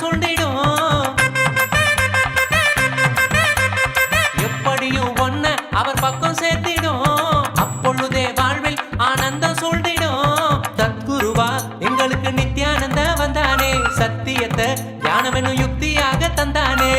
சொல்லிடும். எப்படியும் ஒன்ன அவர் பக்கம் சேர்த்திடும். அப்பொழுதே வாழ்வில் ஆனந்தம் சொல்லிடும். தத்குருவா எங்களுக்கு நித்யானந்த வந்தானே. சத்தியத்தை ஞானமெனும் யுக்தியாக தந்தானே.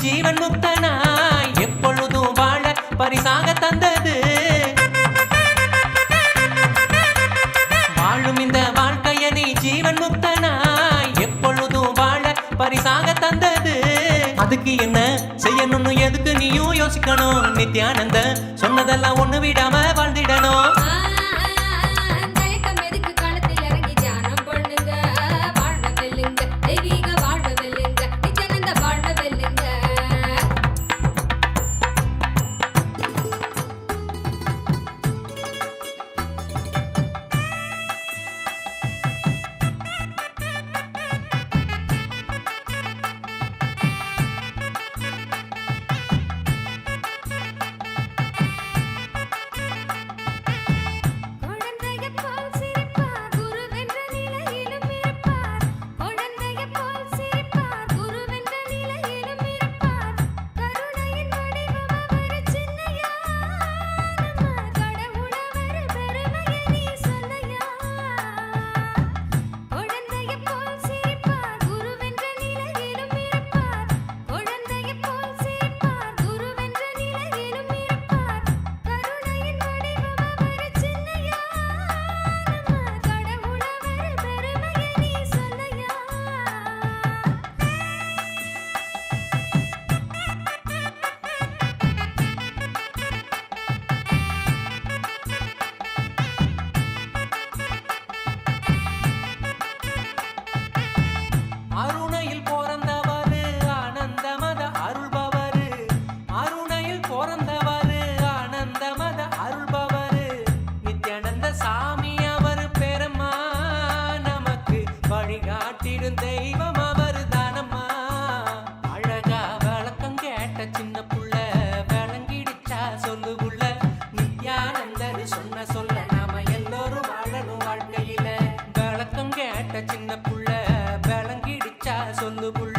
ஜீவன் முக்தனாய் எப்பொழுதும் வாழ பரிசாக தந்தது. வாழும் இந்த வாழ்க்கைய நீ ஜீவன் முக்தனாய் எப்பொழுதும் வாழ பரிசாக தந்தது. அதுக்கு என்ன செய்யணும்னு எதுக்கு நீயும் யோசிக்கணும். நித்யானந்த சொன்னதெல்லாம் ஒண்ணு விடாம வாழ்ந்திடணும். தெய்வம் அவர் தானம்மா. அழகா விளக்கம் கேட்ட சின்ன புள்ள விளங்கிடுச்சா சொல்லு புள்ள. நித்யானந்தர் சொன்ன சொல்ல நாம எல்லோரும் வாழணும் வாழ்க்கையில. விளக்கம் கேட்ட சின்ன புள்ள விளங்கிடுச்சா சொல்லு புள்ள.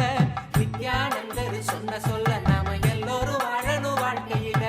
நித்யானந்தர் சொன்ன சொல்ல நாம எல்லோரும் வாழணும் வாழ்க்கையில.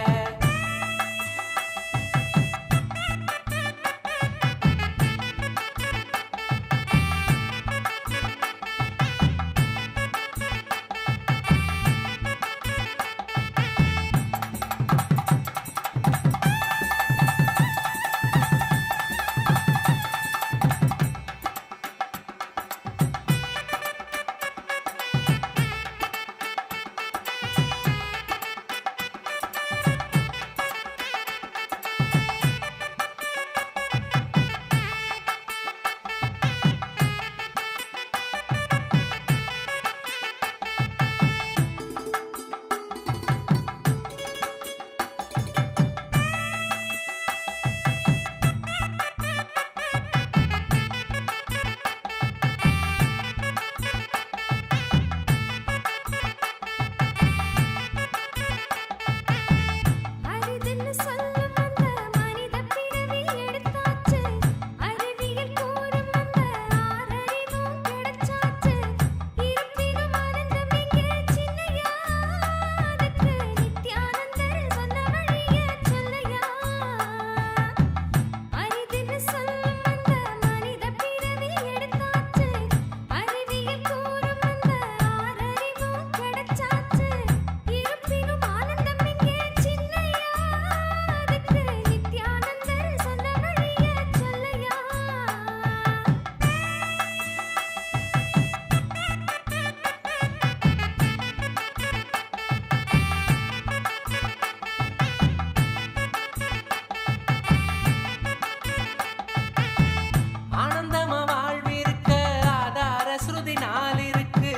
ஸ்ருதி நாள் இருக்கு,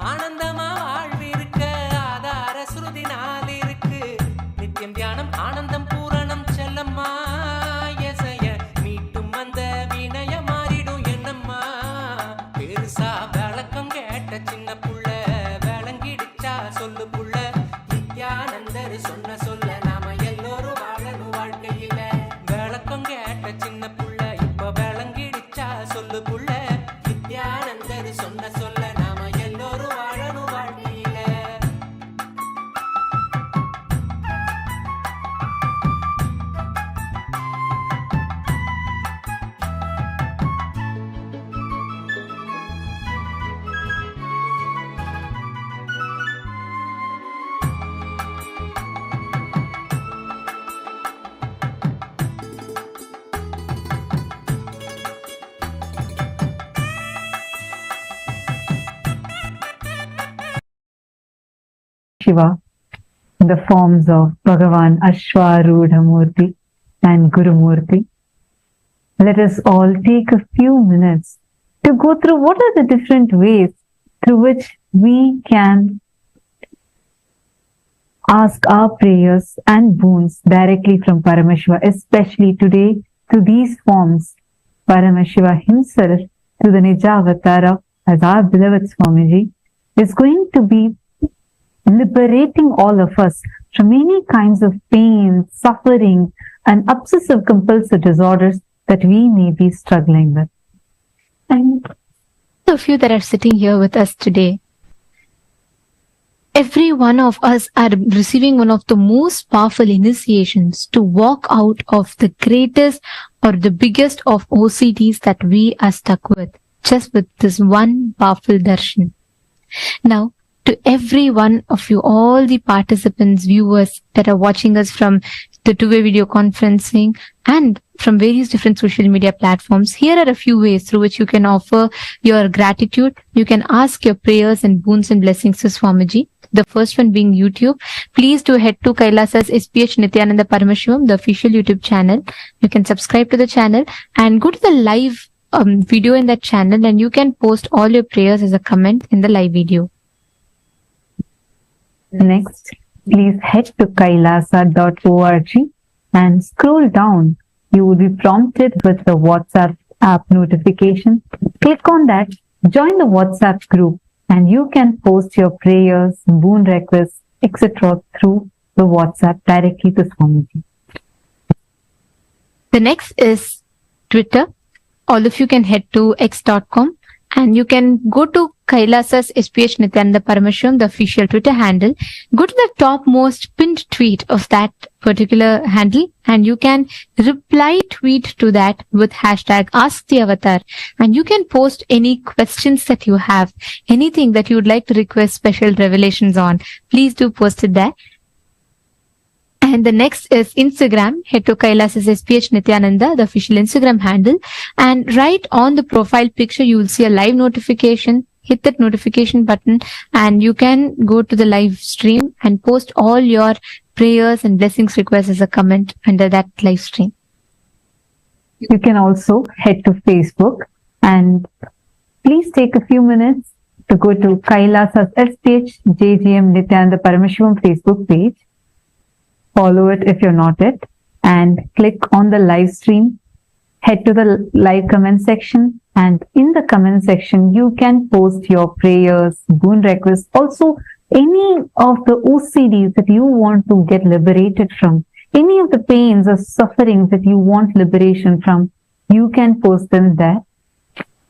ஆனந்தமா வாழ்விருக்க ஆதார ஸ்ருதி நாள் இருக்கு. நித்தியம் தியானம் ஆனந்தம் பூரணம் செல்லம்மா, எசைய மீட்டும் அந்த வினய மாறிடும் என்னம்மா. பெருசா விளக்கம் கேட்ட சின்ன புள்ள விளங்கிடுச்சா சொல்லு புள்ள. நித்யானந்தர் சொன்ன சொல்ல நாம எல்லோரும் வாழணும் வாழ்க்கையில. விளக்கம் கேட்ட சின்ன புள்ள இப்ப விளங்கிடுச்சா சொல்லு புள்ள. நித்யானந்தர் சொன்ன சொல்ல நாம எல்லோரும் வாழணும் வாழ்க்கையில. Shiva, in the forms of Bhagavan, Ashwaruda Moorty and Guru Moorty. Let us all take a few minutes to go through what are the different ways through which we can ask our prayers and boons directly from Paramashiva, especially today through these forms. Paramashiva himself, through the Nijavatara as our beloved Swamiji, is going to be liberating all of us from any kinds of pain, suffering, and obsessive compulsive disorders that we may be struggling with. And of you that are sitting here with us today, every one of us are receiving one of the most powerful initiations to walk out of the greatest or the biggest of OCDs that we are stuck with, just with this one powerful darshan. Now, to every one of you, all the participants, viewers that are watching us from the two-way video conferencing and from various different social media platforms, here are a few ways through which you can offer your gratitude. You can ask your prayers and boons and blessings to Swamiji. The first one being YouTube. Please do head to Kailasa's SPH Nithyananda Paramashivam, the official YouTube channel. You can subscribe to the channel and go to the live video in that channel, and you can post all your prayers as a comment in the live video. Next, please head to kailasa.org and scroll down. You will be prompted with the WhatsApp app notification. Click on that, join the WhatsApp group, and you can post your prayers, boon requests, etc. through the WhatsApp directly to Swamiji. The next is Twitter. All of you can head to x.com and you can go to Kailasa's SPH Nithyananda Paramashivam, the official Twitter handle. Go to the topmost pinned tweet of that particular handle and you can reply tweet to that with hashtag Ask the Avatar, and you can post any questions that you have, anything that you would like to request special revelations on. Please do post it there. And the next is Instagram. Head to Kailasa's SPH Nithyananda, the official Instagram handle. And right on the profile picture, you will see a live notification. Hit that notification button and you can go to the live stream and post all your prayers and blessings requests as a comment under that live stream. You can also head to Facebook and please take a few minutes to go to Kailasa's SPH JGM Nithyananda Paramashivam Facebook page. Follow it if you're not yet and click on the live stream. Head to the live comment section, and in the comment section you can post your prayers, boon requests, also any of the OCDs that you want to get liberated from, any of the pains or sufferings that you want liberation from, you can post them there.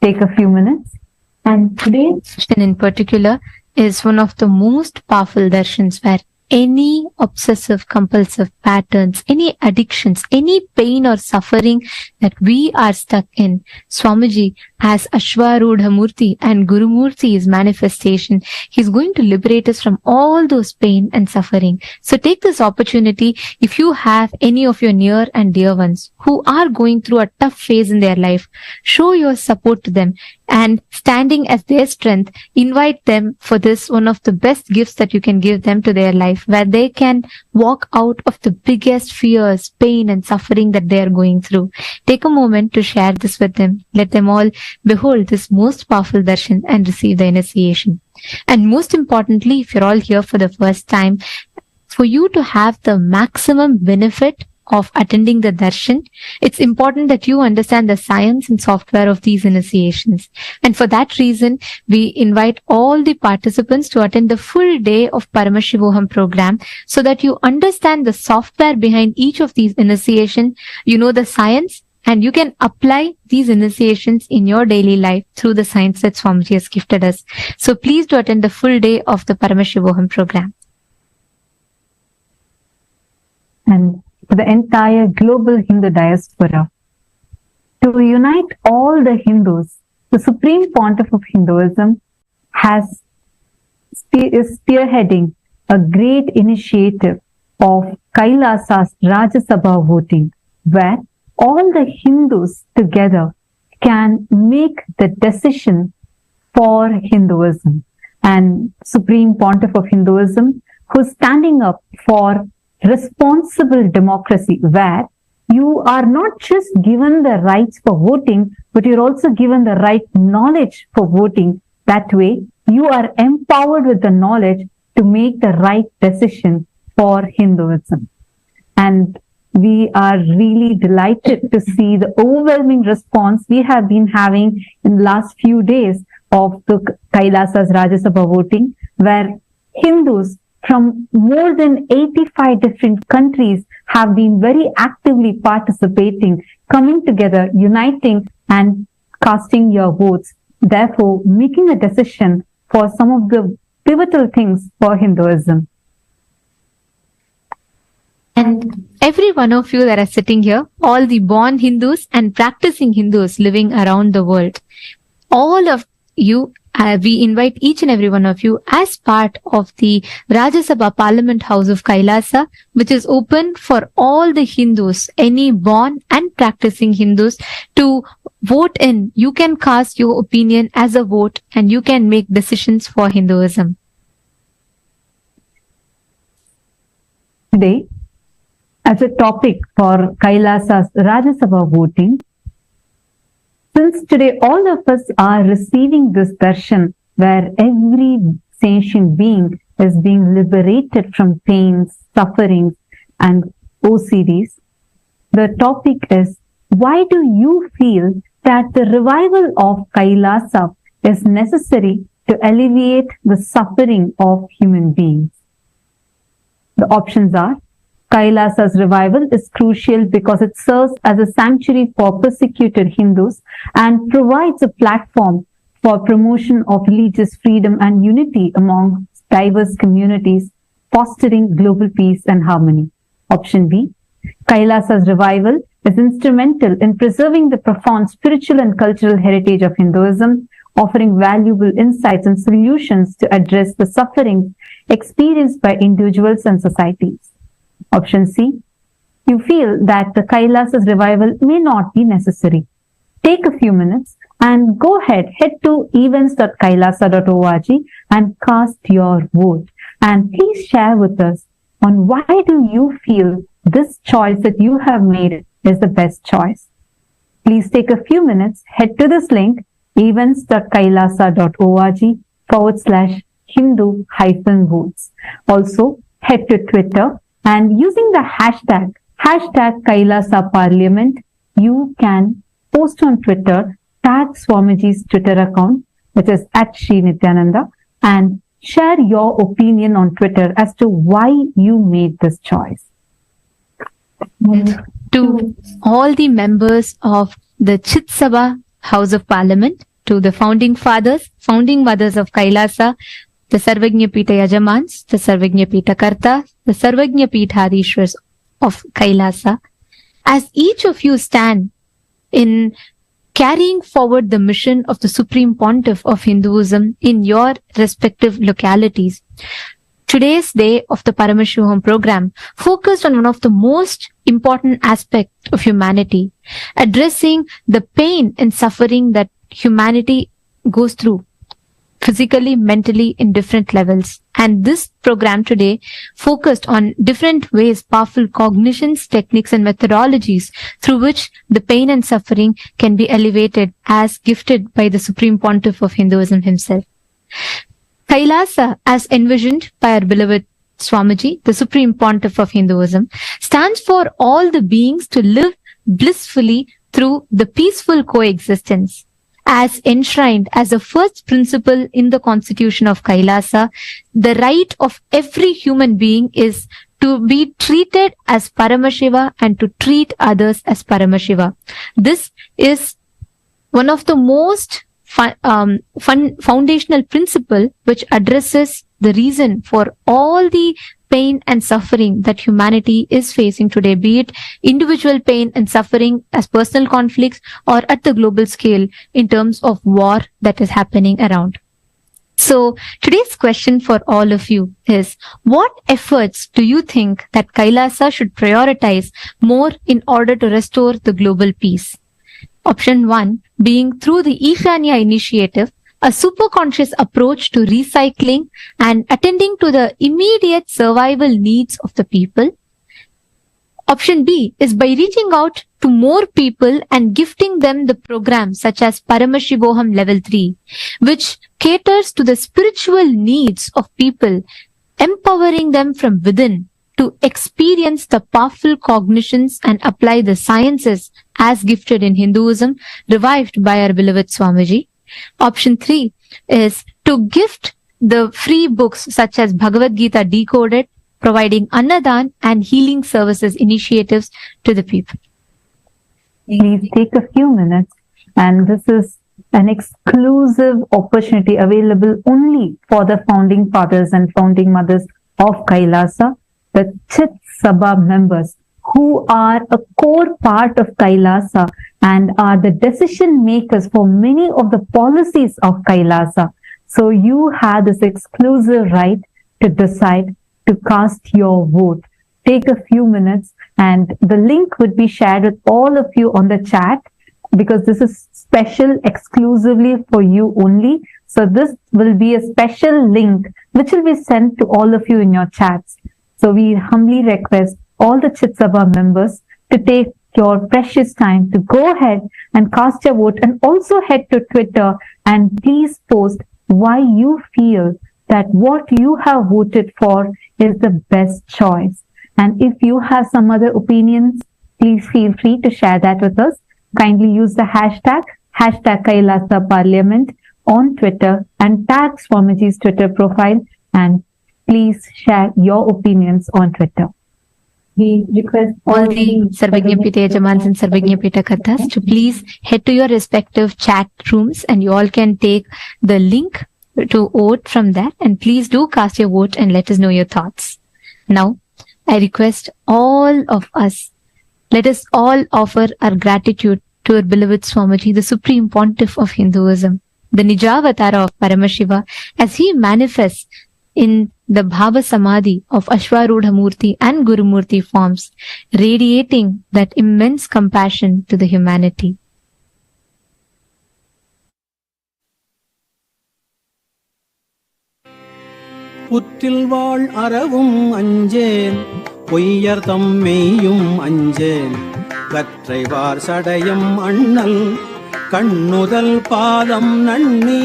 Take a few minutes. And today's session in particular is one of the most powerful darshans where any obsessive compulsive patterns, any addictions, any pain or suffering that we are stuck in, Swamiji as Ashwaruda Moorty and Guru Moorty's manifestation, he's going to liberate us from all those pain and suffering. So take this opportunity. If you have any of your near and dear ones who are going through a tough phase in their life, show your support to them and standing as their strength, invite them for this one of the best gifts that you can give them to their life, where they can walk out of the biggest fears, pain and suffering that they are going through. Take a moment to share this with them. Let them all behold this most powerful darshan and receive the initiation. And most importantly, if you're all here for the first time, for you to have the maximum benefit of attending the darshan, it's important that you understand the science and software of these initiations. And for that reason, we invite all the participants to attend the full day of Paramashivam program so that you understand the software behind each of these initiations, you know the science, and you can apply these initiations in your daily life through the science that Swamiji has gifted us. So please do attend the full day of the Paramashivam program. And for the entire global Hindu diaspora, to unite all the Hindus, the Supreme Pontiff of Hinduism is spearheading a great initiative of Kailasa's Rajya Sabha voting, where all the Hindus together can make the decision for Hinduism. And Supreme Pontiff of Hinduism, who's standing up for responsible democracy, where you are not just given the rights for voting, but you're also given the right knowledge for voting. That way, you are empowered with the knowledge to make the right decision for Hinduism. And we are really delighted to see the overwhelming response we have been having in the last few days of the Kailasa's Rajya Sabha voting, where Hindus from more than 85 different countries have been very actively participating, coming together, uniting and casting your votes, therefore making a decision for some of the pivotal things for Hinduism. And every one of you that are sitting here, all the born Hindus and practicing Hindus living around the world, all of you, we invite each and every one of you as part of the Rajya Sabha Parliament House of Kailasa, which is open for all the Hindus, any born and practicing Hindus, to vote in. You can cast your opinion as a vote and you can make decisions for Hinduism. Today, as a topic for Kailasa's Rajya Sabha voting, since today all of us are receiving this darshan where every sentient being is being liberated from pains, sufferings and OCDs, the topic is, why do you feel that the revival of Kailasa is necessary to alleviate the suffering of human beings? The options are, Kailasa's revival is crucial because it serves as a sanctuary for persecuted Hindus and provides a platform for promotion of religious freedom and unity among diverse communities, fostering global peace and harmony. Option B, Kailasa's revival is instrumental in preserving the profound spiritual and cultural heritage of Hinduism, offering valuable insights and solutions to address the sufferings experienced by individuals and societies. Option C, you feel that the Kailasa's revival may not be necessary. Take a few minutes and go ahead, head to events.kailasa.org and cast your vote. And please share with us on why do you feel this choice that you have made is the best choice. Please take a few minutes, head to this link, events.kailasa.org/Hindu-votes. Also, head to Twitter, and using the hashtag Kailasa Parliament, you can post on Twitter, tag Swamiji's Twitter account, which is @Sri Nithyananda, and share your opinion on Twitter as to why you made this choice. To all the members of the Chit Sabha House of Parliament, to the founding fathers, founding mothers of Kailasa, the Sarvagnya Pita Yajamans, the Sarvagnya Pita Karta, the Sarvagnya Pitadishwars of Kailasa, as each of you stand in carrying forward the mission of the Supreme Pontiff of Hinduism in your respective localities, today's day of the Paramashivam program focused on one of the most important aspects of humanity, addressing the pain and suffering that humanity goes through. physically, mentally, in different levels. And this program today focused on different ways, powerful cognitions, techniques, and methodologies through which the pain and suffering can be elevated as gifted by the Supreme Pontiff of Hinduism himself. Kailasa, as envisioned by our beloved Swamiji, the Supreme Pontiff of Hinduism, stands for all the beings to live blissfully through the peaceful coexistence. As enshrined as the first principle in the constitution of Kailasa, the right of every human being is to be treated as Paramashiva and to treat others as Paramashiva. This is one of the most foundational principle which addresses the reason for all the pain and suffering that humanity is facing today, be it individual pain and suffering as personal conflicts or at the global scale in terms of war that is happening around. So today's question for all of you is, what efforts do you think that Kailasa should prioritize more in order to restore the global peace? Option 1 being through the Ishanya initiative, a superconscious approach to recycling and attending to the immediate survival needs of the people. Option B is by reaching out to more people and gifting them the programs such as Paramashivam Level 3, which caters to the spiritual needs of people, empowering them from within to experience the powerful cognitions and apply the sciences as gifted in Hinduism, revived by our beloved Swamiji. Option 3 is to gift the free books such as Bhagavad Gita Decoded, providing Annadan and healing services initiatives to the people. Please take a few minutes, and this is an exclusive opportunity available only for the founding fathers and founding mothers of Kailasa, the Chit Sabha members, who are a core part of Kailasa and are the decision makers for many of the policies of Kailasa. So you have this exclusive right to decide to cast your vote. Take a few minutes, and the link would be shared with all of you on the chat, because this is special exclusively for you only. So this will be a special link which will be sent to all of you in your chats. So we humbly request all the Chit Sabha members to take your precious time to go ahead and cast your vote, and also head to Twitter and please post why you feel that what you have voted for is the best choice. And if you have some other opinions, please feel free to share that with us. Kindly use the hashtag Kailasa Parliament on Twitter and tag Swamiji's Twitter profile, and please share your opinions on Twitter. We request all the Sarvajñapita Yajamans and Sarvajñapita Kathas to please head to your respective chat rooms, and you all can take the link to vote from that, and please do cast your vote and let us know your thoughts. Now, I request all of us, let us all offer our gratitude to our beloved Swamiji, the Supreme Pontiff of Hinduism, the Nijavatara of Paramashiva, as he manifests in the Bhava Samadhi of Ashwaruda Moorty and Guru Moorty forms, radiating that immense compassion to the humanity. புற்றில் வாழ் அறவும் அஞ்சேன் பொய்யர் தம்மெய்யும் அஞ்சேன் கற்றைவார் சடையம் அண்ணல் கண்ணுதல் பாதம் நன்னி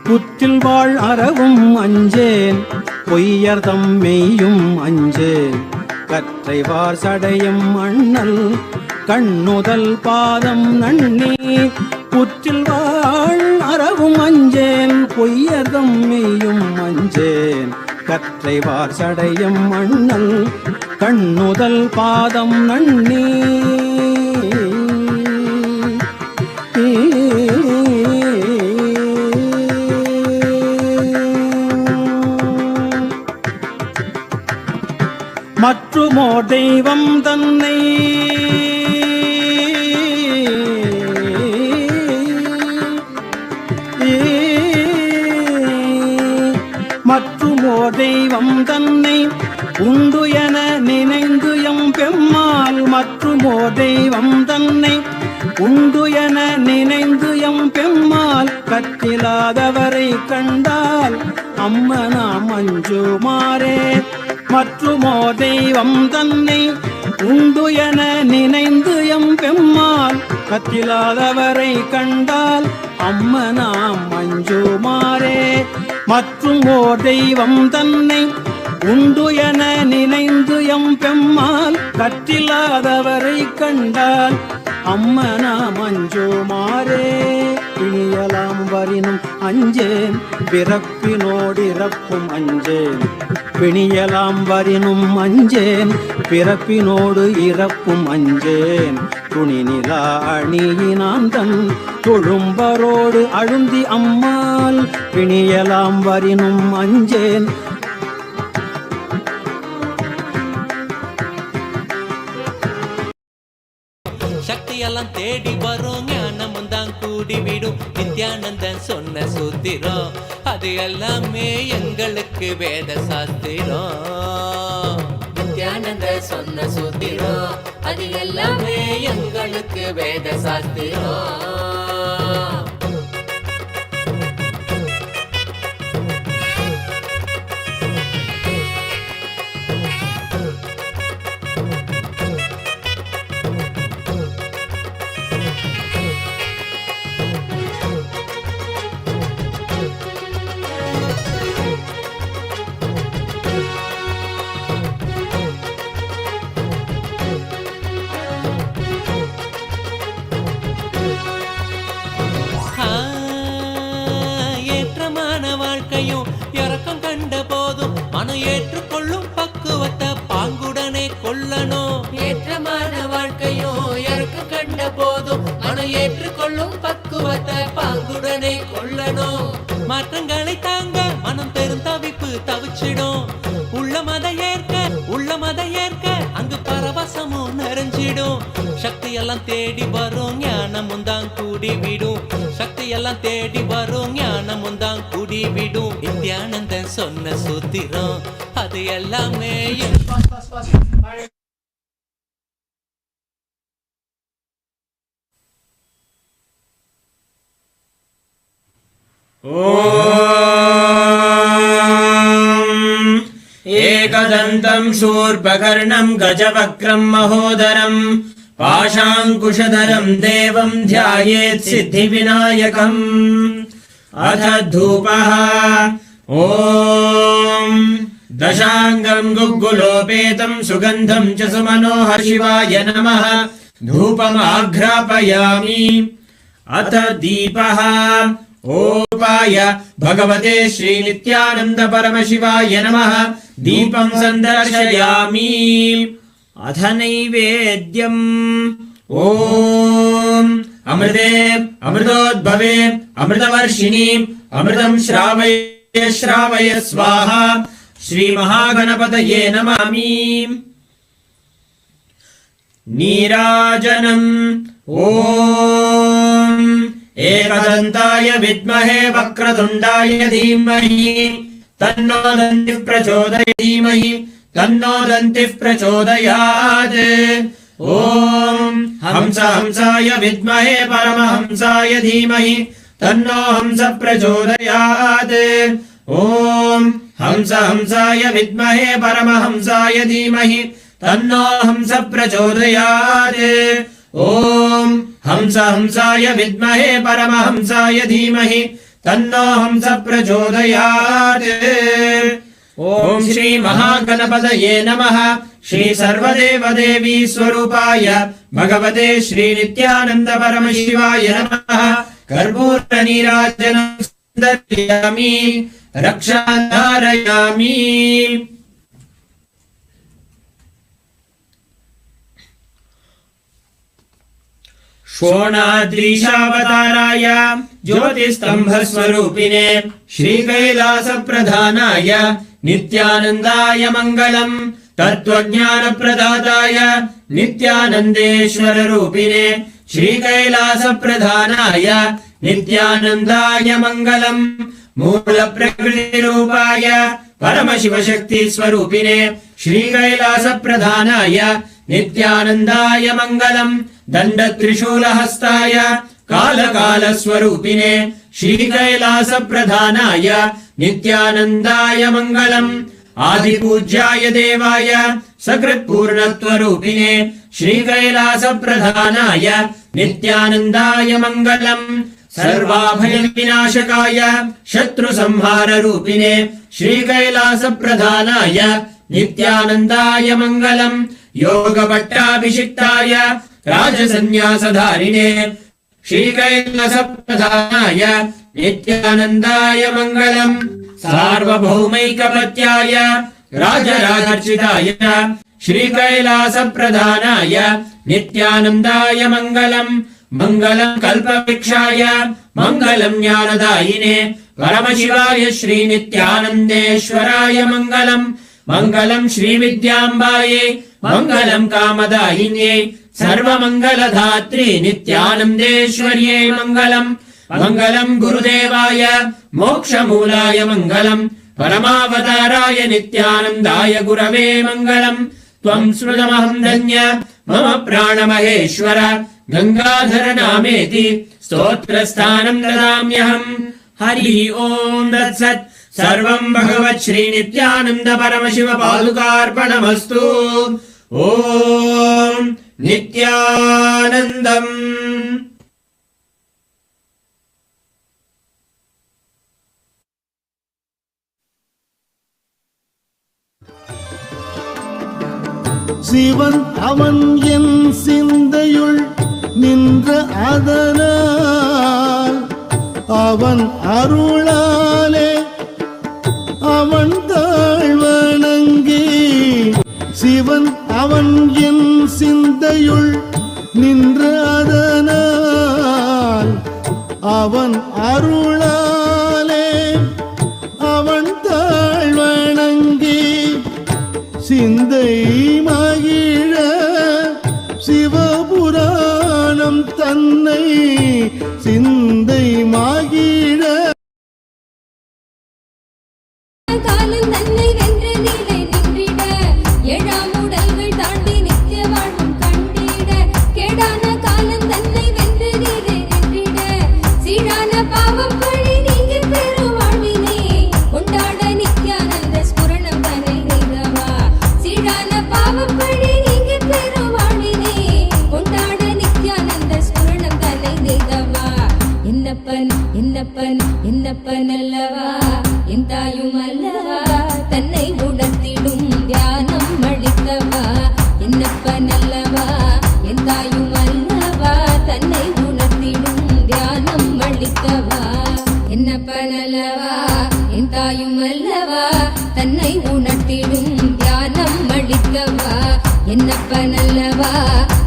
புற்றில் வாழ் அறவும் அஞ்சேன் பொய்யர் தம்மெய்யும் அஞ்சேன் கற்றைவார் சடையம் அண்ணல் கண்ணுதல் பாதம் நன்னி புற்றில் வாழ் அறவும் அஞ்சேன் பொய்யர்தம் மெய்யும் அஞ்சேன் கற்றைவார் சடையம் அண்ணல் கண்ணுதல் பாதம் நன்னி மற்றுமோர் தெய்வம் தன்னை மற்றுமோர் தெய்வம் தன்னை உண்டு என நினைந்து எம் பெம்மாள் மற்றும் மற்றுமோ தெய்வம் தன்னை உண்டு என நினைந்து எம் பெம்மால் கற்றிலாதவரை கண்டால் அம்மனாம் அஞ்சுமாறே. மற்றுமோ தெய்வம் தன்னை உண்டு என நினைந்து எம் பெம்மால் கற்றிலாதவரை கண்டால் அம்மனாம் அஞ்சுமாறே. மற்றும் ஓர் தெய்வம் தன்னை உண்டு என நினைந்து எம் பெம்மால் கற்றில்லாதவரை கண்டால் அம்மனாம் அஞ்சுமாறே. பிணியலாம் வரினும் அஞ்சேன் பிறப்பினோடிறப்பும் அஞ்சேன். பிணியலாம் வரினும் அஞ்சேன் பிறப்பினோடு இறப்பும் அஞ்சேன். துணிநிலா அணியினான் தன் தொழும்பரோடு அழுந்தி அம்மாள் பிணியலாம் வரினும் அஞ்சேன். சக்தியெல்லாம் தேடி வரும் ஞானமும் தான் கூடி விடும். நித்யானந்தன் சொன்ன சூத்திரம் அது எல்லாமே எங்களுக்கு வேத சாஸ்திரம். நித்யானந்த சொன்ன சூத்திரம் அது எல்லாமே எங்களுக்கு வேத சாஸ்திரம். ஏற்றுக்கொள்ளும் பக்குவத்தை பாங்குடனே கொள்ளணும். ஏற்றமான வாழ்க்கையும் இறக்கம் கண்ட போதும் மனம் ஏற்றுக்கொள்ளும் பக்குவத்தை பாங்குடனே கொள்ளணும். மாற்றங்களை தாங்க மனம் பெரும் தவிப்பு தவிச்சிடும். உள்ள மத ஏற்க அங்கு பரவசமும் நிறைஞ்சிடும். சக்தி எல்லாம் தேடி வரும் ஞானமும் தான் கூடி விடும். சக்தி எல்லாம் தேடி வரும் ஞானமும் தான் கூடி விடும். நித்யானந்தன் சொன்ன சூத்திரம் அது எல்லாமே एकदन्तं शूर्पकर्णं गजवक्त्रं महोदरं पाशाङ्कुशधरं देवं ध्यायेत् सिद्धिविनायकम्। अथ धूपः ॐ दशाङ्गं गुग्गुलोपेतं सुगन्धं च सुमनोहर शिवाय नमः धूपमाघ्रापयामि। अथ दीपः ओपाय भगवते श्री नित्यानंद परमशिवाय नमः दीपं संदर्शयामि। अथ नैवेद्यम् ॐ अमृते अमृतोद्भवे अमृतवर्षिणि अमृतं श्रावय श्रावय स्वाहा श्री महागणपतये नमामि। नीराजनम् ॐ एकदन्ताय विद्महे वक्रतुण्डाय धीमहि तन्नो दन्तिः प्रचोदयात् धीमहि तन्नो दन्तिः प्रचोदयात्। ॐ हंसाय विद्महे परमहंसाय धीमहि तन्नो हंस प्रचोदयात्। ॐ हंसाय विद्महे परमहंसाय धीमहि तन्नो हंस प्रचोदयात्। ॐ हंसाय विद्महे परमहंसाय धीमहि तन्नो हंस प्रचोदयात्। ॐ श्री महागणपतये नमः। श्री सर्वदेवदेवी स्वरूपाय भगवते श्री नित्यानंद परमशिवाय नमः। कर्पूरनीराजनं दर्शयामि रक्षां धारयामि। षोणाद्रीशावताराय ज्योतिस्तंभस्वरूपिणे श्रीकैलासप्रधानाय नित्यानन्दाय मङ्गलम्। तत्त्वज्ञानप्रदाताय नित्यानन्देश्वररूपिणे श्रीकैलासप्रधानाय नित्यानन्दाय मङ्गलम्। मूलप्रकृतिरूपाय परमशिवशक्तिस्वरूपिणे श्रीकैलासप्रधानाय नित्यानन्दाय मङ्गलम् दण्डत्रिशूलहस्ताय कालकालस्वरूपिणे श्रीकैलासप्रधानाय नित्यानन्दाय मङ्गलम् आदिपूज्याय देवाय सकृत्पूर्णत्वरूपिणे श्रीकैलासप्रधानाय नित्यानन्दाय मङ्गलम् सर्वाभयविनाशकाय शत्रुसंहाररूपिणे श्रीकैलासप्रधानाय नित्यानन्दाय मङ्गलम् योगपट्टाभिषिक्ताय राजसन्न्यासधारिणे श्रीकैलासप्रधानाय नित्यानन्दाय मङ्गलम् सार्वभौमैकपत्याय राजराजर्चिताय श्रीकैलासप्रधानाय नित्यानन्दाय मङ्गलम् मङ्गलम् कल्पवृक्षाय मङ्गलम् ज्ञानदायिने परमशिवाय श्रीनित्यानन्देश्वराय मङ्गलम् मङ्गलम् श्रीविद्याम्बायै मङ्गलम् कामदायिन्यै सर्वमङ्गलधात्री नित्यानन्देश्वर्यै मङ्गलम् मङ्गलम् गुरुदेवाय मोक्षमूलाय मङ्गलम् परमावताराय नित्यानन्दाय गुरवे मङ्गलम् त्वम् स्मृतमहम् धन्य मम प्राणमहेश्वर गङ्गाधर नामेति स्तोत्रस्थानम् ददाम्यहम् हरि ओम् तत्सत् सर्वम् भगवत् श्रीनित्यानन्द परमशिव पादुकार्पणमस्तु ओम् नित्यानन्दम् சிவன் அவன் என் சிந்தையுள் நின்ற அதனால் அவன் அருளாலே அவன் தாழ்வணங்கி சிவன் அவன் என் சிந்தையுள் நின்ற அதனால் அவன் அருளாலே அவன் தாழ்வணங்கி சிந்தை மகிழ சிவபுராணம் தன்னை சிந்தை மகிழ காலம் தன்னை வென்ற நிலை நின்றிட ஏழாம் உடல்கள் தாண்டி நித்திய வாழ்வும் கண்டிட கேடான காலம் தன்னை வென்ற நிலை நின்றிட சீரான பாவம் பழி நீங்கி பெரும் வாழ்வினை கொண்டாட நித்யானந்த ஸ்புரணம் தன்னை நிகவா சீரான பாவம் பழி நீங்கி பெரும் வாழ்வினை கொண்டாட நித்யானந்த ஸ்புரணம் தன்னை நிகவா என்னப்பன் என்னப்பன் என்னப்பன் அல்லவா என் தாயும் அல்லவா தன்னை உணர்த்திடும் தியானம் அளித்தவா என்னப்பன் அல்லவா என் தாயும் அல்லவா தன்னை உணர்த்திடும் தியானம் அளித்தவா என்னப்பன் அல்லவா என் தாயும் அல்லவா தன்னை உணர்த்திடும் தியானம் அளித்தவா என்னப்பன் அல்லவா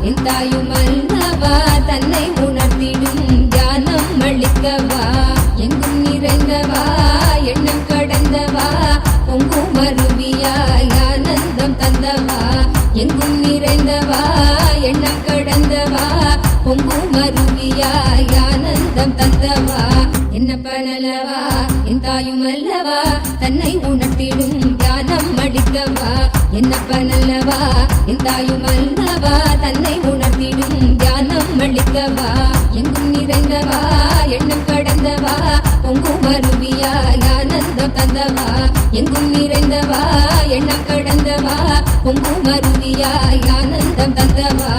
என் தாயும் அல்லவா தன்னை உணர்த்திடும் தியானம் அளிக்கவா எங்கும் நிறைந்தவா எண்ணம் கடந்தவா பொங்கும் அருவியாய் ஆனந்தம் தந்தவா எங்கும் நிறைந்தவா எண்ணம் கடந்தவா பொங்கும் அருவியாய் ஆனந்தம் தந்தவா என்னப்பன் அல்லவா என் தாயும் அல்லவா தன்னை உணர்த்திடும் தியானம் அளிக்கவா என்னப்பன் அல்லவா என் தாயும் அல்லவா தன்னை உணர்த்திடும் தியானம் அளிக்கவா எங்கும் நிறைந்தவா எண்ணம் கடந்தவா பொங்கும் அருவியாய் ஆனந்தம் தந்தவா எங்கும் நிறைந்தவா எண்ணம் கடந்தவா பொங்கும் அருவியாய் ஆனந்தம் தந்தவா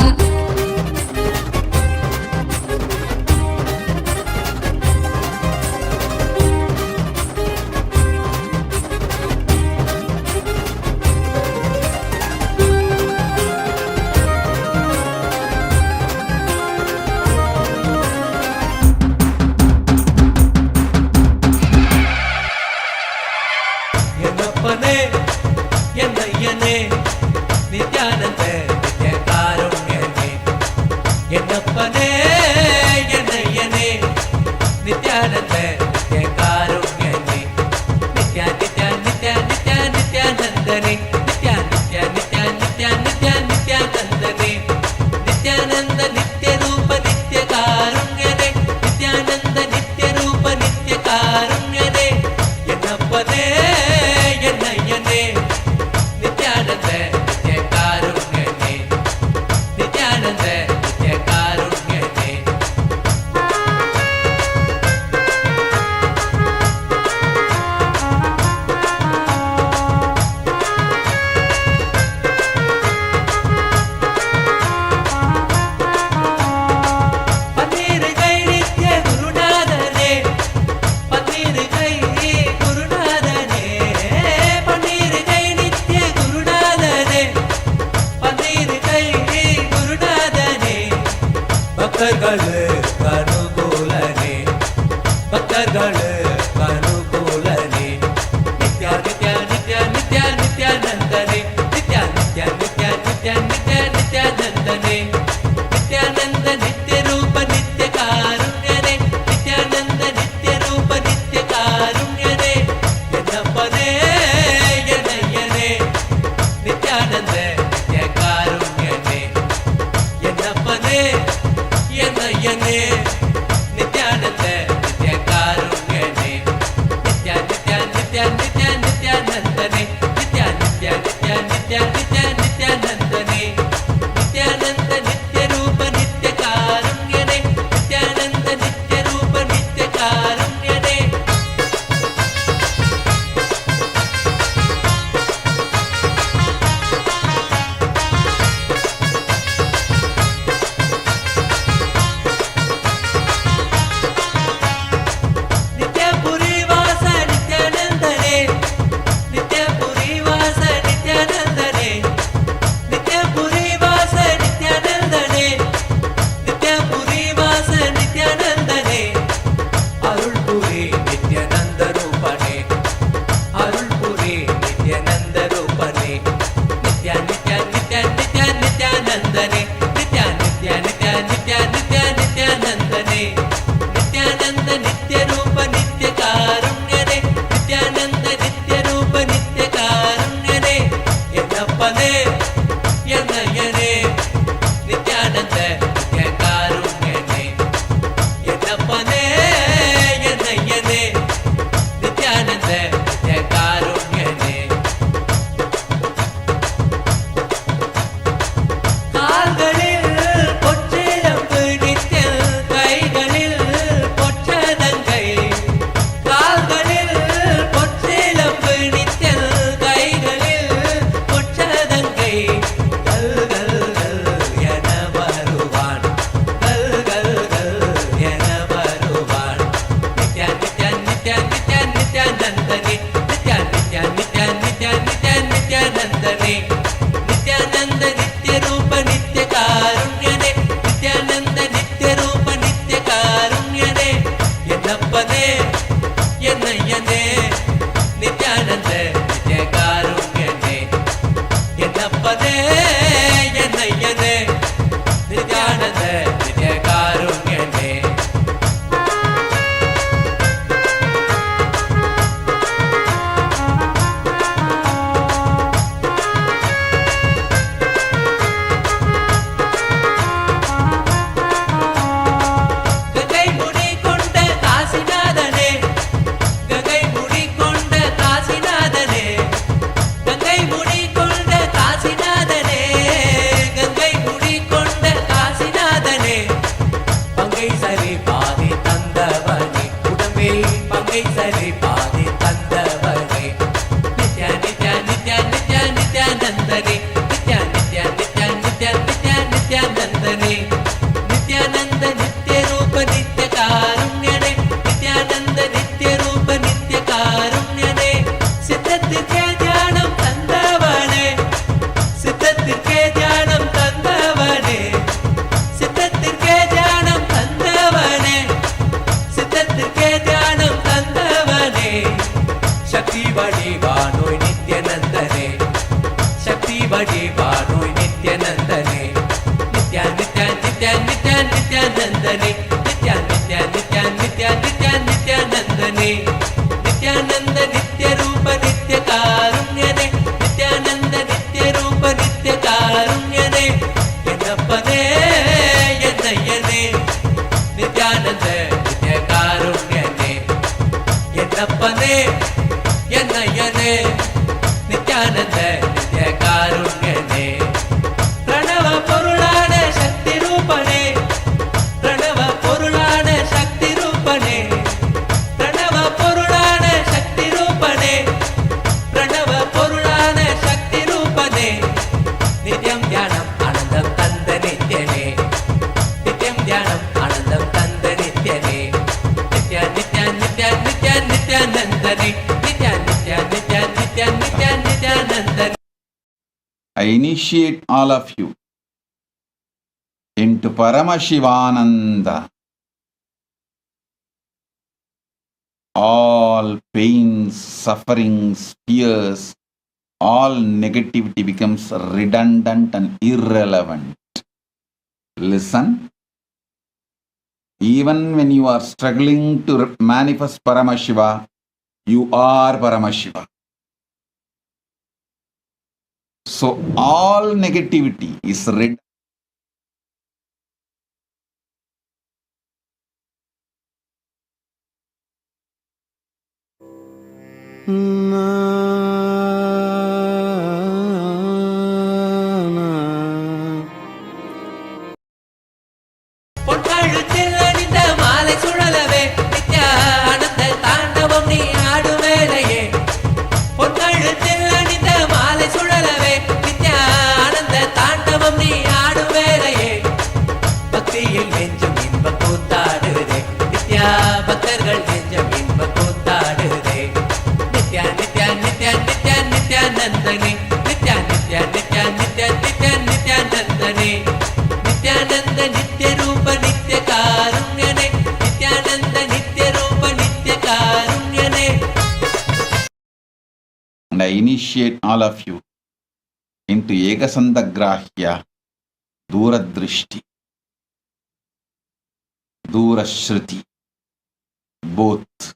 என்னப்பனே என்னையனே நித்யானந்த நித்ய காருண்யனே என்னப்பனே என்னையனே நித்யானந்த நித்ய காருண்யனே நித்யா நித்யா நித்யா நித்யா நித்யானந்தனே நித்யா நித்யா நித்யா நித்யா நித்யா நித்யானந்தனே நித்யானந்த நித்ய ரூப நித்ய காருண்யனே நித்யானந்த நித்ய ரூப நித்ய காருண்யனே என்னப்பனே என்னையனே நித்யானந்த நித்ய காருண்யனே பக்தர்களுக்கு அனுகூலனே பக்தர்களுக்கு அனுகூலனே நித்யா நித்யா நித்யா நித்யா நித்யானந்தனே நித்யா நித்யா நித்யா நித்யா நித்யா நித்யானந்தனே நித்யானந்த நித்ய ரூப நித்ய காருண்யனே நித்யானந்த நித்ய ரூப நித்ய காருண்யனே என்னப்பனே என்னையனே நித்யானந்த நித்ய காருண்யனே என்னப்பனே என்னையனே நித்யானந்த நித்ய காருண்யனே நித்யா நித்யா நித்யா நித்யா நித்யானந்தனே நித்யா நித்யா நித்யா நித்யா நித்யா நித்யானந்தனே நித்யானந்த நித்ய ரூப நித்ய காருண்யனே நித்யானந்த நித்ய ரூப நித்ய காருண்யனே நித்யபுரி வாச நித்யானந்தனே நித்யபுரி வாச நித்யானந்தனே நித்யபுரி வாச நித்யானந்தனே நித்யபுரி வாச நித்யானந்தனே அருள்புரி நித்யானந்த ரூபனே அருள்புரி நித்யானந்த ரூபனே நித்யா நித்யா நித்யா நித்யா நித்யானந்தனே நித்யா நித்யா நித்யா நித்யா நித்யா நித்யானந்தனே நித்யானந்த நித்ய ரூப நித்ய காருண்யனே நித்யானந்த நித்ய ரூப நித்ய காருண்யனே என்னப்பனே என்னையனே நித்யானந்த நித்ய காருண்யனே என்னப்பனே என்னையனே நித்யானந்த நித்ய காருண்யனே கால்களில் பொற்றிழம்பு நித்யம் கைகளில் பொற்றதங்கை கால்களில் பொற்றிழம்பு நித்யம் கைகளில் பொற்றதங்கை கல் கல் கல் என வருவான் கல் கல் கல் என வருவான் நித்யா நித்யா நித்யா நித்யா நித்யானந்தனே நித்யா நித்யா நித்யா நித்யா நித்யா நித்யானந்தனே நித்யானந்த நித்ய ரூப நித்ய காருண்யனே நித்யானந்த நித்ய ரூப நித்ய காருண்யனே என்னப்பனே என்னையனே நித்யானந்த நித்ய காருண்யனே என்னப்பனே என்னையனே நித்யானந்த நித்ய காருண்யனே கங்கை முடி கொண்ட காசிநாதனே கங்கை முடி கொண்ட காசிநாதனே கங்கை முடி கொண்ட காசிநாதனே கங்கை முடி கொண்ட காசிநாதனே பங்கை சரி பாதி தந்தவனே உடம்பில் பங்கை சரி பாதி தந்தவனே நித்யா நித்யா நித்யா நித்யா நித்யானந்தனே நித்யா நித்யா நித்யா நித்யா நித்யா நித்யானந்தனே நித்யானந்த நித்ய ரூப நித்ய காருண்யனே நித்யானந்த நித்ய ரூப நித்ய காருண்யனே சித்தத்திற்கே தியானம் தந்தவனே சித்தத்திற்கே தியானம் தந்தவனே சித்தத்திற்கே தியானம் தந்தவனே சித்தத்திற்கே தியானம் தந்தவனே சக்தி வடிவானோய் நித்யானந்தனே சக்தி வடிவானோய் நித்யானந்தனே நித்யா நித்யா நித்யா நித்யா நித்யானந்தனே நித்யா நித்யா நித்யா நித்யா நித்யா நித்யானந்தனே நித்யானந்த நித்ய ரூப நித்ய காருண்யனே நித்யானந்த நித்ய ரூப நித்ய காருண்யனே என்னப்பனே என்னையனே நித்யானந்த நித்ய காருண்யனே என்னப்பனே என்னையனே நித்யானந்த நித்ய காருண்யனே பிரணவ பொருளான சக்தி ரூபனே பிரணவ பொருளான சக்தி ரூபனே பிரணவ பொருளான சக்தி ரூபனே பிரணவ பொருளான சக்தி ரூபனே நித்யம் தியானம் ஆனந்தம் தந்த நித்யனே நித்யம் தியானம் ஆனந்தம் தந்த நித்யனே Nithya Nithya Nithya Nithya நித்யானந்தனே Nithya Nithya Nithya Nithya Nithya நித்யானந்தனே I initiate all of you into Paramashivananda. All pains, sufferings, fears, all negativity becomes redundant and irrelevant. Listen. Even when you are struggling to manifest Paramashiva, you are Paramashiva. So all negativity is redundant. பொற்கழுத்தில் அணிந்த மாலை சுழலவே நித்யானந்த தாண்டவம் நீ ஆடும் வேளையே. பொற்கழுத்தில் அணிந்த மாலை சுழலவே நித்யானந்த தாண்டவம் நீ ஆடும் வேளையே. பக்தியில் நெஞ்சம் இன்ப கூத்தாடுதே நித்யா, பக்தர்கள் நெஞ்சம் இன்ப கூத்தாடுதே. நித்யா நித்யா நித்யா நித்யா நித்யானந்தனே, நித்யா நித்யா நித்யா நித்யா நித்யா நித்யானந்தனே. நித்யானந்த நித்ய ரூப நித்ய காருண்யனே, நித்யானந்த நித்ய ரூப நித்ய காருண்யனே. And I initiate all of you into Ekasandagrahya, Duradrishti, Durashruti, both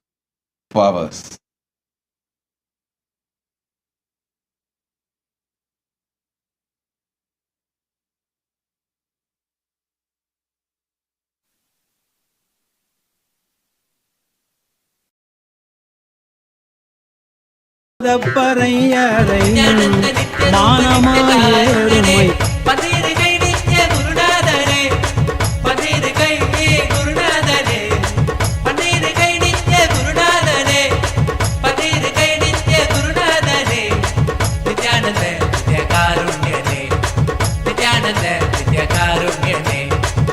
powers. பறையறை Nityananda நித்ய ரூப மானமாயேறுமை பதிருகை நித்ய குருநாதரே, பதிருகை குருநாதரே, பதிருகை நித்ய குருநாதரே, பதிருகை நித்ய குருநாதரே. நித்யானந்த நித்ய காருண்யனே, நித்யானந்த நித்ய காருண்யனே.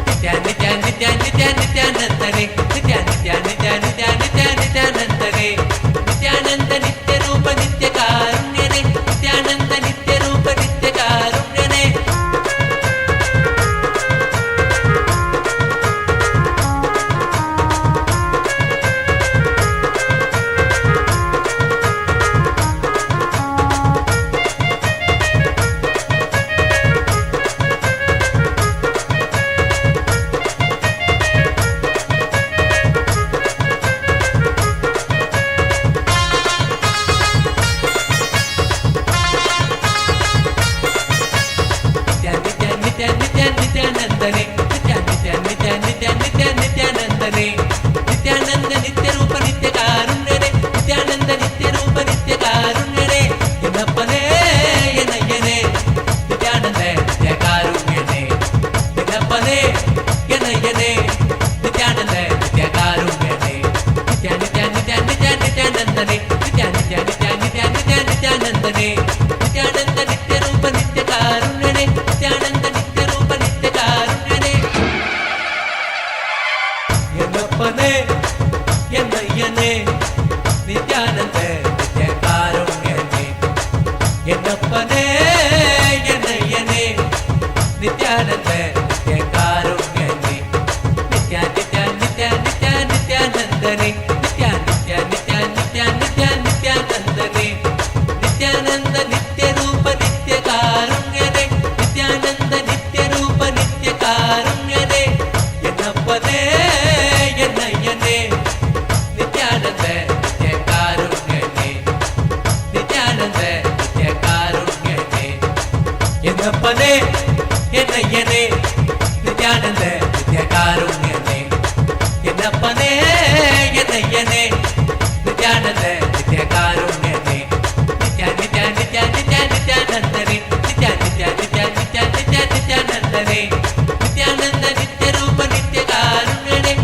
நித்யா நித்யா நித்யா நித்யா நித்யானந்தனே, நித்யா நித்யா நித்யா நித்யா நித்யா நித்யானந்தனே. நித்யானந்த நித்ய ரூப நித்ய காருண்யனே, நித்யானந்த நித்ய ரூப நித்ய காருண்யனே. நித்யானந்தனே, நித்யா நித்யா நித்யா நித்யா நித்யா நித்யானந்தனே. நித்யானந்த நித்ய ரூப நித்ய காருண்யனே, நித்யானந்த நித்ய ரூப நித்ய காருண்யனே. என்னப்பனே என்னையனே, நித்யானந்த நித்ய காருண்யனே. என்னப்பனே என்னையனே, நித்யானந்த நித்ய காருண்யனே. நித்யா நித்யா நித்யா நித்யா நித்யானந்தனே, நித்யா நித்யா நித்யா நித்யா நித்யா நித்யானந்தனே. நித்யானந்த நித்ய ரூப நித்ய காருண்யனே, நித்யானந்த நித்ய ரூப நித்ய காருண்யனே. என்னப்பனே என்னையனே, நித்யானந்த நித்ய காருண்யனே. என்னப்பனே என்னையனே, நித்யானந்த நித்ய காருண்யனே. நித்யா நித்யா நித்யா நித்யா நித்யானந்தனே, நித்யா நித்யா நித்யா நித்யா நித்யா நித்யானந்தனே. நித்யானந்த நித்ய ரூப நித்ய காருண்யனே, நித்யானந்த நித்ய ரூப நித்ய காருண்யனே. என்னப்பனே என்னையனே, நித்யானந்த நித்ய காருண்யனே. நித்யானந்த நித்ய காருண்யனே. என்னப்பனே என்னையனே, நித்யானந்த நித்ய காருண்யனே. என்னப்பனே என்னையனே, நித்யானந்த நித்ய காருண்யனே. நித்யா நித்யா நித்யா நித்யா நித்யானந்தனே, நித்யா நித்யா நித்யா நித்யா நித்யா நித்யானந்தனே. நித்யானந்த நித்ய ரூப நித்ய காருண்யனே,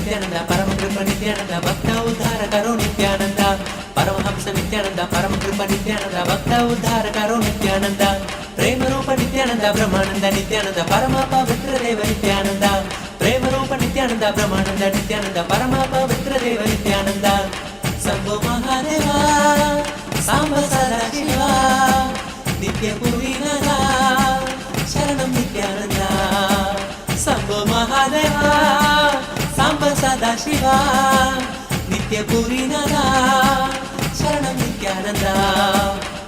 नित्यानंद परम कृपा नित्यानंद भक्त उद्धार करो नित्यानंद परमहंस नित्यानंद परम कृपा नित्यानंद भक्त उद्धार करो नित्यानंद प्रेम रूप नित्यानंद ब्रह्मानंद नित्यानंद परम पवित्र देव नित्यानंद प्रेम रूप नित्यानंद ब्रह्मानंद नित्यानंद परम पवित्र देव नित्यानंद शंभो महादेवा सांब सदा शिवा नित्य पुरीनगा शरणं नित्यानंद शंभो महादेवा सांब सदा शिवा नित्य पुरीनगा शरणं नित्यानंद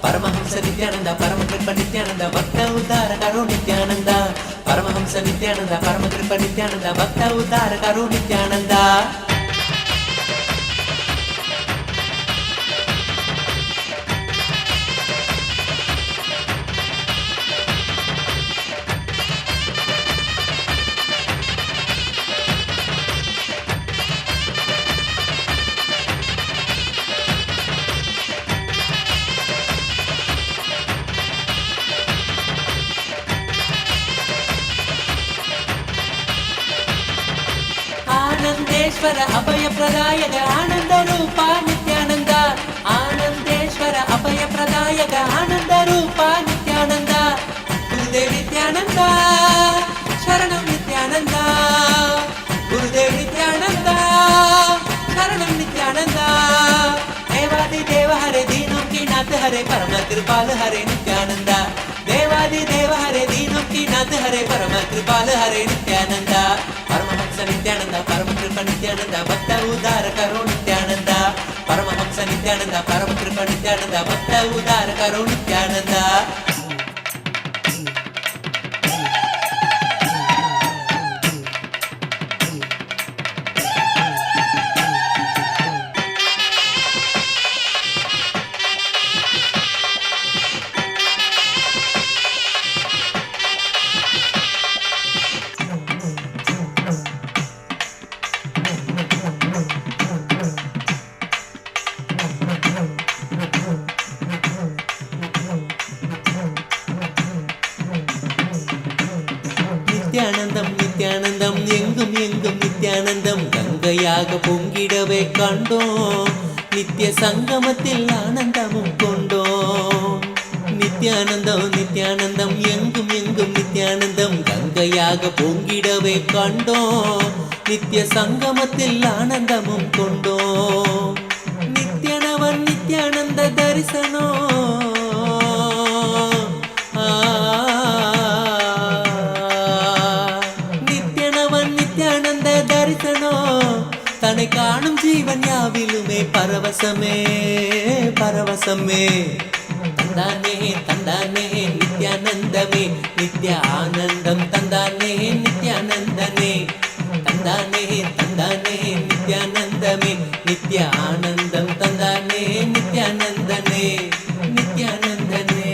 परमहंस नित्यानंद परम कृपा नित्यानंद भक्त उद्धार करो नित्यानंद परमहंस नित्यानंद परम कृपा नित्यानंद भक्त उद्धार करो नित्यानंद आनंदेश्वर अभय प्रदायक आनंद रूपा नित्यानंद आनंदेश्वर अभय प्रदायक आनंद रूपा नित्यानंद गुरुदेव नित्यानंद शरणं नित्यानंद गुरुदेव नित्यानंद शरणं नित्यानंद देवादि देव हरे दीनों की नाथ हरे परम कृपाल हरे नित्यानंद देवादि देव हरे दीनों की नाथ हरे परम कृपाल हरे नित्यानंद परमहंस नित्यानंद परम कृपा नित्यानंद भक्त उद्धार करो नित्यानंद परमहंस नित्यानंद परम कृपा नित्यानंद भक्त उद्धार करो नित्यानंद நித்யானந்தம் நித்யானந்தம் எங்கும் எங்கும் நித்யானந்தம் கங்கையாக பொங்கிடவே கண்டோம் நித்திய சங்கமத்தில் ஆனந்தமும் கொண்டோம் நித்யானந்தம் நித்யானந்தம் எங்கும் எங்கும் நித்யானந்தம் கங்கையாக பொங்கிடவே கண்டோம் நித்திய சங்கமத்தில் ஆனந்தமும் கொண்டோம் நித்யனவன் நித்யானந்த தரிசனம் தன்னை காணும் ஜீவன் யாவிலுமே பரவசமே பரவசமே தந்தானே தந்தானே நித்யானந்தமே நித்ய ஆனந்தம் தந்தானே நித்யானந்தனே தந்தானே தந்தானே நித்யானந்தமே நித்ய ஆனந்தம் தந்தானே நித்யானந்தனே நித்யானந்தனே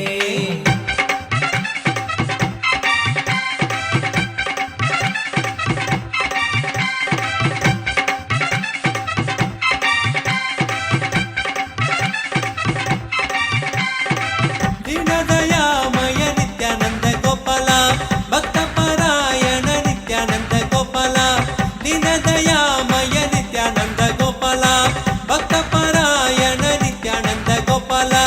भक्त परायण नित्यानंद गोपाला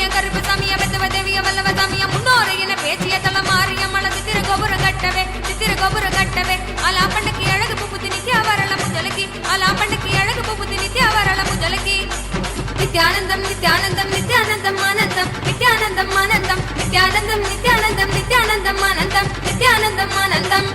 சாமிய கருப்பு சாமிய வெத்தவ தேவிய வல்லவ சாமிய முன்னோரை என பேச்சிய தல மாறிய மலது திருகோபுரம் கட்டவே அலா பண்ணக்கு அழகு புப்புத்தி நித்யா வரல முஜலகி அலா பண்ணக்கு அழகு புப்புத்தி நித்யா வரல முஜலகி நித்யானந்தம் நித்யானந்தம் நித்யானந்தம் ஆனந்தம் நித்யானந்தம் ஆனந்தம் நித்யானந்தம் நித்யானந்தம் நித்யானந்தம் ஆனந்தம் நித்யானந்தம் ஆனந்தம்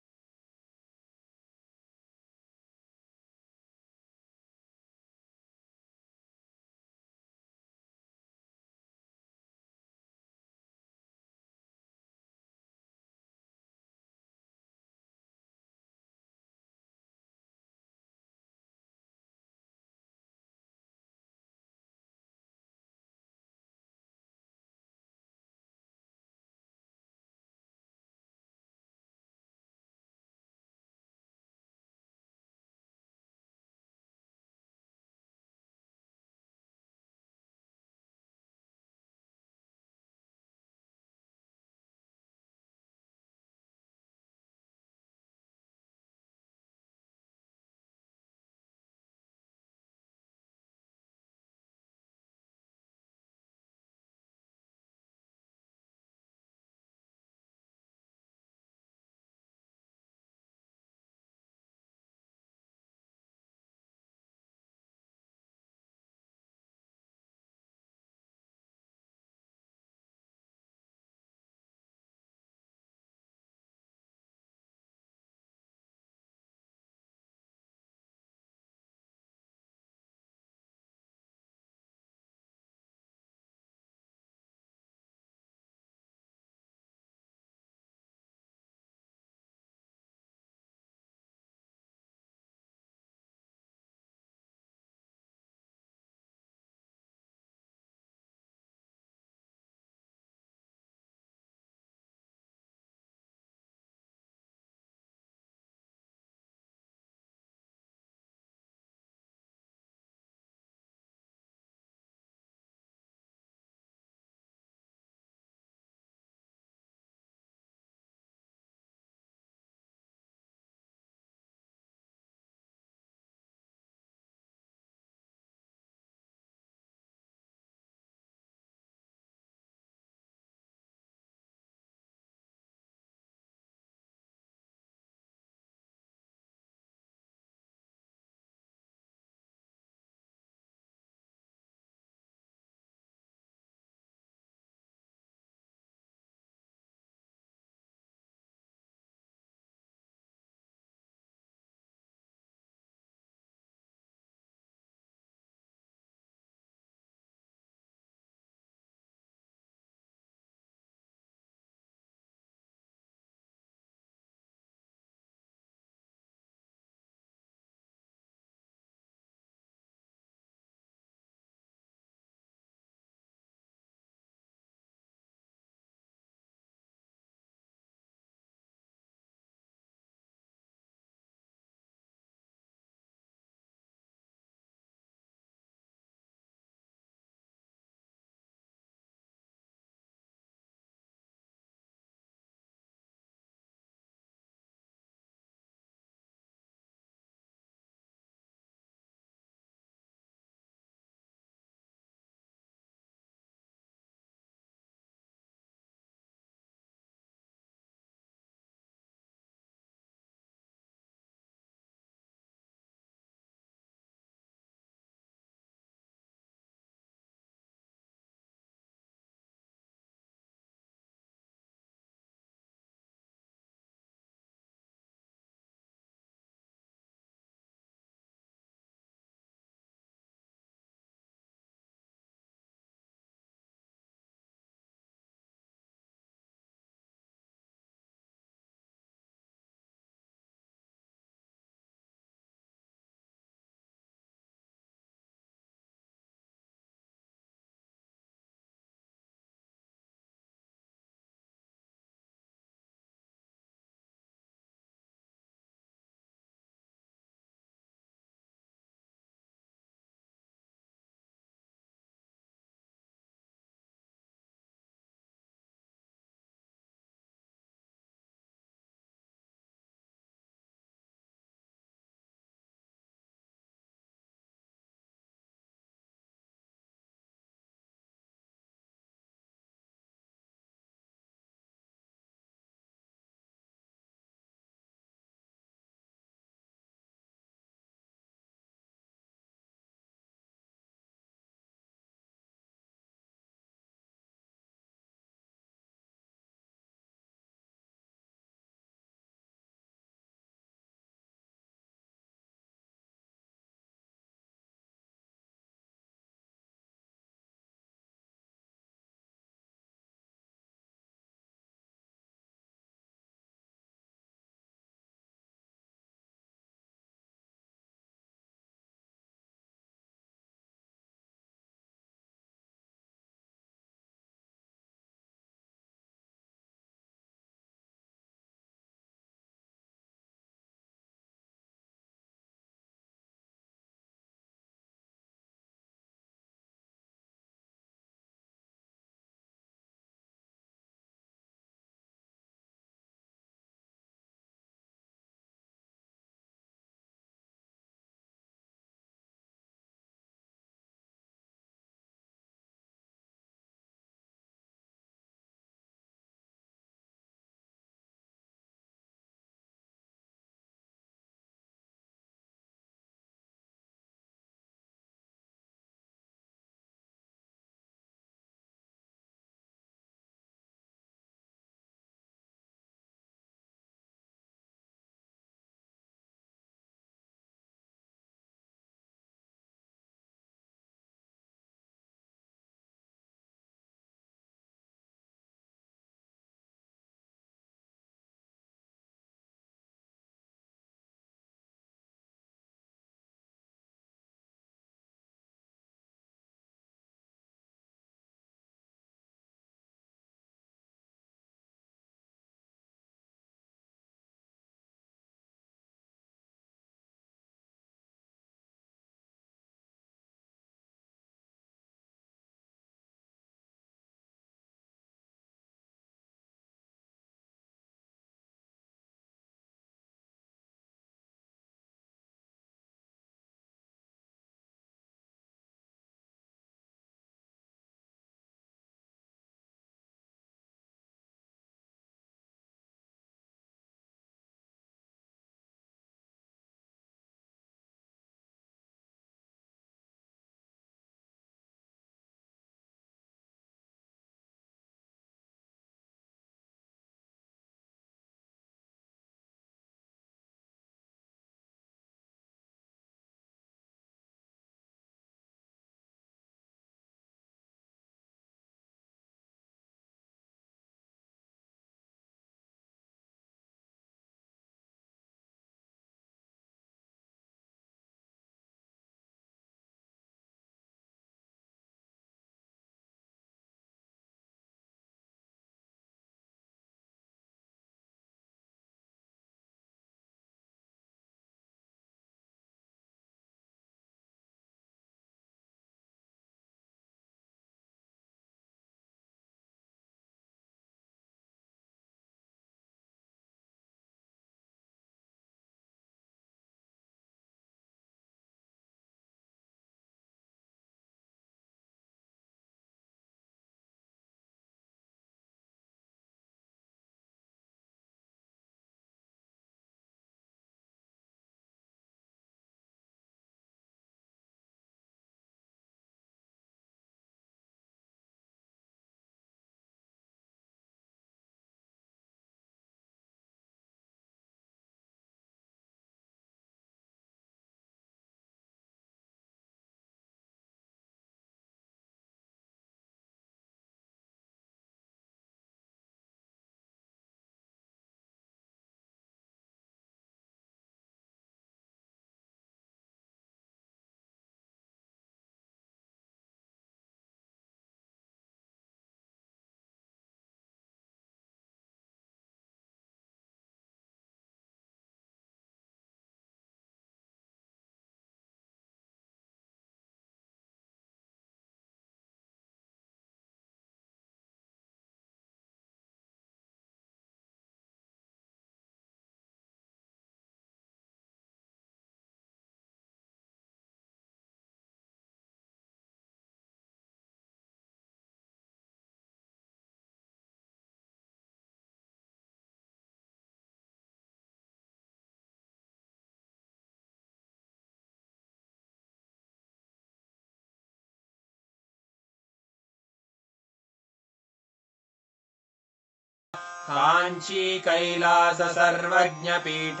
काञ्ची कैलास सर्वज्ञपीठ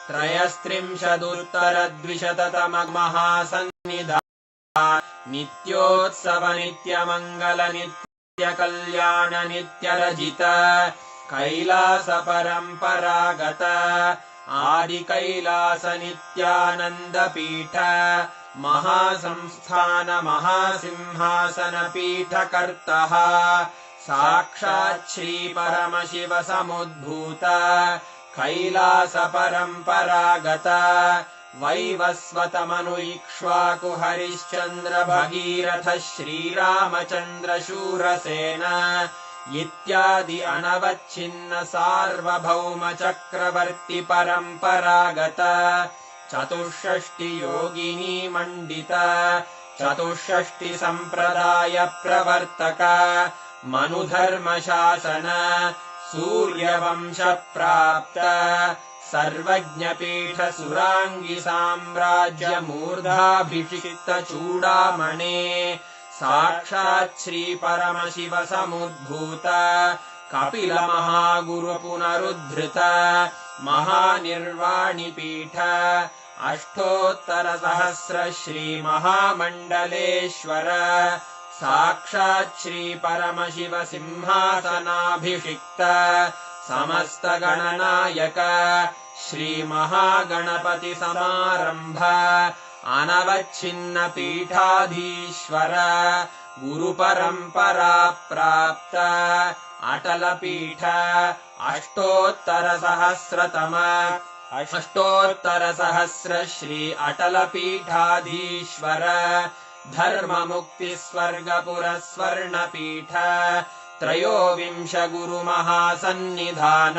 त्रयस्त्रिंशदुत्तरद्विशततममहासन्निधा नित्योत्सव नित्यमङ्गल नित्यकल्याण नित्यरजित कैलास परम्परागत आदिकैलास नित्यानन्दपीठ महासंस्थान महासिंहासन पीठकर्तः साक्षात् श्री परमशिव समुद्भूत कैलास परम्परागत वैवस्वतमनु इक्ष्वाकु हरिश्चन्द्र भगीरथ श्रीरामचन्द्र शूरसेन इत्यादि अनवच्छिन्न सार्वभौम चक्रवर्ति परम्परागत चतुष्षष्टि योगिनी मण्डित चतुष्षष्टि सम्प्रदाय प्रवर्तक मनुधर्म शासन सूर्यवंश प्राप्त सर्वज्ञपीठ सुराङ्गी साम्राज्य मूर्धाभिषिक्त चूडामणे साक्षात् श्री परमशिव समुद्भूत कपिल महागुरु पुनरुद्धृत महानिर्वाणिपीठ अष्टोत्तर सहस्र श्री महामण्डलेश्वर साक्षात् श्री परमशिव सिंहासनाभिषिक्त समस्त गणनायक श्री महागणपति समारंभ अनवच्छिन्न पीठाधीश्वर गुरु परंपरा प्राप्त अटल पीठ अष्टोत्तर सहस्र श्री अटल पीठाधीश्वर धर्म मुक्ति स्वर्गपुर स्वर्ण पीठ त्रयोविंश गुरु महासन्निधान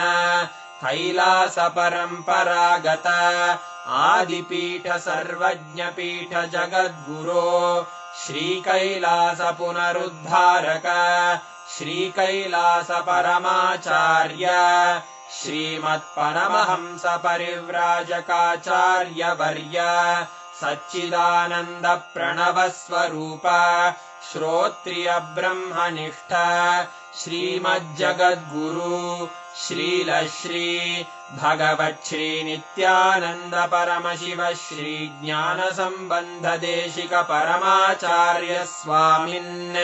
कैलास परम्परागत आदिपीठ सर्वज्ञपीठ जगद्गुरो श्री कैलास पुनरुद्धारक श्री कैलास परमाचार्य श्रीमत्परमहंस परिव्राजकाचार्य वर्य सच्चिदानन्द प्रणव स्वरूप श्रोत्रिय ब्रह्मनिष्ठ श्रीमज्जगद्गुरु श्रील श्री भगवच्छ्री नित्यानन्द परमशिव श्री ज्ञान सम्बन्ध देशिक परमाचार्य स्वामिन्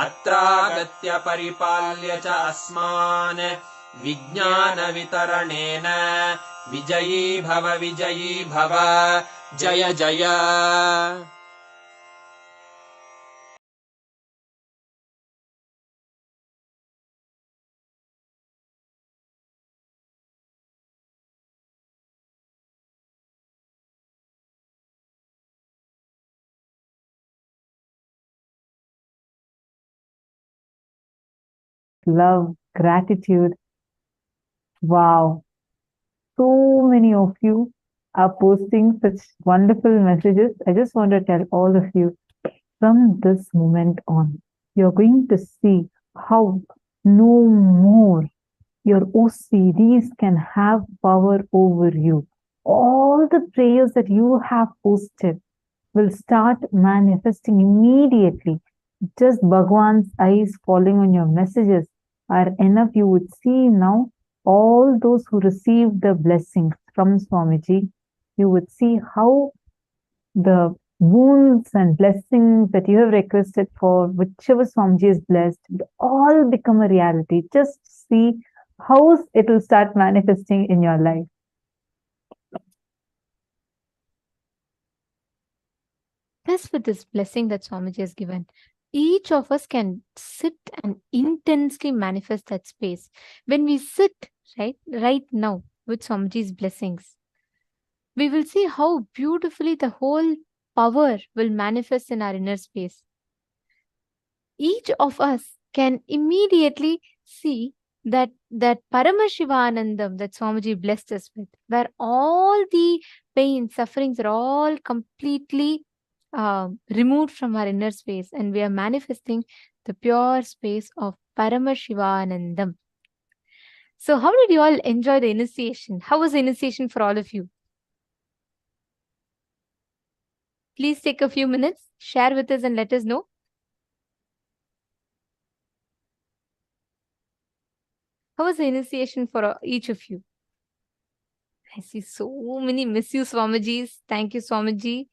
अत्रागत्य परिपाल्य च अस्मान् विज्ञान वितरणेन विजयी भव जय जय। Love, gratitude. Wow. So many of you are posting such wonderful messages. I just want to tell all of you from this moment on, you're going to see how no more your OCDs can have power over you. All the prayers that you have posted will start manifesting immediately. Just Bhagavan's eyes falling on your messages are enough. You would see now all those who received the blessings from Swamiji. You would see how the wounds and blessings that you have requested for, whichever Swamiji is blessed, will all become a reality. Just see how it will start manifesting in your life. Thus, with this blessing that Swamiji has given, each of us can sit and intensely manifest that space. When we sit right now with Swamiji's blessings, we will see how beautifully the whole power will manifest in our inner space. Each of us can immediately see that Paramashivanandam that Swamiji blessed us with, where all the pain, sufferings are all completely removed from our inner space, and we are manifesting the pure space of Paramashivanandam. So how did you all enjoy the initiation? How was the initiation for all of you? Please take a few minutes, share with us and let us know. How was the initiation for each of you? I see so many miss you Swamijis. Thank you, Swamiji.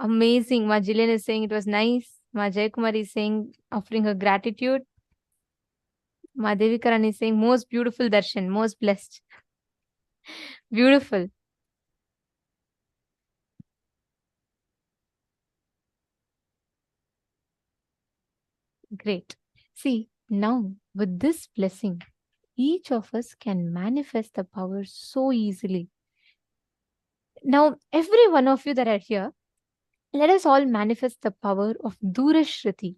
Amazing. Ma Jillian is saying it was nice. Ma Jaykumari is saying, offering her gratitude. Ma Devikaran is saying, most beautiful darshan, most blessed. Beautiful. Great. See, now with this blessing, each of us can manifest the power so easily. Now, every one of you that are here, let us all manifest the power of Durashruti,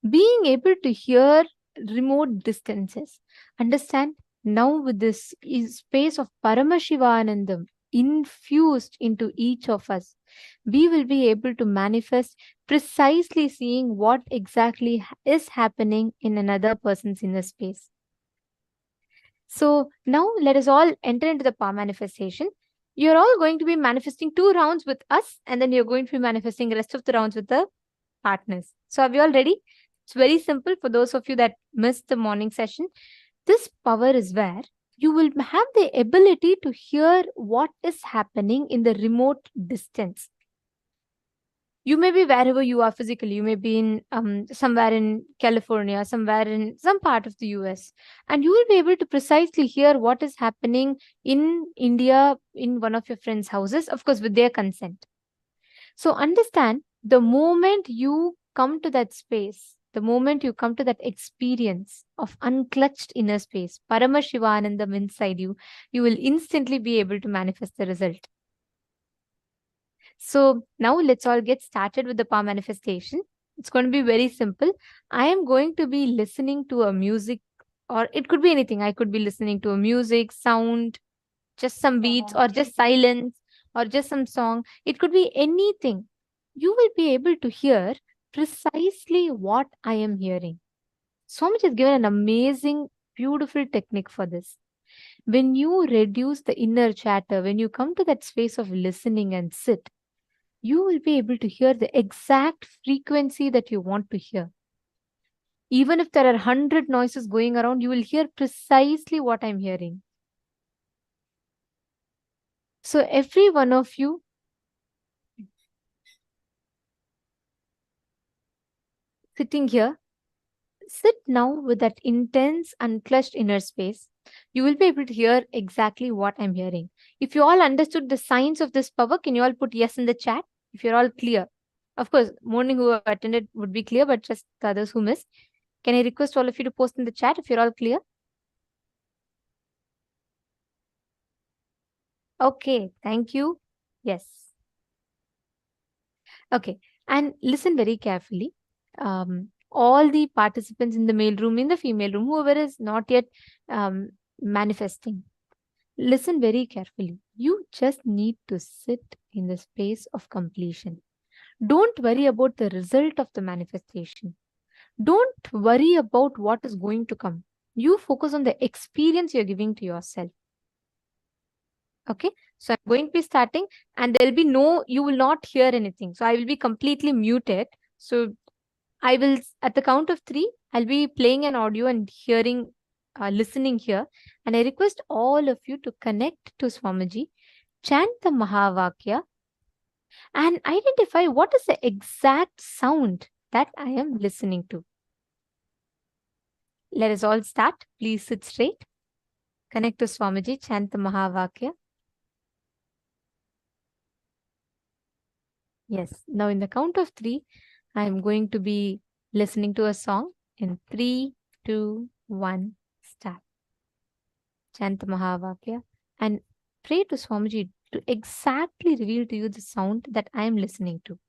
being able to hear remote distances. Understand? Now, with this space of Paramashivanandam infused into each of us, we will be able to manifest precisely seeing what exactly is happening in another person's inner space. So now let us all enter into the power manifestation. You're all going to be manifesting 2 rounds with us, and then you're going to be manifesting the rest of the rounds with the partners. So are we all ready? It's very simple for those of you that missed the morning session. This power is where you will have the ability to hear what is happening in the remote distance. You may be wherever you are physically. You may be in somewhere in California, somewhere in some part of the US, and you will be able to precisely hear what is happening in India in one of your friends' houses, of course, with their consent. So understand, the moment you come to that space, the moment you come to that experience of unclutched inner space, Paramashivanandam inside you, you will instantly be able to manifest the result. So now let's all get started with the power manifestation. It's going to be very simple. I am going to be listening to a music, or it could be anything. I could be listening to a music, sound, just some beats, or just silence, or just some song. It could be anything. You will be able to hear precisely what I am hearing. Swamiji has given an amazing, beautiful technique for this. When you reduce the inner chatter, when you come to that space of listening and sit, you will be able to hear the exact frequency that you want to hear. Even if there are 100 noises going around, you will hear precisely what I'm hearing. So every one of you, sitting here, sit now with that intense, unclutched inner space. You will be able to hear exactly what I'm hearing. If you all understood the signs of this power, can you all put yes in the chat? If you're all clear. Of course, morning who attended would be clear, but just the others who missed. Can I request all of you to post in the chat if you're all clear? Okay, thank you. Yes. Okay, and listen very carefully. All the participants in the male room, in the female room, whoever is not yet manifesting, listen very carefully. You just need to sit in the space of completion. Don't worry about the result of the manifestation. Don't worry about what is going to come. You focus on the experience you're giving to yourself. Okay, so I'm going to be starting, and there'll be you will not hear anything. So I will be completely muted. So I will, at the count of 3, I'll be playing an audio and hearing, listening here. And I request all of you to connect to Swamiji, chant the Mahavakya, and identify what is the exact sound that I am listening to. Let us all start. Please sit straight. Connect to Swamiji, chant the Mahavakya. Yes. Now in the count of 3, I am going to be listening to a song. In 3, 2, 1, start. Chant the Mahavakya and pray to Swamiji to exactly reveal to you the sound that I am listening to.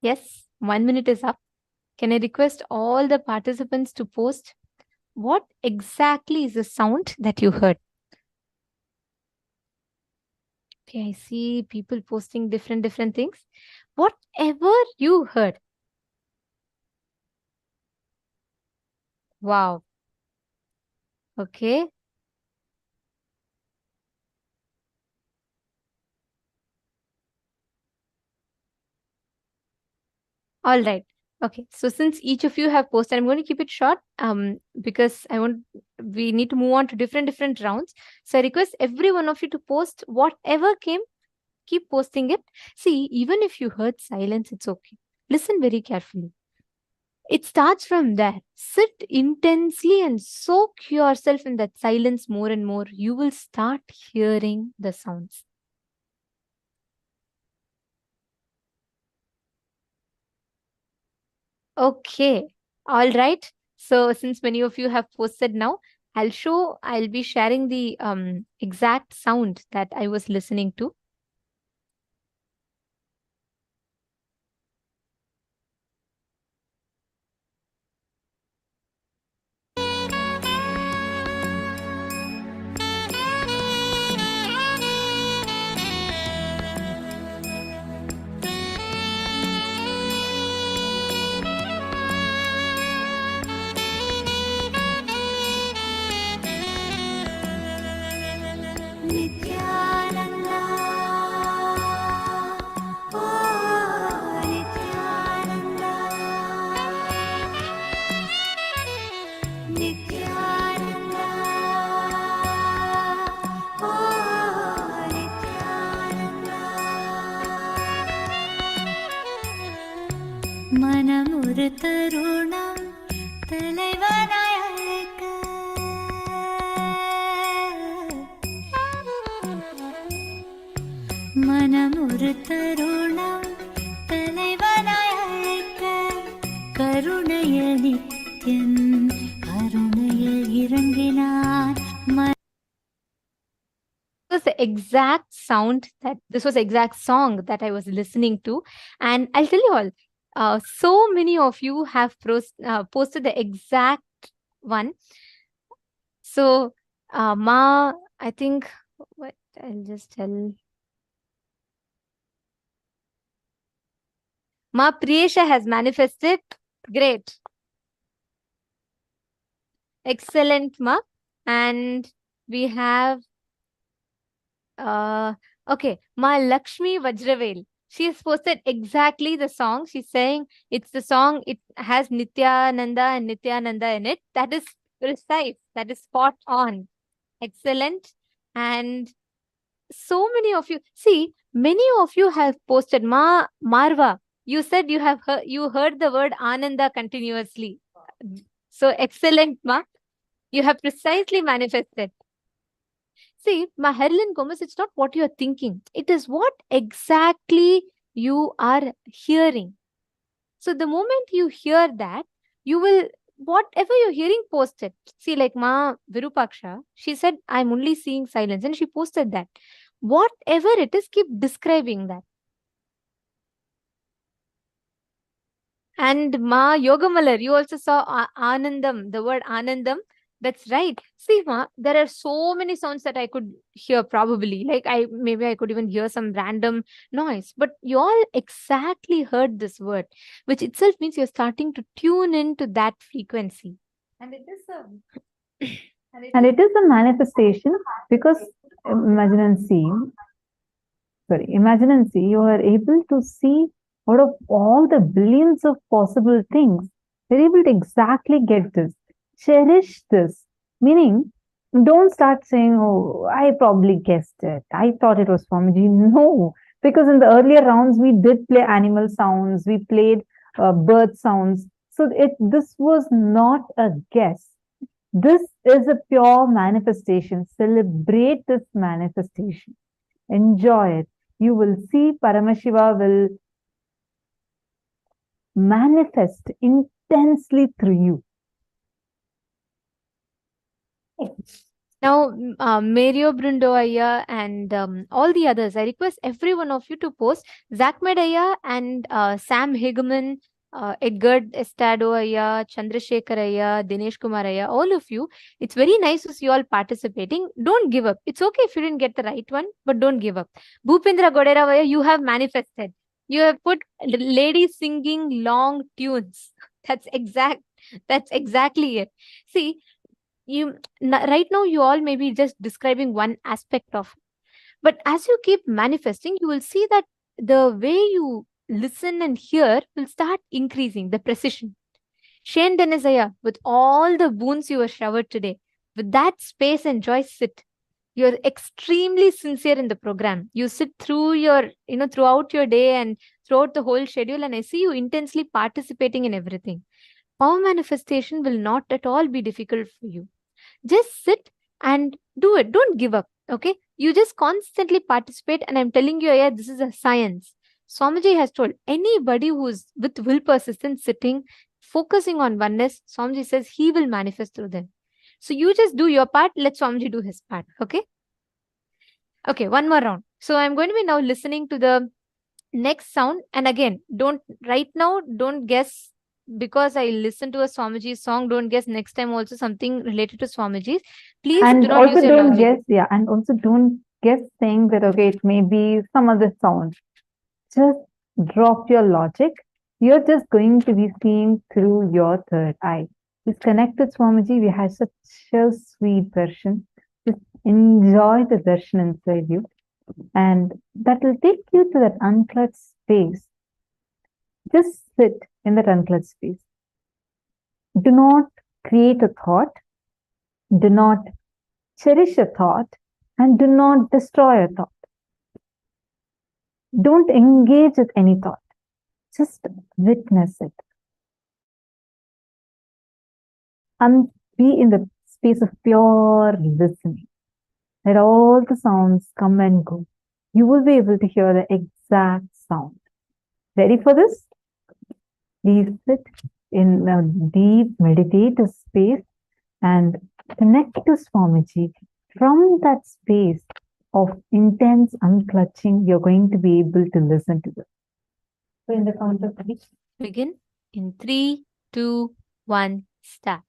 Yes, 1 minute is up. Can I request all the participants to post what exactly is the sound that you heard? Okay, I see people posting different things. Whatever you heard. Wow. Okay. All right. Okay. So since each of you have posted, I'm going to keep it short because we need to move on to different rounds. So I request every one of you to post whatever came, keep posting it. See, even if you heard silence, it's okay. Listen very carefully. It starts from there. Sit intensely and soak yourself in that silence more and more. You will start hearing the sounds. Okay. All right. So since many of you have posted now, I'll be sharing the exact sound that I was listening to. Nithyananda, oh Nithyananda, Nithyananda, oh Nithyananda. மனமுறு தருணம் தலைவனாய் அழைக்க மனமுறு தருணம் தலைவனாய் அழைக்க கருணையில் நித்யன் கருணையில் இறங்கினான். Was the exact this was the exact song that I was listening to. And I'll tell you all, so many of you have posted the exact one. So, Ma, I think, what I'll just tell. Ma Priyesha has manifested. Great. Excellent, Ma. And we have okay, Ma Lakshmi Vajravel. She has posted exactly the song. She's saying it's the song, it has Nithyananda and Nithyananda in it. That is precise. That is spot on. Excellent. And so many of you, see, many of you have posted. Marva, you said you heard the word Ananda continuously. So excellent, Ma. You have precisely manifested. See, Maherlin Gomez, it's not what you're thinking. It is what exactly you are hearing. So the moment you hear that, you will, whatever you're hearing, post it. See, like Ma Virupaksha, she said, I'm only seeing silence. And she posted that. Whatever it is, keep describing that. And Ma Yogamalar, you also saw Anandam, the word Anandam. That's right. See, Ma, there are so many sounds that I could hear probably. Like maybe I could even hear some random noise. But you all exactly heard this word, which itself means you're starting to tune into that frequency. And it is a manifestation because imagine and see, you are able to see out of all the billions of possible things, you're able to exactly get this. Cherish this. Meaning, don't start saying, oh, I probably guessed it. I thought it was Swamiji. No, because in the earlier rounds, we did play animal sounds. We played bird sounds. So this was not a guess. This is a pure manifestation. Celebrate this manifestation. Enjoy it. You will see Paramashiva will manifest intensely through you. Now, Mario Brundoaya and all the others, I request every one of you to post Zach Medaya and Sam Higeman, Edgar Estado Aya, Chandrasekhar Aya, Dinesh Kumar Aya, all of you. It's very nice to see you all participating. Don't give up. It's okay if you didn't get the right one, but don't give up. Bhupendra Goderavaya, you have manifested. You have put ladies singing long tunes. That's exact. That's exactly it. See, right now you all may be just describing one aspect of, but as you keep manifesting you will see that the way you listen and hear will start increasing the precision. Shane Denizaya, with all the boons you were showered today, with that space and joy, sit. You're extremely sincere in the program. You sit through your, throughout your day and throughout the whole schedule, and I see you intensely participating in everything. Power manifestation will not at all be difficult for you. Just sit and do it. Don't give up. Okay. You just constantly participate. And I'm telling you, yeah, this is a science. Swamiji has told anybody who's with will persistence sitting, focusing on oneness, Swamiji says he will manifest through them. So you just do your part. Let Swamiji do his part. Okay. Okay. One more round. So I'm going to be now listening to the next sound. And again, don't guess because I listened to a Swamiji's song. Don't guess next time also something related to Swamiji's. Please And do not also use your don't logic. guess, yeah, and also don't guess saying that, okay, it may be some other sound. Just drop your logic. You're just going to be seeing through your third eye. Just connect with Swamiji. We have such a sweet darshan. Just enjoy the darshan inside you. And that will take you to that unclutched space. Just sit in that unclutched space. Do not create a thought. Do not cherish a thought. And do not destroy a thought. Don't engage with any thought. Just witness it. And be in the space of pure listening. Let all the sounds come and go. You will be able to hear the exact sound. Ready for this? Please sit in a deep meditative space and connect to Swamiji. From that space of intense unclutching, you're going to be able to listen to this. So in the count of three, Begin in 3, 2, 1, start.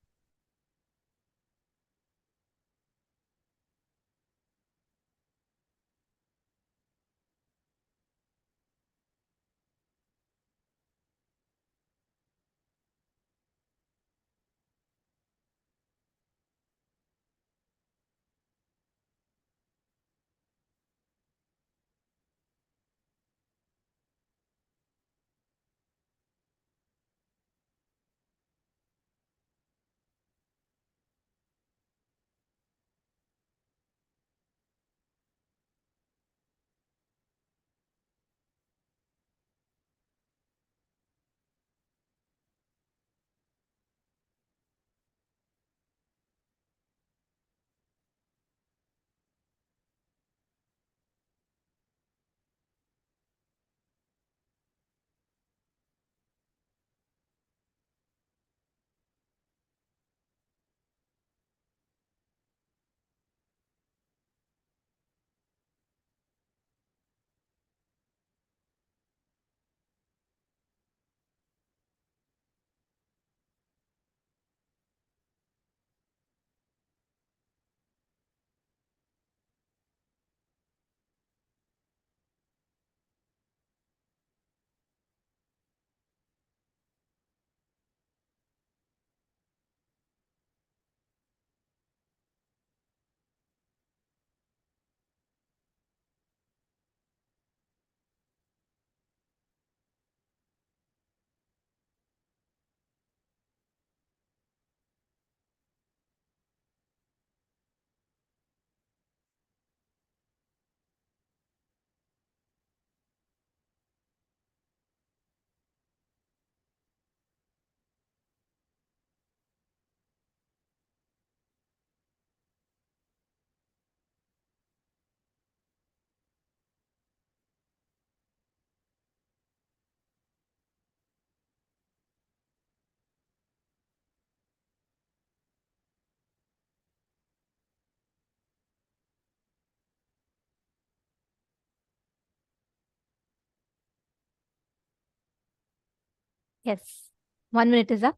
Yes. 1 minute is up.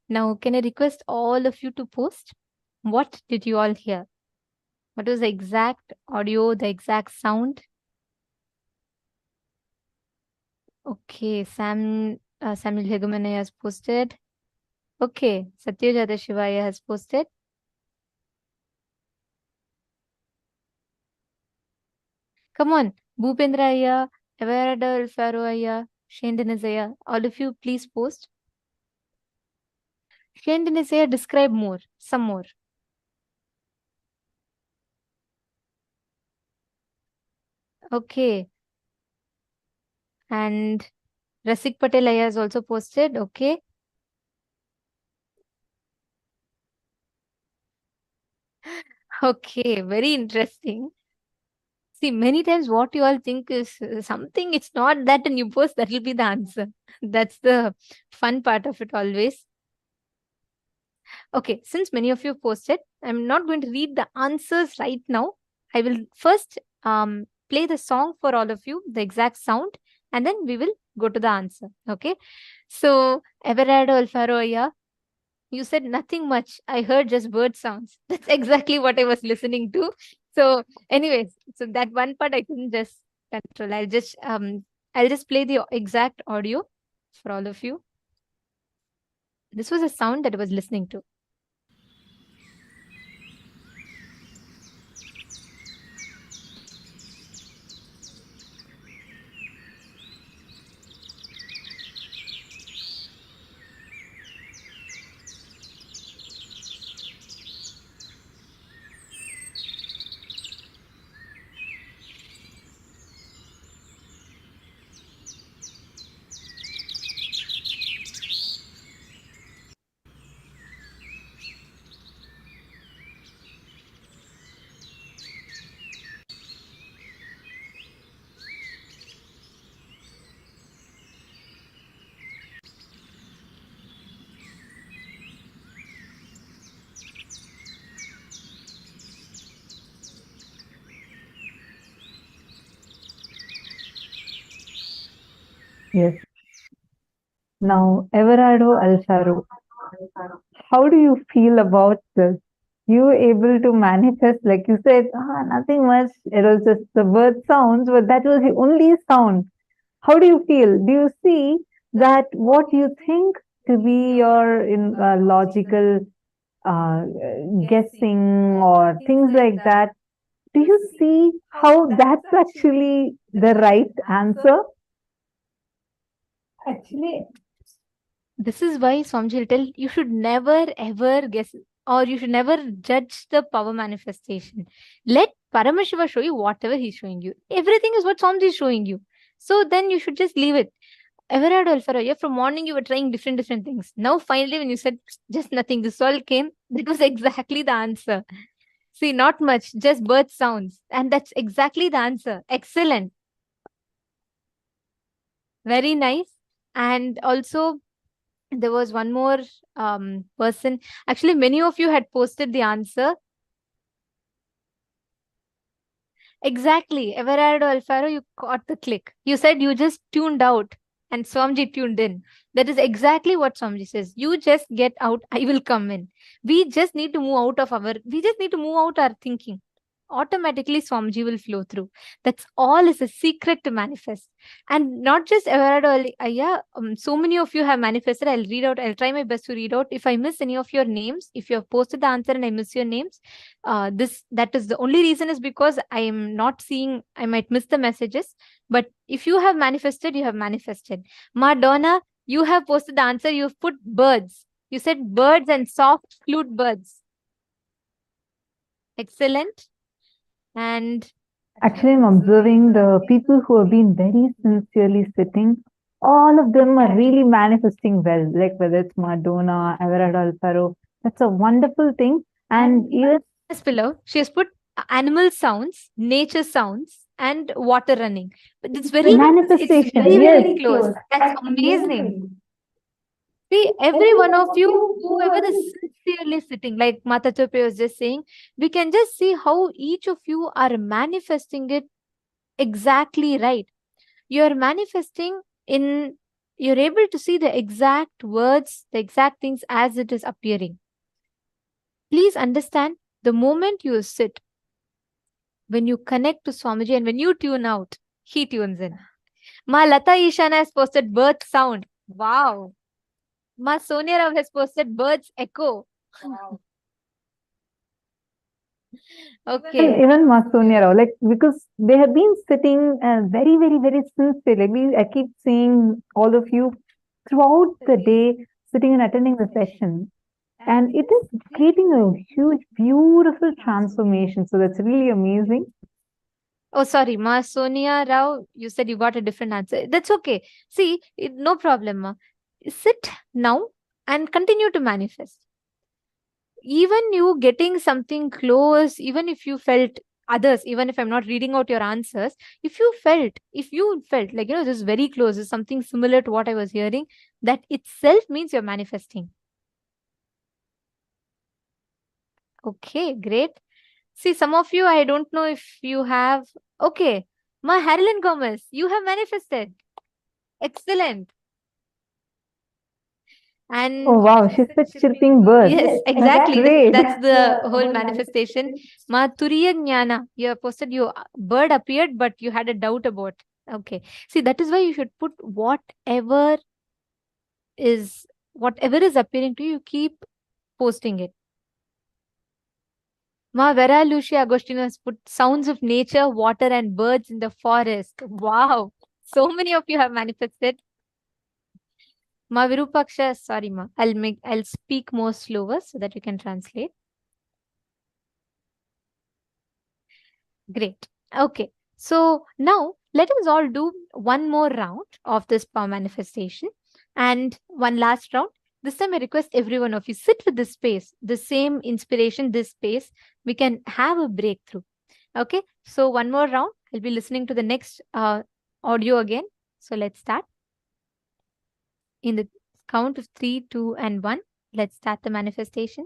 Now, can I request all of you to post? What did you all hear? What was the exact audio, the exact sound? Okay, Samuel Hegumanaya has posted. Okay, Satyajata Shivaya has posted. Come on, Bhupendra Ayya, Everard Alfaro Ayya, Shendinis Ayya, all of you please post. Shendinis Ayya, describe more, some more. Okay. And Rasik Patel Ayya has also posted. Okay. Okay, very interesting. See, many times what you all think is something, it's not that, and you post, that will be the answer. That's the fun part of it always. Okay, since many of you posted, I'm not going to read the answers right now. I will first play the song for all of you, the exact sound, and then we will go to the answer. Okay. So, Everardo Alfaroya, you said nothing much. I heard just bird sounds. That's exactly what I was listening to. So, anyways, so that one part I couldn't just control. I'll just play the exact audio for all of you. This was a sound that I was listening to. Yes. Now, Everardo Alfaro, how do you feel about this? You were able to manifest, like you said, nothing much. It was just the bird sounds, but that was the only sound. How do you feel? Do you see that what you think to be your logical uh, guessing or things like that? Do you see how that's actually the right answer? Actually, This is why Swamiji will tell you should never ever guess, or you should never judge the power manifestation. Let Paramashiva show you whatever he's showing you. Everything is what Swamiji is showing you. So then you should just leave it. Everard Alfaraya, from morning you were trying different things. Now finally when you said just nothing, this all came, that was exactly the answer. See, not much, just bird sounds. And that's exactly the answer. Excellent. Very nice. And also, there was one more person. Actually, many of you had posted the answer. Exactly. Everardo Alfaro, you caught the click. You said you just tuned out and Swamiji tuned in. That is exactly what Swamiji says. You just get out, I will come in. We just need to move out our thinking. Automatically Swamiji will flow through. That's all is a secret to manifest. And not just Everardo Ayya, so many of you have manifested. I'll try my best to read out. If I miss any of your names, if you have posted the answer and I miss your names, that is the only reason is because I am not seeing, I might miss the messages. But if you have manifested, you have manifested. Madonna, you have posted the answer. You've put birds. You said birds and soft flute birds. Excellent. And actually, I'm observing the people who have been very sincerely sitting. All of them are really manifesting well, like whether it's Madonna, Everardo Alfaro. That's a wonderful thing. And even below, she has put animal sounds, nature sounds, and water running. But it's very manifestation. It's very, Yes. very close. That's amazing. See, every one of you, whoever is sincerely sitting, like Mata Chope was just saying, we can just see how each of you are manifesting it exactly right. You are manifesting in You're able to see the exact words, the exact things as it is appearing. Please understand, the moment you sit, when you connect to Swamiji and when you tune out, he tunes in. Ma Lata Ishana has posted bird sound. Wow. Ma Sonia Rao has posted birds echo. Wow. Okay. Even Masonia Rao, like, because they have been sitting very, very, very sincere. Like, I keep seeing all of you throughout the day sitting and attending the session. And it is creating a huge, beautiful transformation. So that's really amazing. Oh, sorry, Ma Sonia Rao, you said you got a different answer. That's okay. See, no problem, Ma. Sit now and continue to manifest. Even you getting something close, even if you felt others, even if I'm not reading out your answers, if you felt like, this is very close, is something similar to what I was hearing, that itself means you're manifesting. Okay, great. See, some of you, I don't know if you have. Okay, Ma Harlan Gomez, you have manifested. Excellent. And Oh, wow. She said chirping birds. yes, That's exactly. great. That's the whole manifestation. Ma Turiya Jnana, you have posted your bird appeared, but you had a doubt about. Okay. See, that is why you should put whatever is appearing to you, keep posting it. Ma Vera Lucia Agostino has put sounds of nature, water, and birds in the forest. Wow. So many of you have manifested. Ma Virupaksha, sorry, Ma. I'll speak more slower so that you can translate. Great. Okay. So now let us all do one more round of this power manifestation and one last round. This time I request every one of you sit with this space, the same inspiration, this space. We can have a breakthrough. Okay. So one more round. I'll be listening to the next audio again. So let's start. In the count of 3, 2, and 1, let's start the manifestation.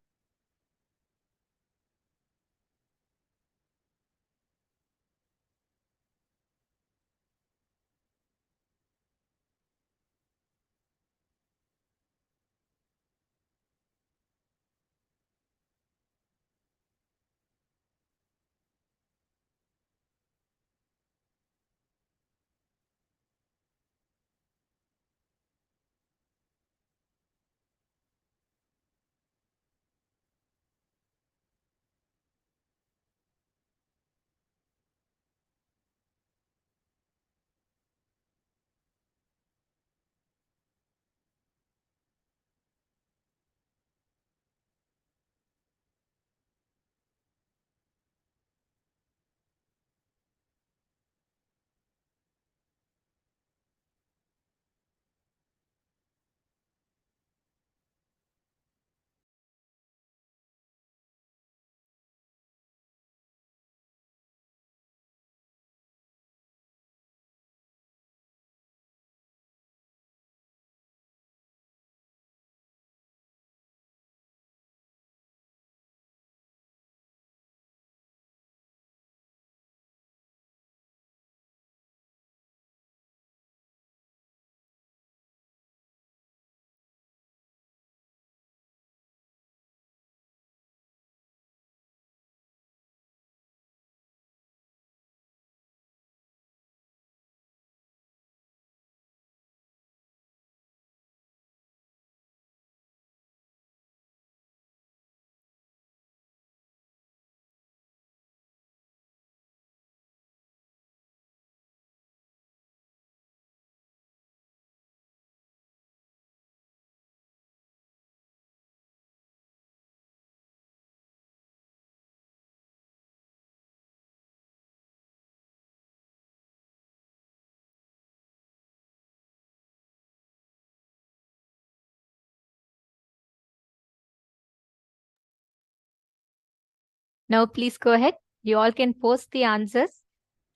Now, please go ahead. You all can post the answers.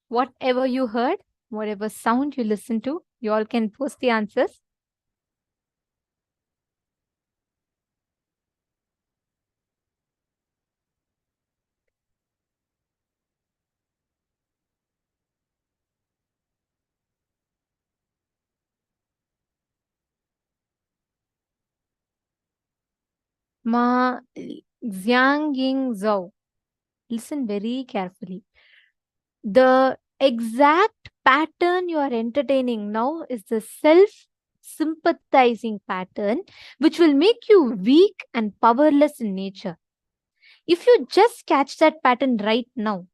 Whatever you heard, whatever sound you listened to, you all can post the answers. Ma Xiang Ying Zhou. Listen very carefully. The exact pattern you are entertaining now is the self sympathizing pattern, which will make you weak and powerless in nature. If you just catch that pattern right now,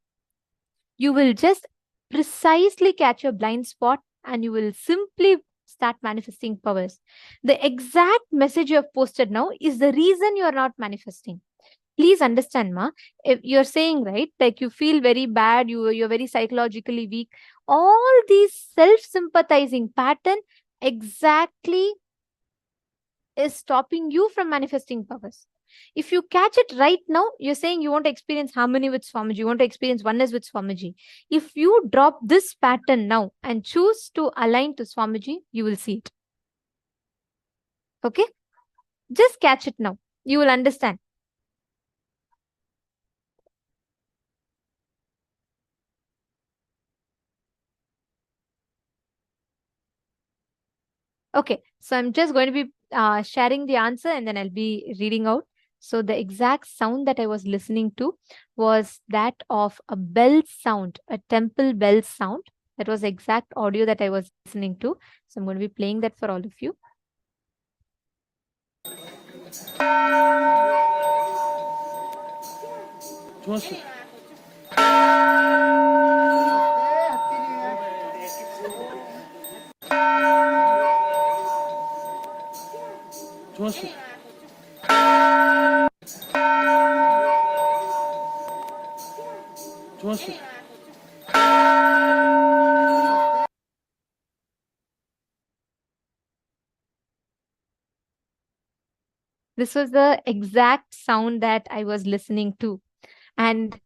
you will just precisely catch your blind spot and you will simply start manifesting powers. The exact message you have posted now is the reason you are not manifesting. Please understand, ma. If you're saying, right, like you feel very bad, you're very psychologically weak. All these self-sympathizing pattern exactly is stopping you from manifesting powers. If you catch it right now, you're saying you want to experience harmony with Swamiji, you want to experience oneness with Swamiji. If you drop this pattern now and choose to align to Swamiji, you will see it. Okay? Just catch it now. You will understand. Okay, so I'm just going to be sharing the answer and then I'll be reading out. So the exact sound that I was listening to was that of a bell sound, a temple bell sound. That was the exact audio that I was listening to. So I'm going to be playing that for all of you. This was the exact sound that I was listening to. And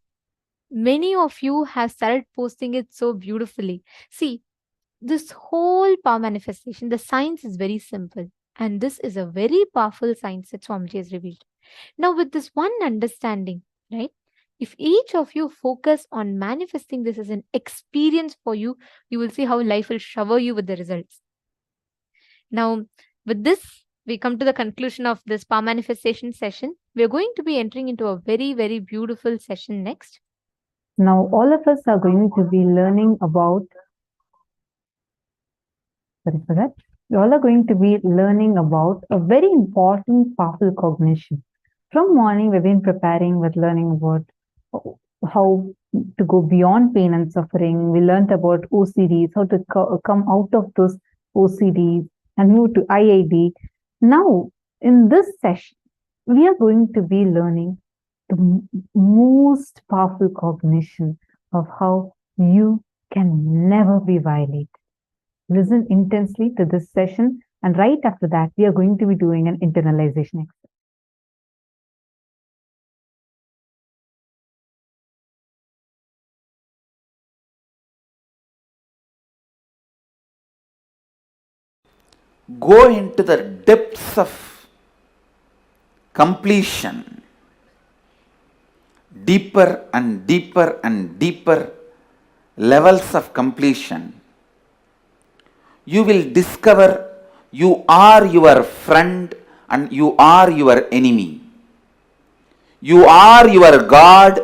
many of you have started posting it so beautifully. See, this whole power manifestation, the science is very simple. And this is a very powerful science that Swamiji has revealed. Now, with this one understanding, right? If each of you focus on manifesting this as an experience for you, you will see how life will shower you with the results. Now, with this, we come to the conclusion of this power manifestation session. We're going to be entering into a very, very beautiful session next. Now, all of us are going to be learning about, sorry for that. We all are going to be learning about a very important powerful cognition. From morning, we've been preparing with learning about how to go beyond pain and suffering. We learned about OCDs, how to come out of those OCDs and move to IID. Now, in this session, we are going to be learning the most powerful cognition of how you can never be violated. Listen intensely to this session, and right after that, we are going to be doing an internalization exercise. Go into the depths of completion, deeper and deeper and deeper levels of completion. You will discover you are your friend and you are your enemy. You are your God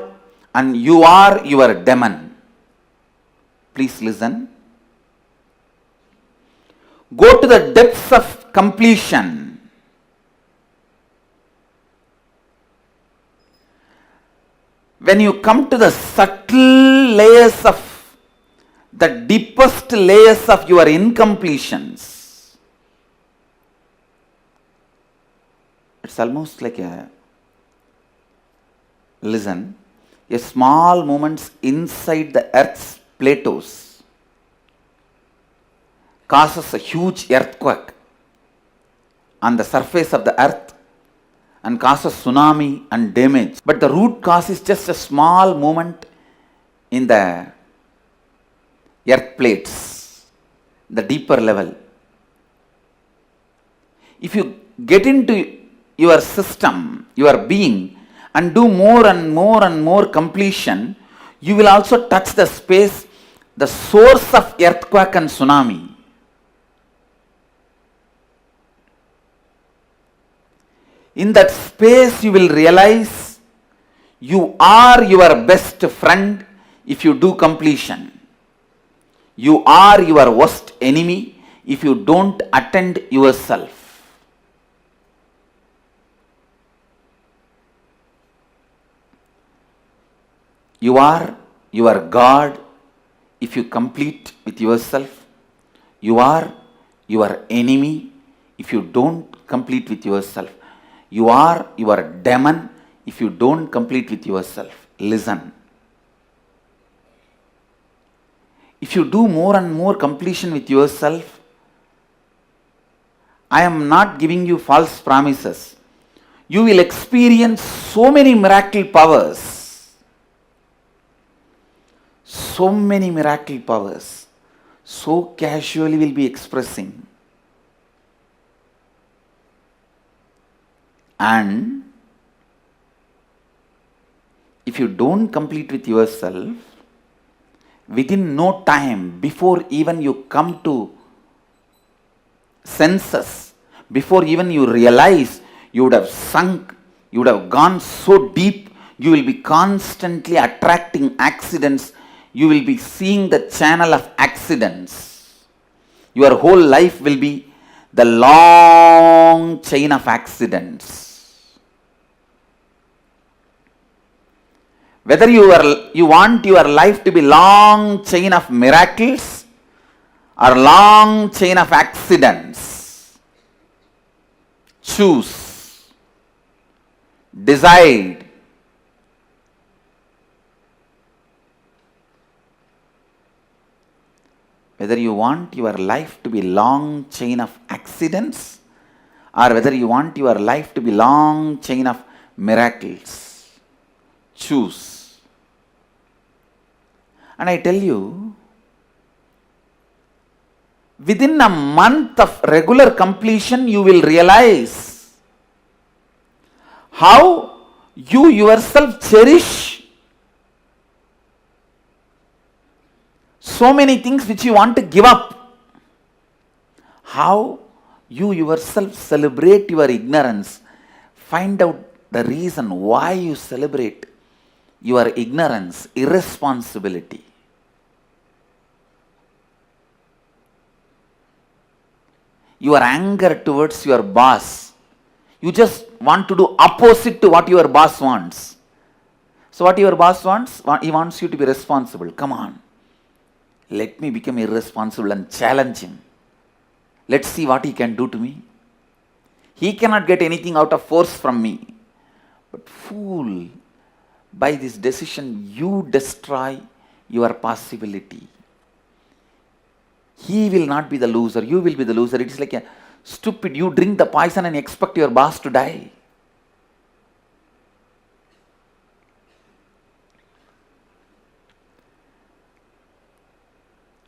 and you are your demon. Please listen. Go to the depths of completion. When you come to the subtle layers of the deepest layers of your incompletions, it's almost like a small movements inside the earth's plateaus causes a huge earthquake on the surface of the earth and causes tsunami and damage. But the root cause is just a small movement in the earth plates, the deeper level. If you get into your system, your being, and do more and more and more completion, you will also touch the space, the source of earthquake and tsunami. In that space, you will realize you are your best friend if you do completion. You are your worst enemy if you don't attend yourself. You are your God if you complete with yourself. You are your enemy if you don't complete with yourself. You are your demon if you don't complete with yourself. Listen. If you do more and more completion with yourself, I am not giving you false promises. You will experience so many miracle powers. So many miracle powers. So casually will be expressing. And if you don't complete with yourself, within no time, before even you come to senses, before even you realize, you would have sunk, you would have gone so deep, you will be constantly attracting accidents, you will be seeing the channel of accidents. Your whole life will be the long chain of accidents. Whether you want your life to be long chain of miracles or long chain of accidents, choose, decide. Whether you want your life to be long chain of accidents or whether you want your life to be long chain of miracles, choose. And I tell you, within a month of regular completion, you will realize how you yourself cherish so many things which you want to give up. How you yourself celebrate your ignorance. Find out the reason why you celebrate your ignorance, irresponsibility. Your anger towards your boss. You just want to do opposite to what your boss wants. So what your boss wants? He wants you to be responsible. Come on. Let me become irresponsible and challenge him. Let's see what he can do to me. He cannot get anything out of force from me. But fool, by this decision you destroy your possibility. He will not be the loser, you will be the loser. It is like a stupid, you drink the poison and expect your boss to die.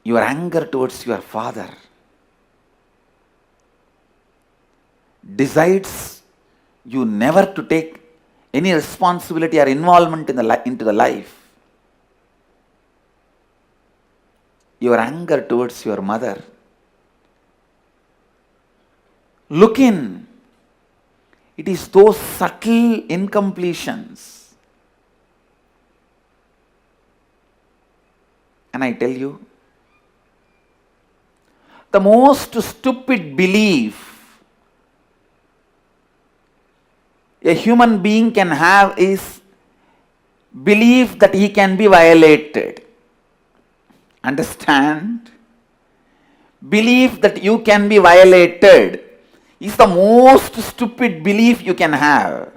Your anger towards your father decides you never to take any responsibility or involvement in into the life. Your anger towards your mother. Look in. It is those subtle incompletions. And I tell you, the most stupid belief a human being can have is belief that he can be violated. Understand? Belief that you can be violated is the most stupid belief you can have.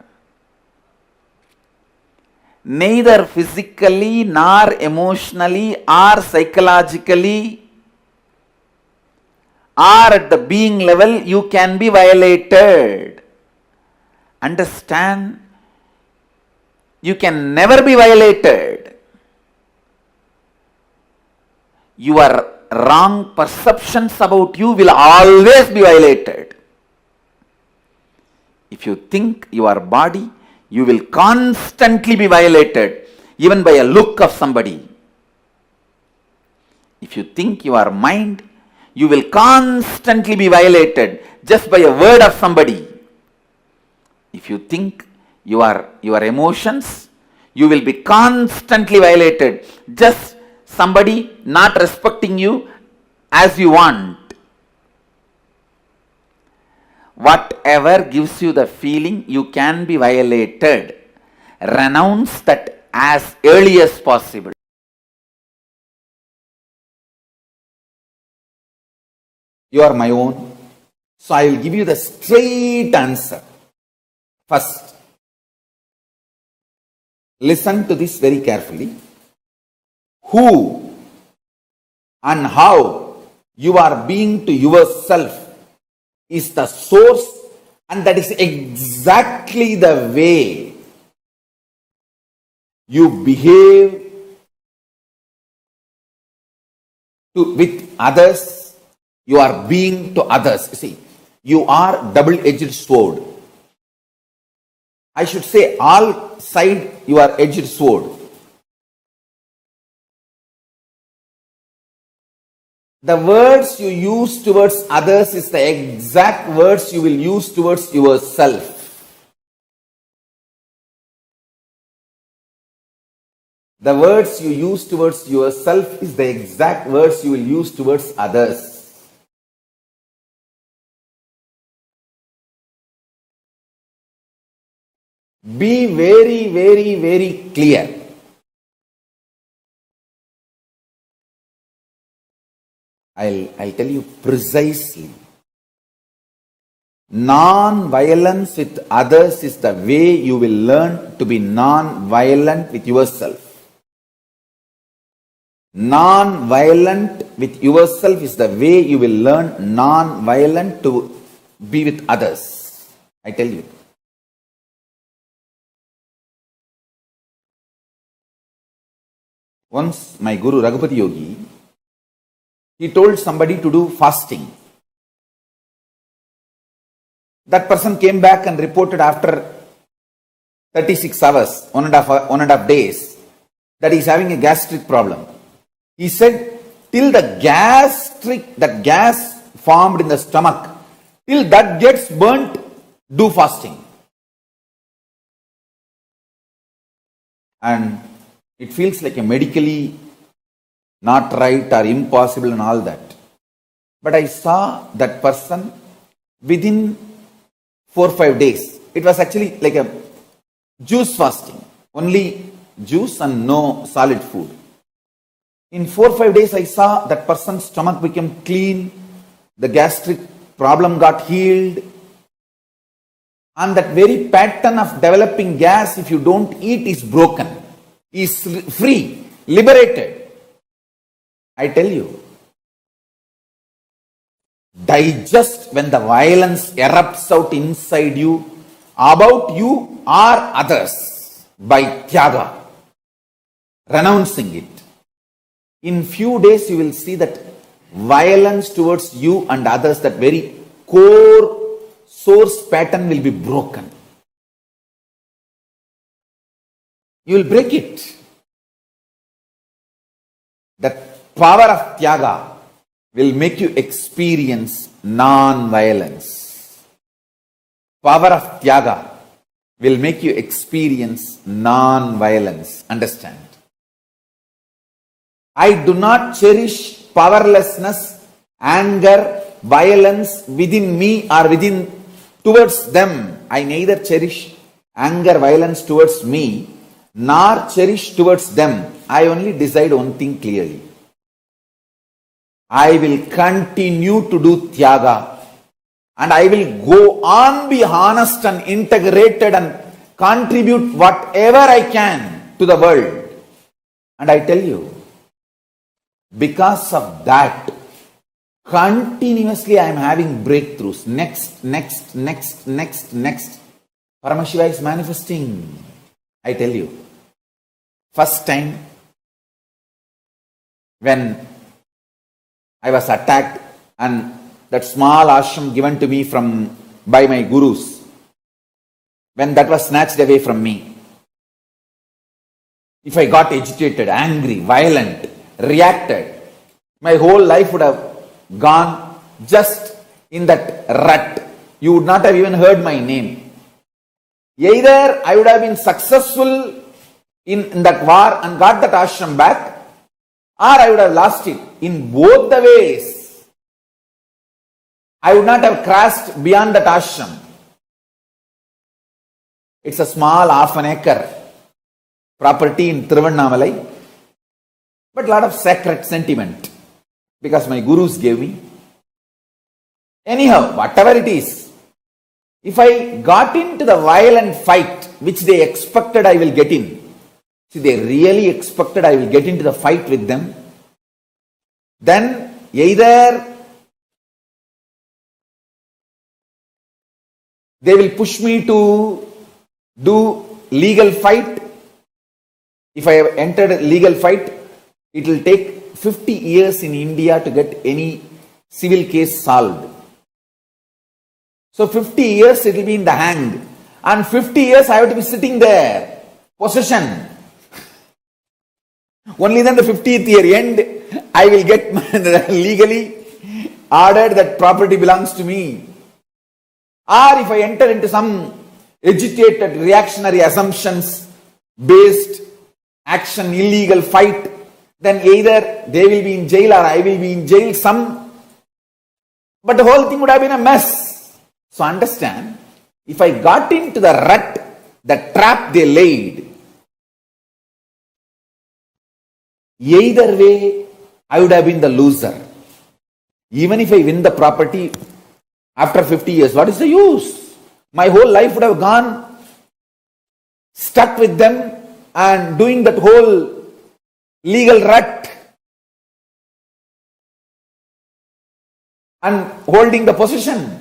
Neither physically, nor emotionally, or psychologically, or at the being level, you can be violated. Understand? You can never be violated. Your wrong perceptions about you will always be violated. If you think your body, you will constantly be violated, even by a look of somebody. If you think your mind, you will constantly be violated just by a word of somebody. If you think your emotions, you will be constantly violated. Just somebody not respecting you as you want. Whatever gives you the feeling you can be violated, renounce that as early as possible. You are my own, so I will give you the straight answer. First, listen to this very carefully. Who and how you are being to yourself is the source, and that is exactly the way you behave with others. You are being to others. See, you are double-edged sword. I should say all side you are edged sword. The words you use towards others is the exact words you will use towards yourself. The words you use towards yourself is the exact words you will use towards others. Be very, very, very clear. I'll tell you precisely. Non-violence with others is the way you will learn to be non-violent with yourself. Non-violent with yourself is the way you will learn non-violent to be with others. I tell you. Once my Guru Raghupati Yogi, he told somebody to do fasting. That person came back and reported after 36 hours, one and a half days, that he is having a gastric problem. He said, till that gas formed in the stomach, till that gets burnt, do fasting. And it feels like a medically not right or impossible and all that. But I saw that person within 4 or 5 days. It was actually like a juice fasting. Only juice and no solid food. In 4 or 5 days, I saw that person's stomach became clean. The gastric problem got healed. And that very pattern of developing gas, if you don't eat, is broken. Is free, liberated. I tell you, digest when the violence erupts out inside you, about you or others, by tyaga, renouncing it. In few days you will see that violence towards you and others, that very core source pattern will be broken. You will break it. That power of tyaga will make you experience non-violence. Power of tyaga will make you experience non-violence. Understand? I do not cherish powerlessness, anger, violence within me or within towards them. I neither cherish anger, violence towards me, nor cherish towards them. I only decide one thing clearly. I will continue to do tyaga, and I will go on, be honest and integrated and contribute whatever I can to the world. And I tell you, because of that, continuously I am having breakthroughs. Next. Paramashiva is manifesting. I tell you. First time, when I was attacked and that small ashram given to me by my gurus, when that was snatched away from me, if I got agitated, angry, violent, reacted, my whole life would have gone just in that rut. You would not have even heard my name. Either I would have been successful in that war and got that ashram back, or I would have lost it. In both the ways, I would not have crossed beyond that ashram. It's a small half an acre property in Tiruvannamalai, but a lot of sacred sentiment because my gurus gave me. Anyhow, whatever it is, if I got into the violent fight which they expected I will get in, see, they really expected I will get into the fight with them, then either they will push me to do legal fight. If I have entered a legal fight, it will take 50 years in India to get any civil case solved. So 50 years it will be in the hang, and 50 years I have to be sitting there, possession. Only then the 50th year end, I will get legally ordered that property belongs to me. Or if I enter into some agitated reactionary assumptions based action, illegal fight, then either they will be in jail or I will be in jail, but the whole thing would have been a mess. So understand, if I got into the rut, the trap they laid, either way, I would have been the loser. Even if I win the property after 50 years, what is the use? My whole life would have gone stuck with them and doing that whole legal rut and holding the possession.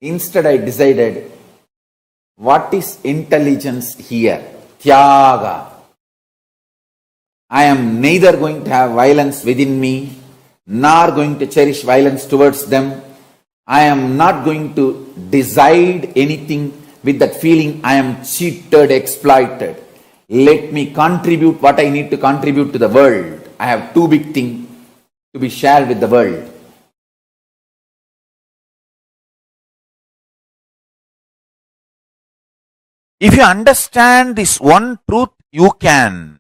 Instead, I decided, what is intelligence here? Tyaga. I am neither going to have violence within me, nor going to cherish violence towards them. I am not going to decide anything with that feeling I am cheated, exploited. Let me contribute what I need to contribute to the world. I have too big thing to be shared with the world. If you understand this one truth, you can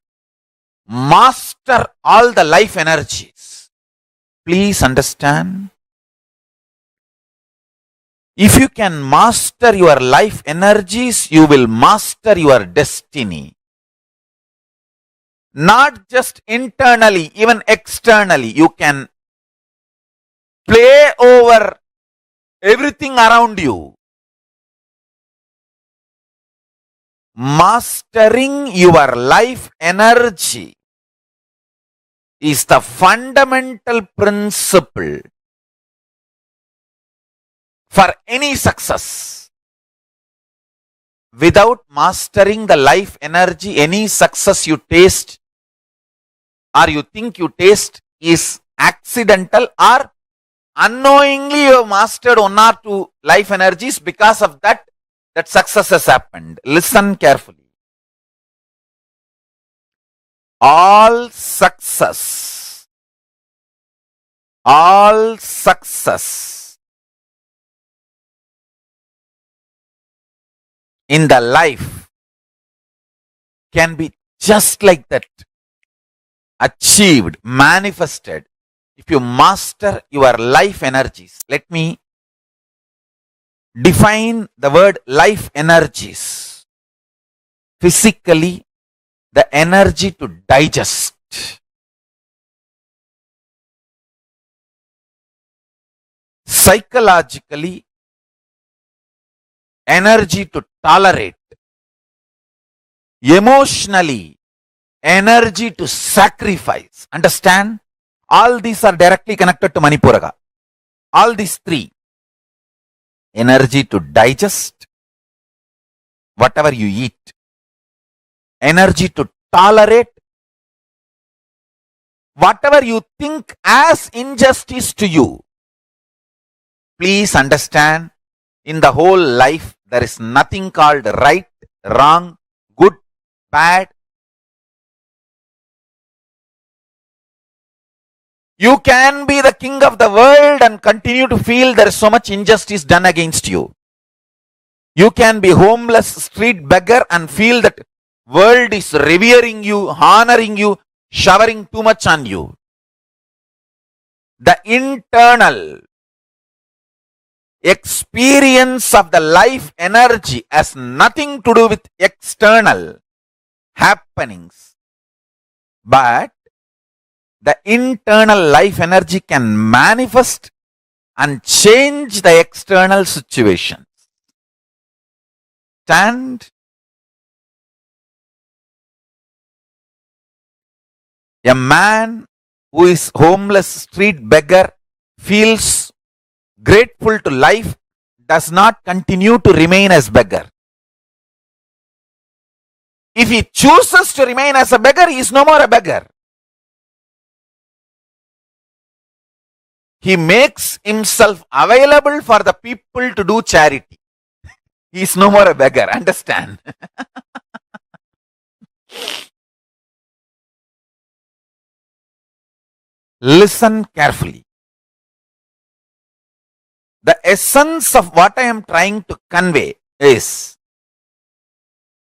master all the life energies. Please understand. If you can master your life energies, you will master your destiny. Not just internally, even externally. You can play over everything around you. Mastering your life energy is the fundamental principle for any success. Without mastering the life energy, any success you taste or you think you taste is accidental, or unknowingly you have mastered one or two life energies. Because of that success has happened. Listen carefully. All success in the life can be just like that, achieved, manifested, if you master your life energies. Let me define the word life energies. Physically, the energy to digest. Psychologically, energy to tolerate. Emotionally, energy to sacrifice. Understand? All these are directly connected to Manipuraga. All these three. Energy to digest whatever you eat. Energy to tolerate whatever you think as injustice to you. Please understand, in the whole life, there is nothing called right, wrong, good, bad. You can be the king of the world and continue to feel there is so much injustice done against you. You can be homeless street beggar and feel that world is revering you, honoring you, showering too much on you. The internal experience of the life energy has nothing to do with external happenings. But the internal life energy can manifest and change the external situation. Stand. A man who is homeless street beggar feels grateful to life, does not continue to remain as beggar. If he chooses to remain as a beggar, he is no more a beggar. He makes himself available for the people to do charity. He is no more a beggar. Understand? Listen carefully. The essence of what I am trying to convey is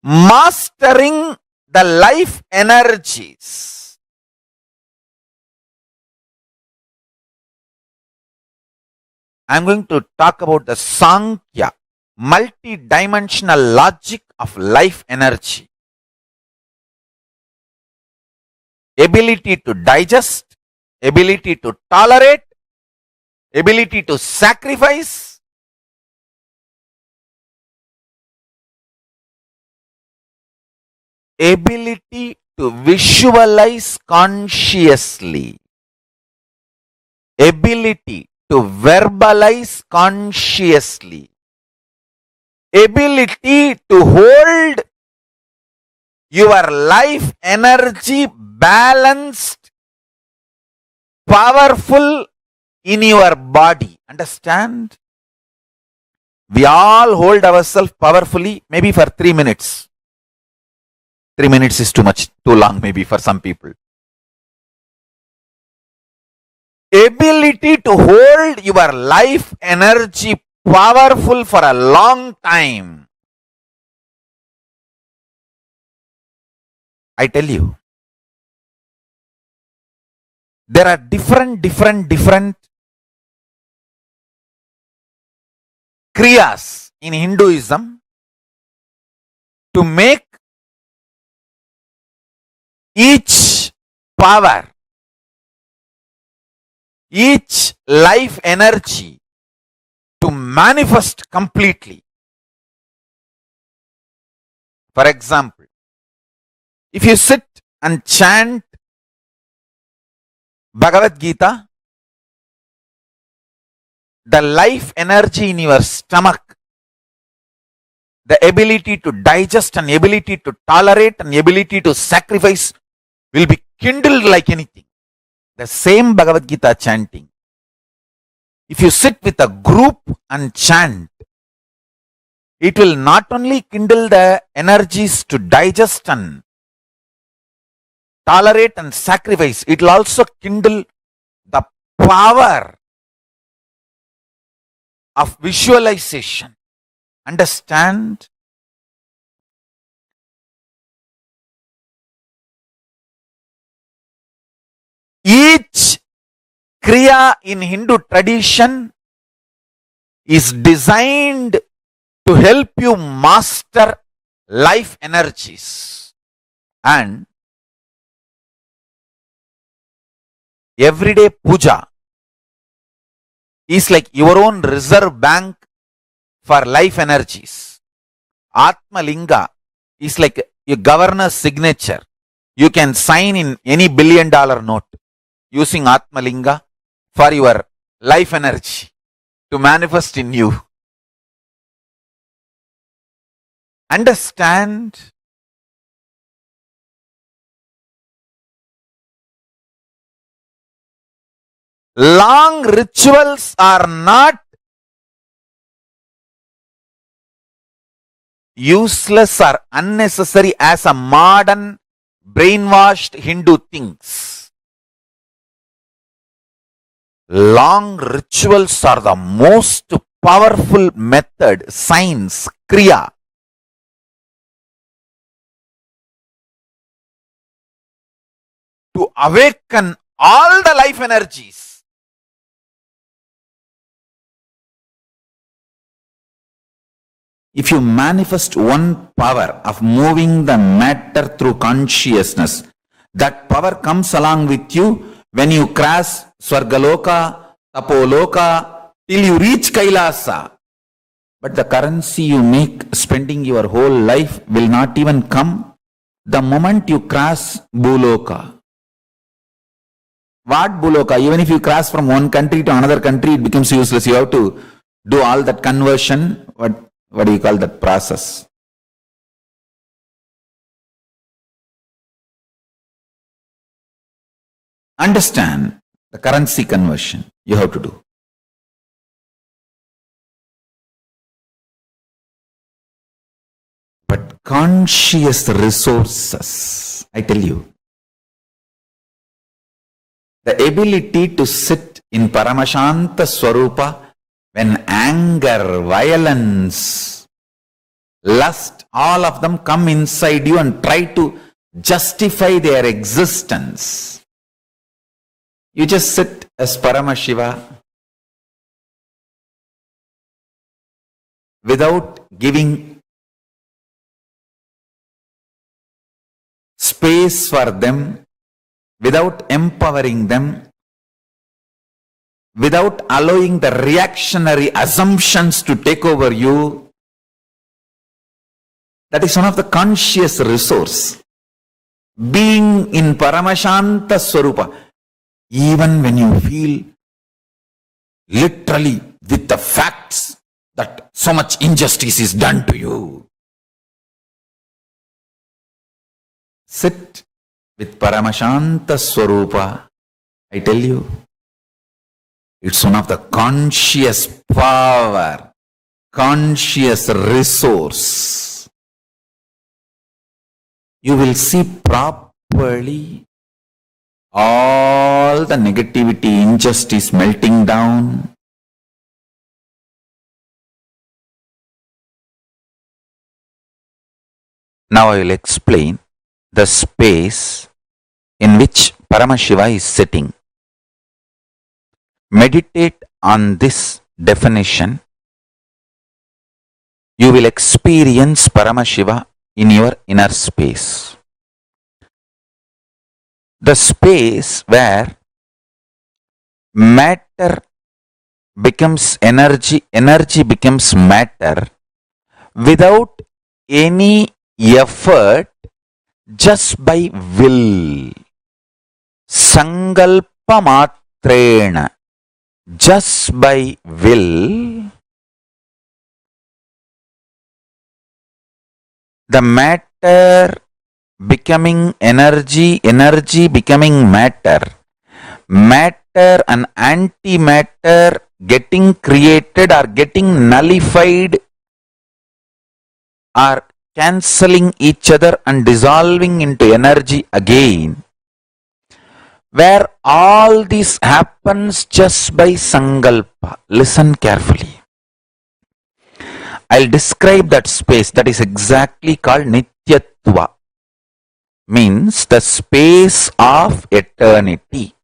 mastering the life energies. I am going to talk about the Sankhya, multi-dimensional logic of life energy. Ability to digest, ability to tolerate, ability to sacrifice, ability to visualize consciously, ability to verbalize consciously, ability to hold your life energy balanced, powerful in your body. Understand? We all hold ourselves powerfully, maybe for 3 minutes. 3 minutes is too much, too long maybe for some people. Ability to hold your life energy powerful for a long time. I tell you, there are different kriyas in Hinduism to make each power, each life energy to manifest completely. For example, if you sit and chant Bhagavad Gita, the life energy in your stomach, the ability to digest and ability to tolerate and ability to sacrifice will be kindled like anything. The same Bhagavad Gita chanting. If you sit with a group and chant, it will not only kindle the energies to digest and tolerate and sacrifice, it will also kindle the power of visualization. Understand? Each kriya in Hindu tradition is designed to help you master life energies. And everyday puja is like your own reserve bank for life energies. Atma Linga is like your governor's signature. You can sign in any $1 billion note using Atma Linga for your life energy to manifest in you. Understand? Long rituals are not useless or unnecessary as a modern brainwashed Hindu thinks. Long rituals are the most powerful method, science, Kriya. To awaken all the life energies. If you manifest one power of moving the matter through consciousness, that power comes along with you when you cross Swargaloka, Tapoloka, till you reach Kailasa. But the currency you make spending your whole life will not even come the moment you cross Bhuloka. What Bhuloka? Even if you cross from one country to another country, it becomes useless. You have to do all that conversion. What do you call that process? Understand the currency conversion you have to do. But conscious resources, I tell you, the ability to sit in Paramashanta Swarupa when anger, violence, lust, all of them come inside you and try to justify their existence. You just sit as Paramashiva without giving space for them, without empowering them, without allowing the reactionary assumptions to take over you. That is one of the conscious resource. Being in Paramashanta Swarupa, even when you feel literally with the facts that so much injustice is done to you, sit with Paramashanta Swarupa. I tell you, it's one of the conscious power, conscious resource. You will see properly all the negativity, injustice melting down. Now I will explain the space in which Paramashiva is sitting. Meditate on this definition. You will experience Paramashiva in your inner space. The space where matter becomes energy, energy becomes matter without any effort, just by will. Sankalpa matrena, just by will, the matter becoming energy, energy becoming matter, matter and antimatter getting created or getting nullified or cancelling each other and dissolving into energy again, where all this happens just by sankalpa. Listen carefully. I'll describe that space. That is exactly called Nityatva. Means the space of eternity,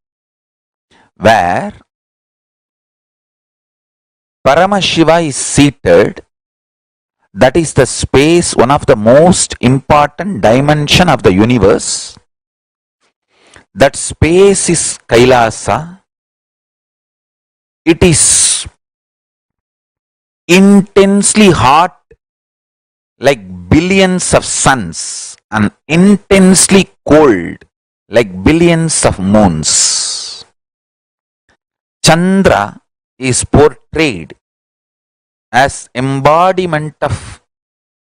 where Paramashiva is seated. That is the space, one of the most important dimension of the universe. That space is Kailasa. It is intensely hot like billions of suns and intensely cold like billions of moons. Chandra is portrayed as embodiment of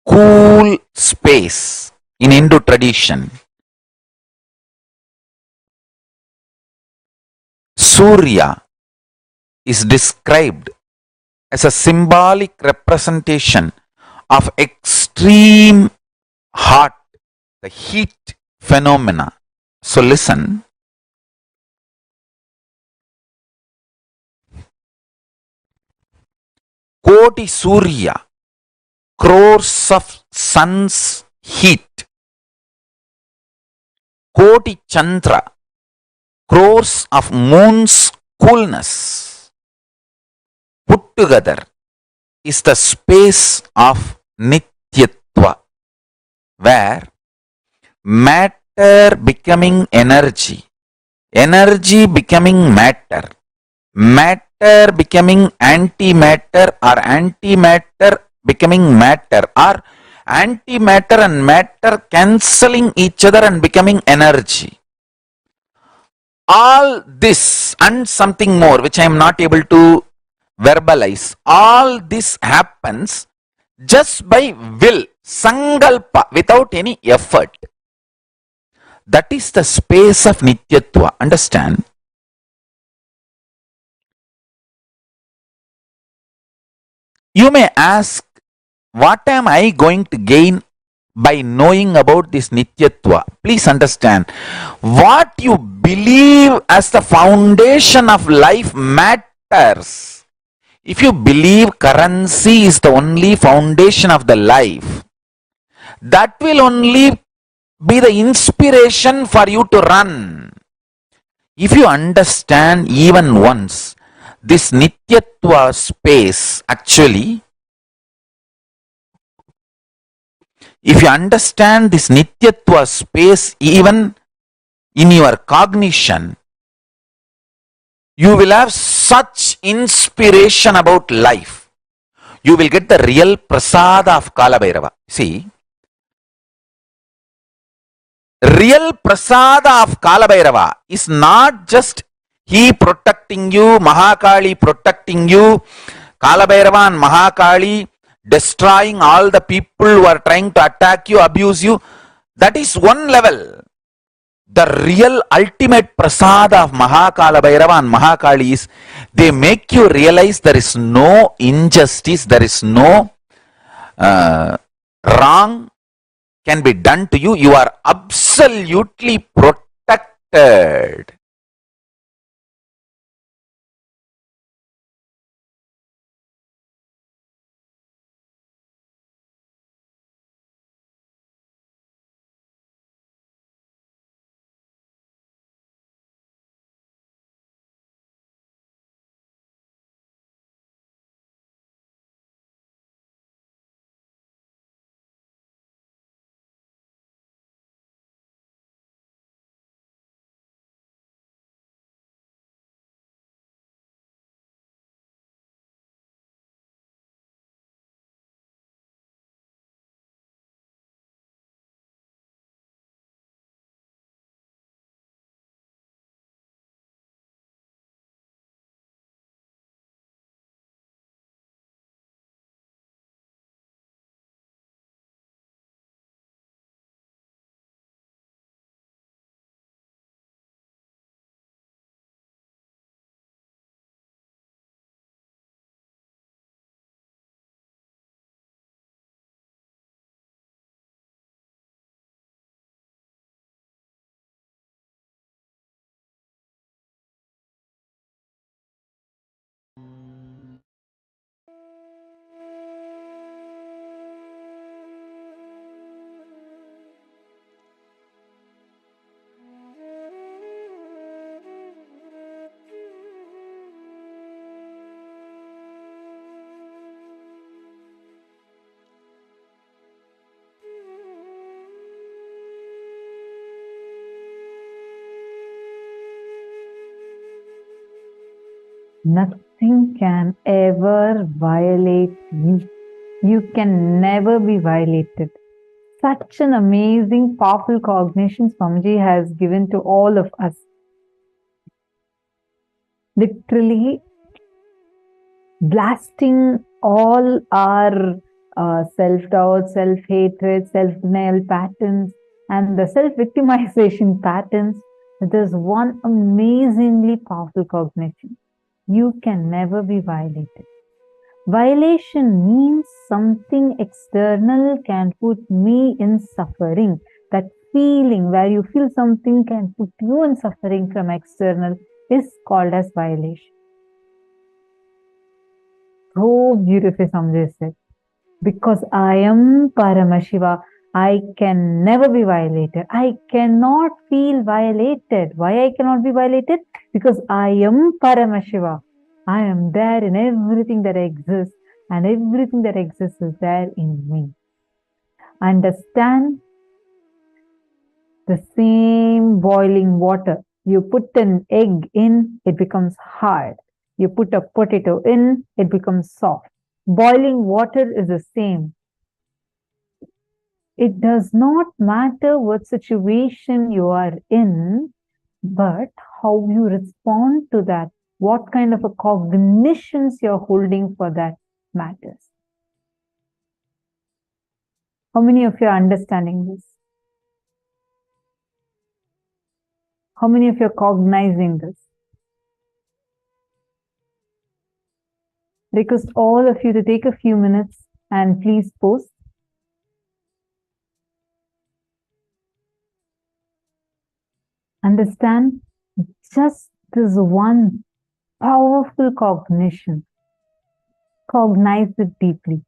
cool space in Hindu tradition. Surya is described as a symbolic representation of extreme hot, the heat phenomena. So listen. Koti Surya crores of sun's heat, koti chandra, crores of moon's coolness put together is the space of Nityatva, where matter becoming energy, energy becoming matter, matter becoming antimatter, or antimatter becoming matter, or antimatter and matter cancelling each other and becoming energy. All this and something more which I am not able to verbalize, all this happens just by will, sangalpa, without any effort. That is the space of Nityatva. Understand? You may ask, what am I going to gain by knowing about this Nityatva? Please understand, what you believe as the foundation of life matters. If you believe currency is the only foundation of the life, that will only be the inspiration for you to run. If you understand even once this Nityatva space, actually, if you understand this Nityatva space even in your cognition, you will have such inspiration about life. You will get the real prasada of Kalabhairava. See, real prasada of Kalabhairava is not just he protecting you, Mahakali protecting you, Kalabhairava and Mahakali destroying all the people who are trying to attack you, abuse you. That is one level. The real ultimate prasada of Mahakalabhairava and Mahakali is they make you realize there is no injustice, there is no wrong can be done to you. You are absolutely protected. Nothing can ever violate you. You can never be violated. Such an amazing, powerful cognition Swamiji has given to all of us. Literally blasting all our self-doubt, self-hatred, self-denial patterns, and the self-victimization patterns. There's one amazingly powerful cognition. You can never be violated. Violation means something external can put me in suffering. That feeling where you feel something can put you in suffering from external is called as violation. So beautifully Swamiji said. Because I am Paramashiva, I can never be violated. I cannot feel violated. Why I cannot be violated? Because I am Paramashiva. I am there in everything that exists, and everything that exists is there in me. Understand the same boiling water. You put an egg in, it becomes hard. You put a potato in, it becomes soft. Boiling water is the same. It does not matter what situation you are in, but how you respond to that, what kind of a cognitions you're holding for that matters. How many of you are understanding this? How many of you are cognizing this? Request all of you to take a few minutes and please post. Understand just this one powerful cognition. Cognize it deeply.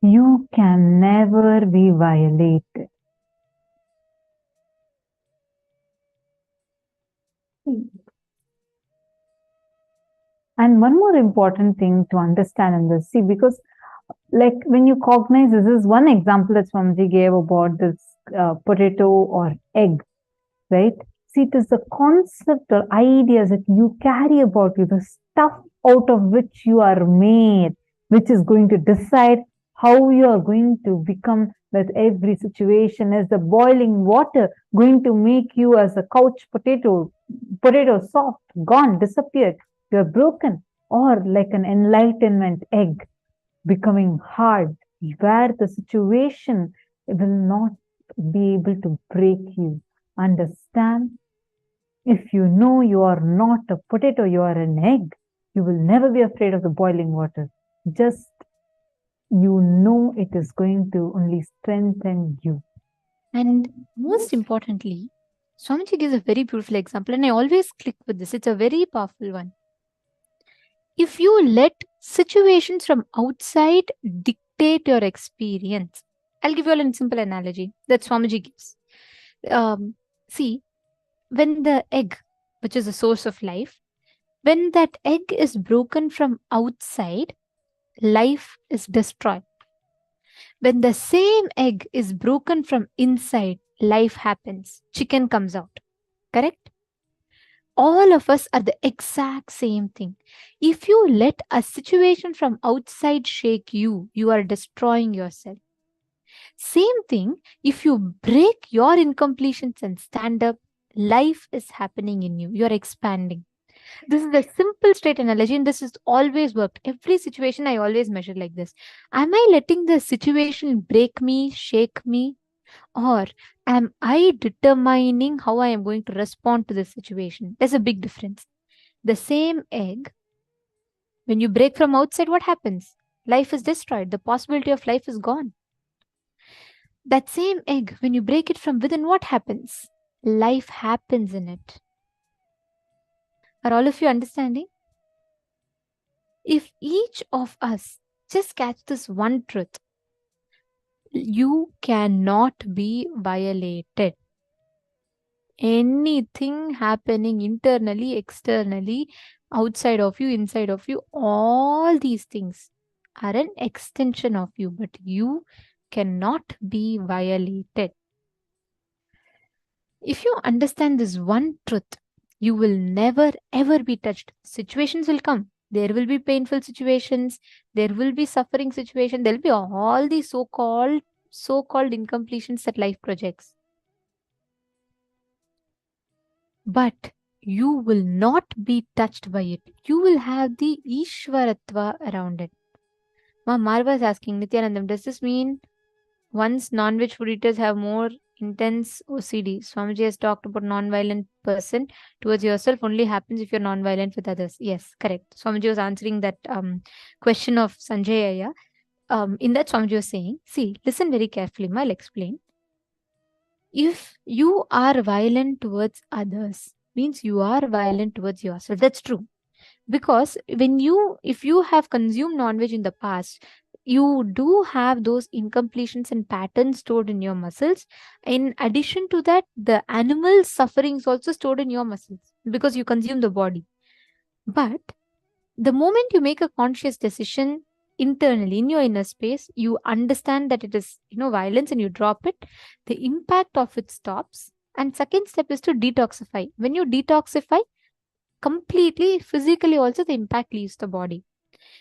You can never be violated. And one more important thing to understand in this, see, because like when you cognize, this is one example that Swamiji gave about this potato or egg, right? See, it is the concept or ideas that you carry about you, the stuff out of which you are made, which is going to decide how you are going to become with every situation. Is the boiling water going to make you as a couch potato soft, gone, disappeared, you're broken, or like an enlightenment egg becoming hard, where the situation will not be able to break you. Understand? If you know you are not a potato, you are an egg, you will never be afraid of the boiling water. Just you know it is going to only strengthen you. And most importantly, Swamiji gives a very beautiful example, and I always click with this. It's a very powerful one. If you let situations from outside dictate your experience, I'll give you a simple analogy that Swamiji gives. See, when the egg, which is the source of life, when that egg is broken from outside, life is destroyed. When the same egg is broken from inside, life happens. Chicken comes out. Correct? All of us are the exact same thing. If you let a situation from outside shake you, you are destroying yourself. Same thing, if you break your incompletions and stand up, life is happening in you. You're expanding. This is the simple straight analogy, and this has always worked. Every situation I always measure like this. Am I letting the situation break me, shake me? Or am I determining how I am going to respond to this situation? There's a big difference. The same egg, when you break from outside, what happens? Life is destroyed. The possibility of life is gone. That same egg, when you break it from within, what happens? Life happens in it. Are all of you understanding? If each of us just catch this one truth, you cannot be violated. Anything happening internally, externally, outside of you, inside of you, all these things are an extension of you, but you cannot be violated. If you understand this one truth, you will never ever be touched. Situations will come. There will be painful situations. There will be suffering situations. There will be all these so-called incompletions that life projects. But you will not be touched by it. You will have the Ishwaratva around it. Ma Marva is asking, Nithyanandam, does this mean once non-veg food eaters have more intense OCD? Swamiji has talked about non-violent person towards yourself only happens if you're non-violent with others. Yes, correct. Swamiji was answering that question of Sanjay Aya. In that, Swamiji was saying, see, listen very carefully, I'll explain. If you are violent towards others, means you are violent towards yourself. That's true. Because if you have consumed non-veg in the past, you do have those incompletions and patterns stored in your muscles. In addition to that, the animal suffering is also stored in your muscles because you consume the body. But the moment you make a conscious decision internally in your inner space, you understand that it is, violence, and you drop it, the impact of it stops. And second step is to detoxify. When you detoxify completely, physically also, the impact leaves the body.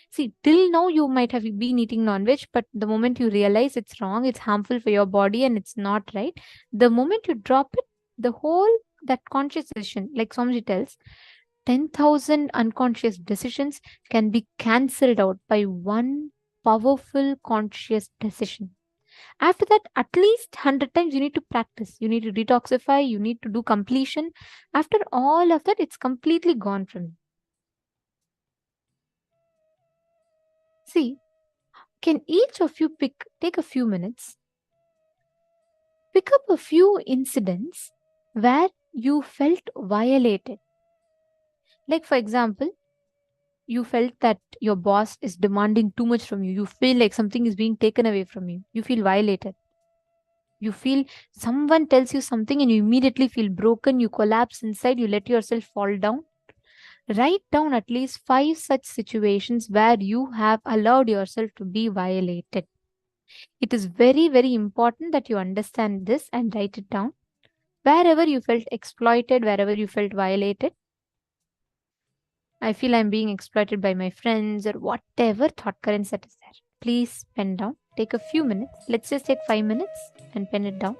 See, till now you might have been eating non-veg, but the moment you realize it's wrong, it's harmful for your body and it's not right, the moment you drop it, the whole that conscious decision, like Swamiji tells, 10,000 unconscious decisions can be cancelled out by one powerful conscious decision. After that, at least 100 times you need to practice. You need to detoxify, you need to do completion. After all of that, it's completely gone from you. See, can each of you take a few minutes, pick up a few incidents where you felt violated? Like, for example, you felt that your boss is demanding too much from you. You feel like something is being taken away from you. You feel violated. You feel someone tells you something and you immediately feel broken. You collapse inside. You let yourself fall down. Write down at least 5 such situations where you have allowed yourself to be violated. It is very, very important that you understand this and write it down. Wherever you felt exploited, wherever you felt violated, I feel I'm being exploited by my friends, or whatever thought currents that is there. Please pen down. Take a few minutes. Let's just take 5 minutes and pen it down.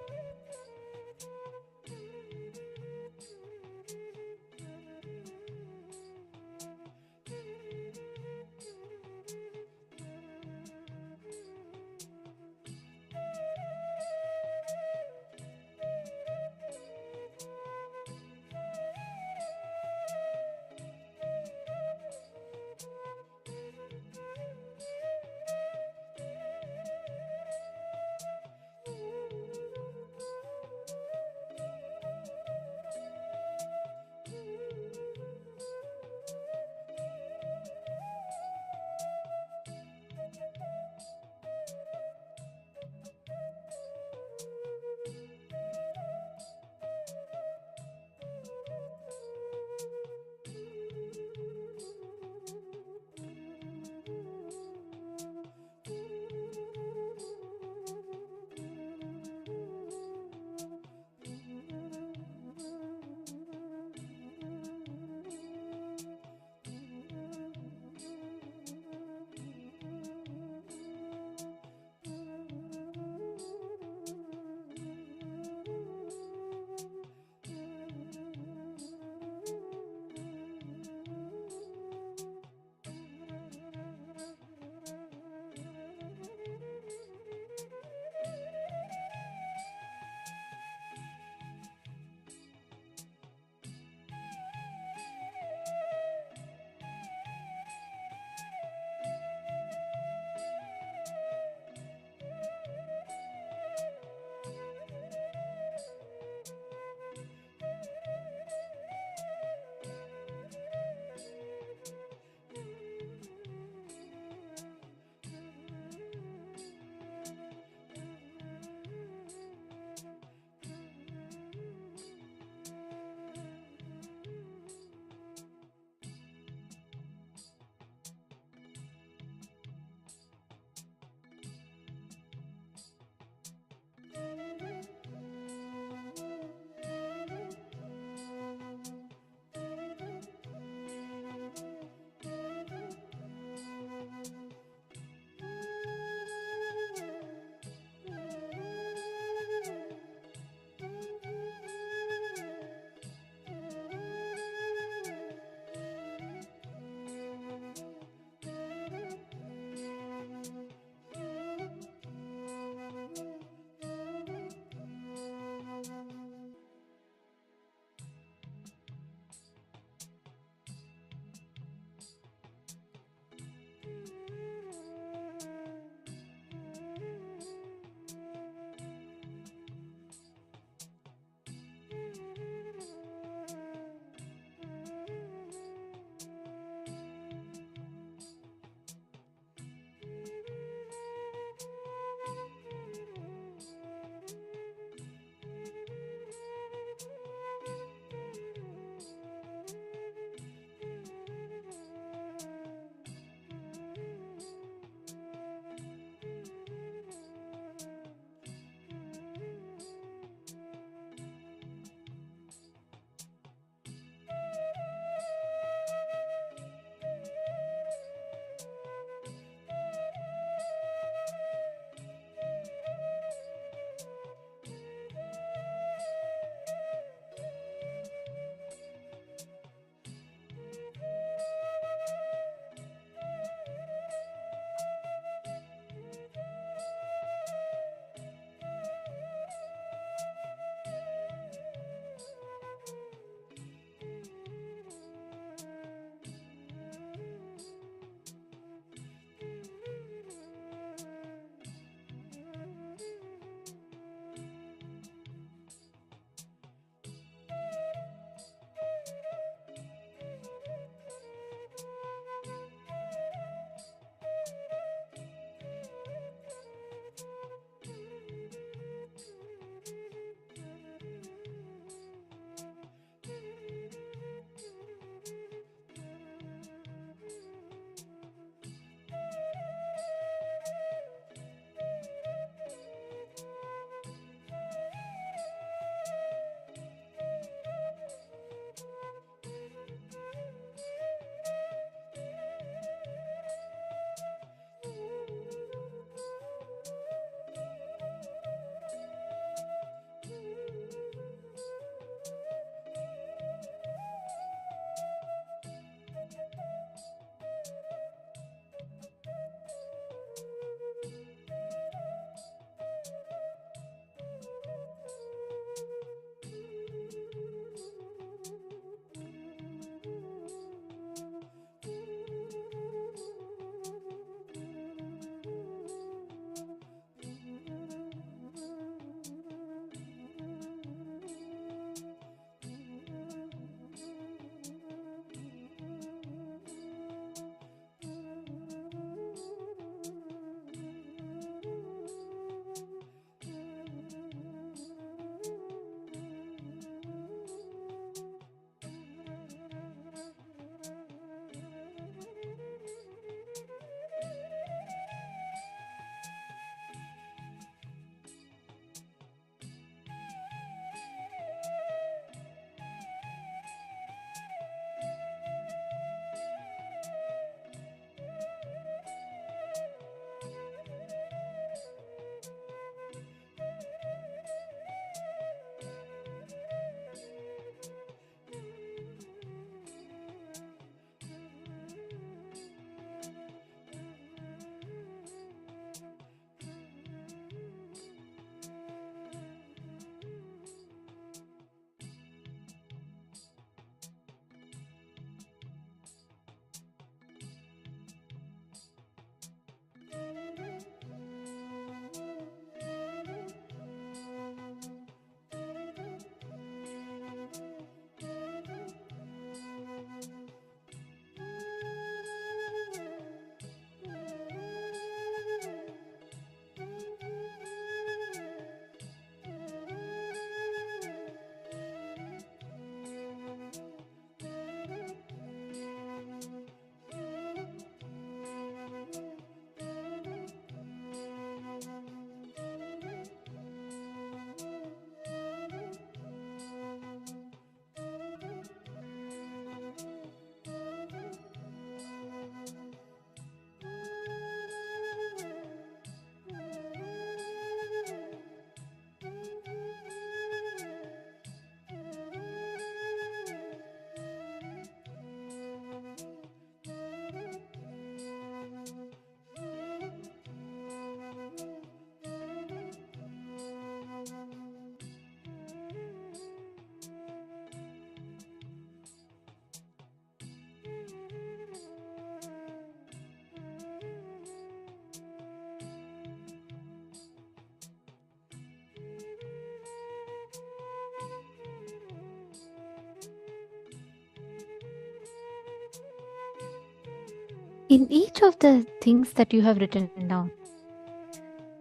In each of the things that you have written down,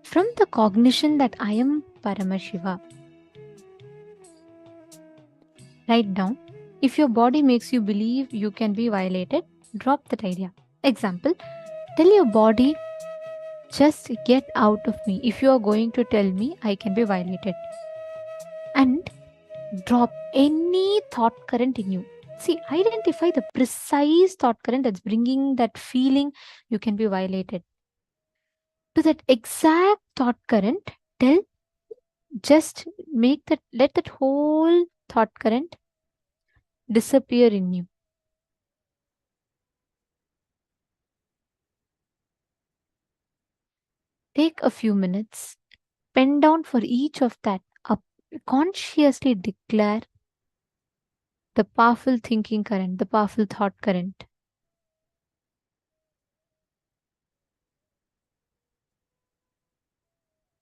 from the cognition that I am Paramashiva, write down, if your body makes you believe you can be violated, drop that idea. Example, tell your body, just get out of me if you are going to tell me I can be violated. And drop any thought current in you. See, identify the precise thought current that's bringing that feeling you can be violated. To that exact thought current, tell, just let that whole thought current disappear in you. Take a few minutes, pen down for each of that, consciously declare the powerful thinking current, the powerful thought current.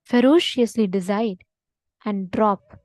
Ferociously decide and drop.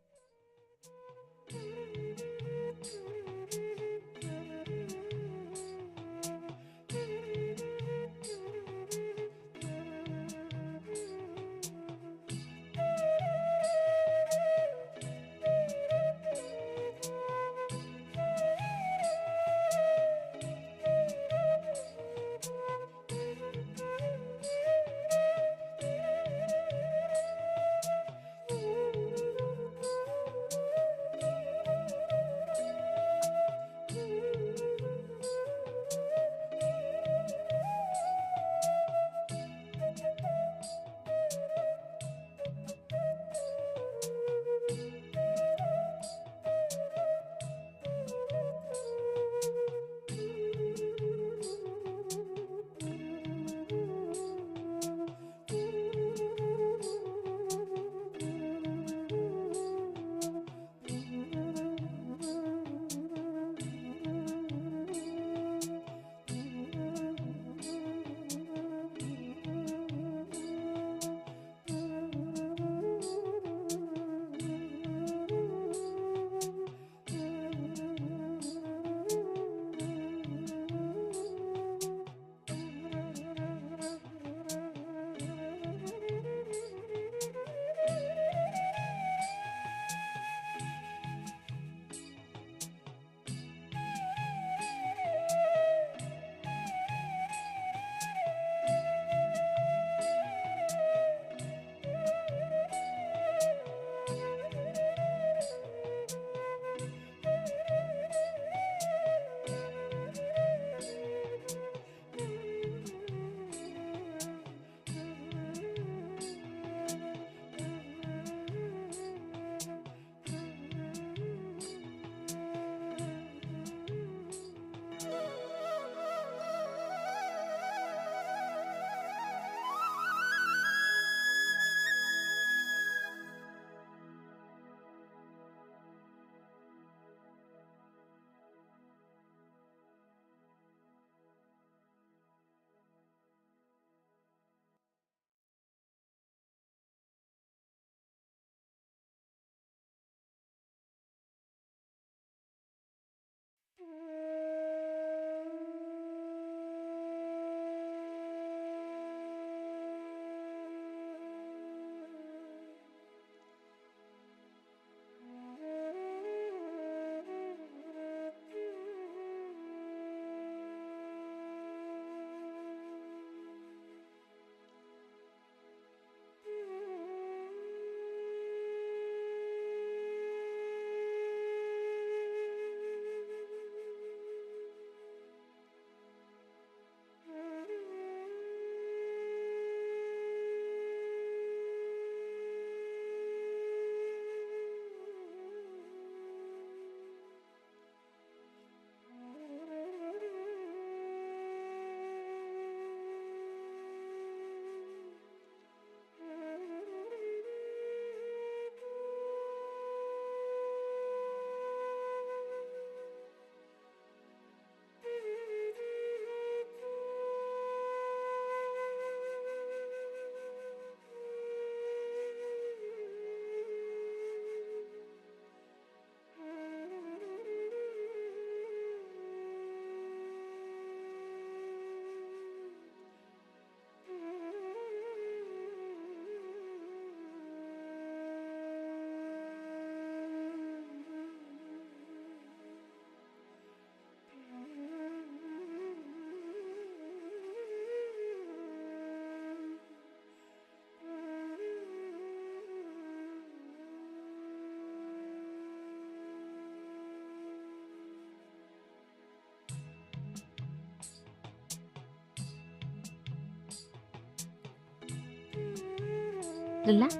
relax.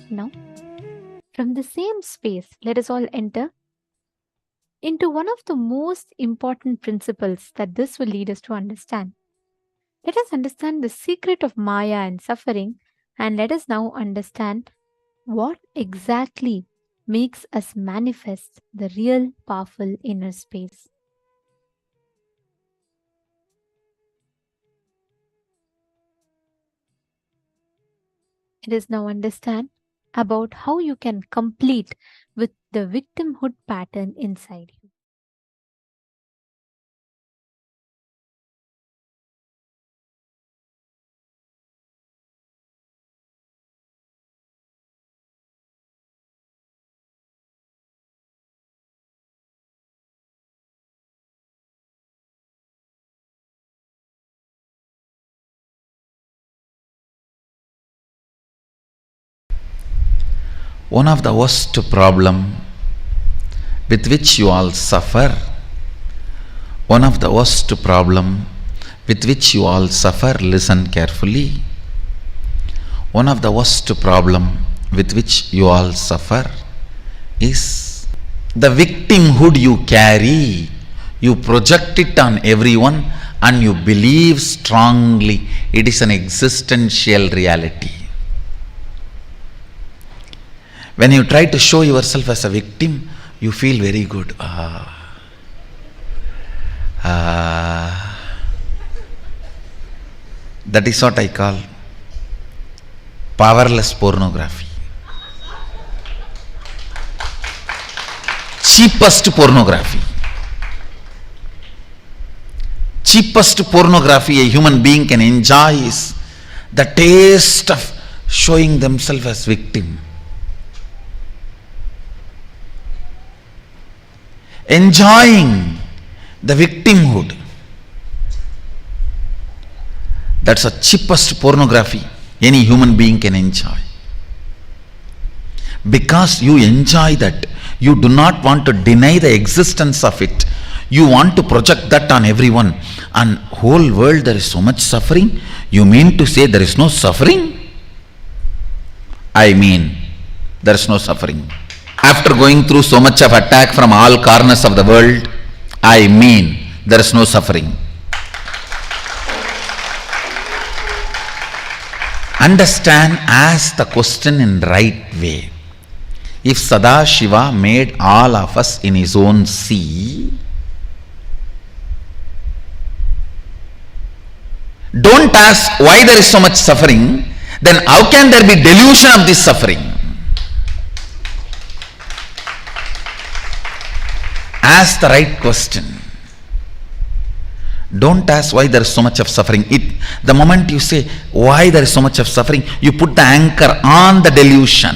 Now, from the same space, let us all enter into one of the most important principles that this will lead us to understand. Let us understand the secret of Maya and suffering, and let us now understand what exactly makes us manifest the real powerful inner space. Let us now understand about how you can complete with the victimhood pattern inside you. One of the worst problem with which you all suffer, one of the worst problem with which you all suffer, listen carefully. One of the worst problem with which you all suffer is the victimhood you carry. You project it on everyone and you believe strongly it is an existential reality. When you try to show yourself as a victim, you feel very good. That is what I call powerless pornography. Cheapest pornography. Cheapest pornography a human being can enjoy is the taste of showing themselves as victim. Enjoying the victimhood. That's the cheapest pornography any human being can enjoy. Because you enjoy that, you do not want to deny the existence of it. You want to project that on everyone. And whole world there is so much suffering. You mean to say there is no suffering? I mean, there is no suffering. After going through so much of attack from all corners of the world, I mean, there is no suffering. Understand, ask the question in right way. If Sadashiva made all of us in his own sea, don't ask why there is so much suffering, then how can there be delusion of this suffering? Ask the right question. Don't ask why there is so much of suffering. The moment you say why there is so much of suffering, you put the anchor on the delusion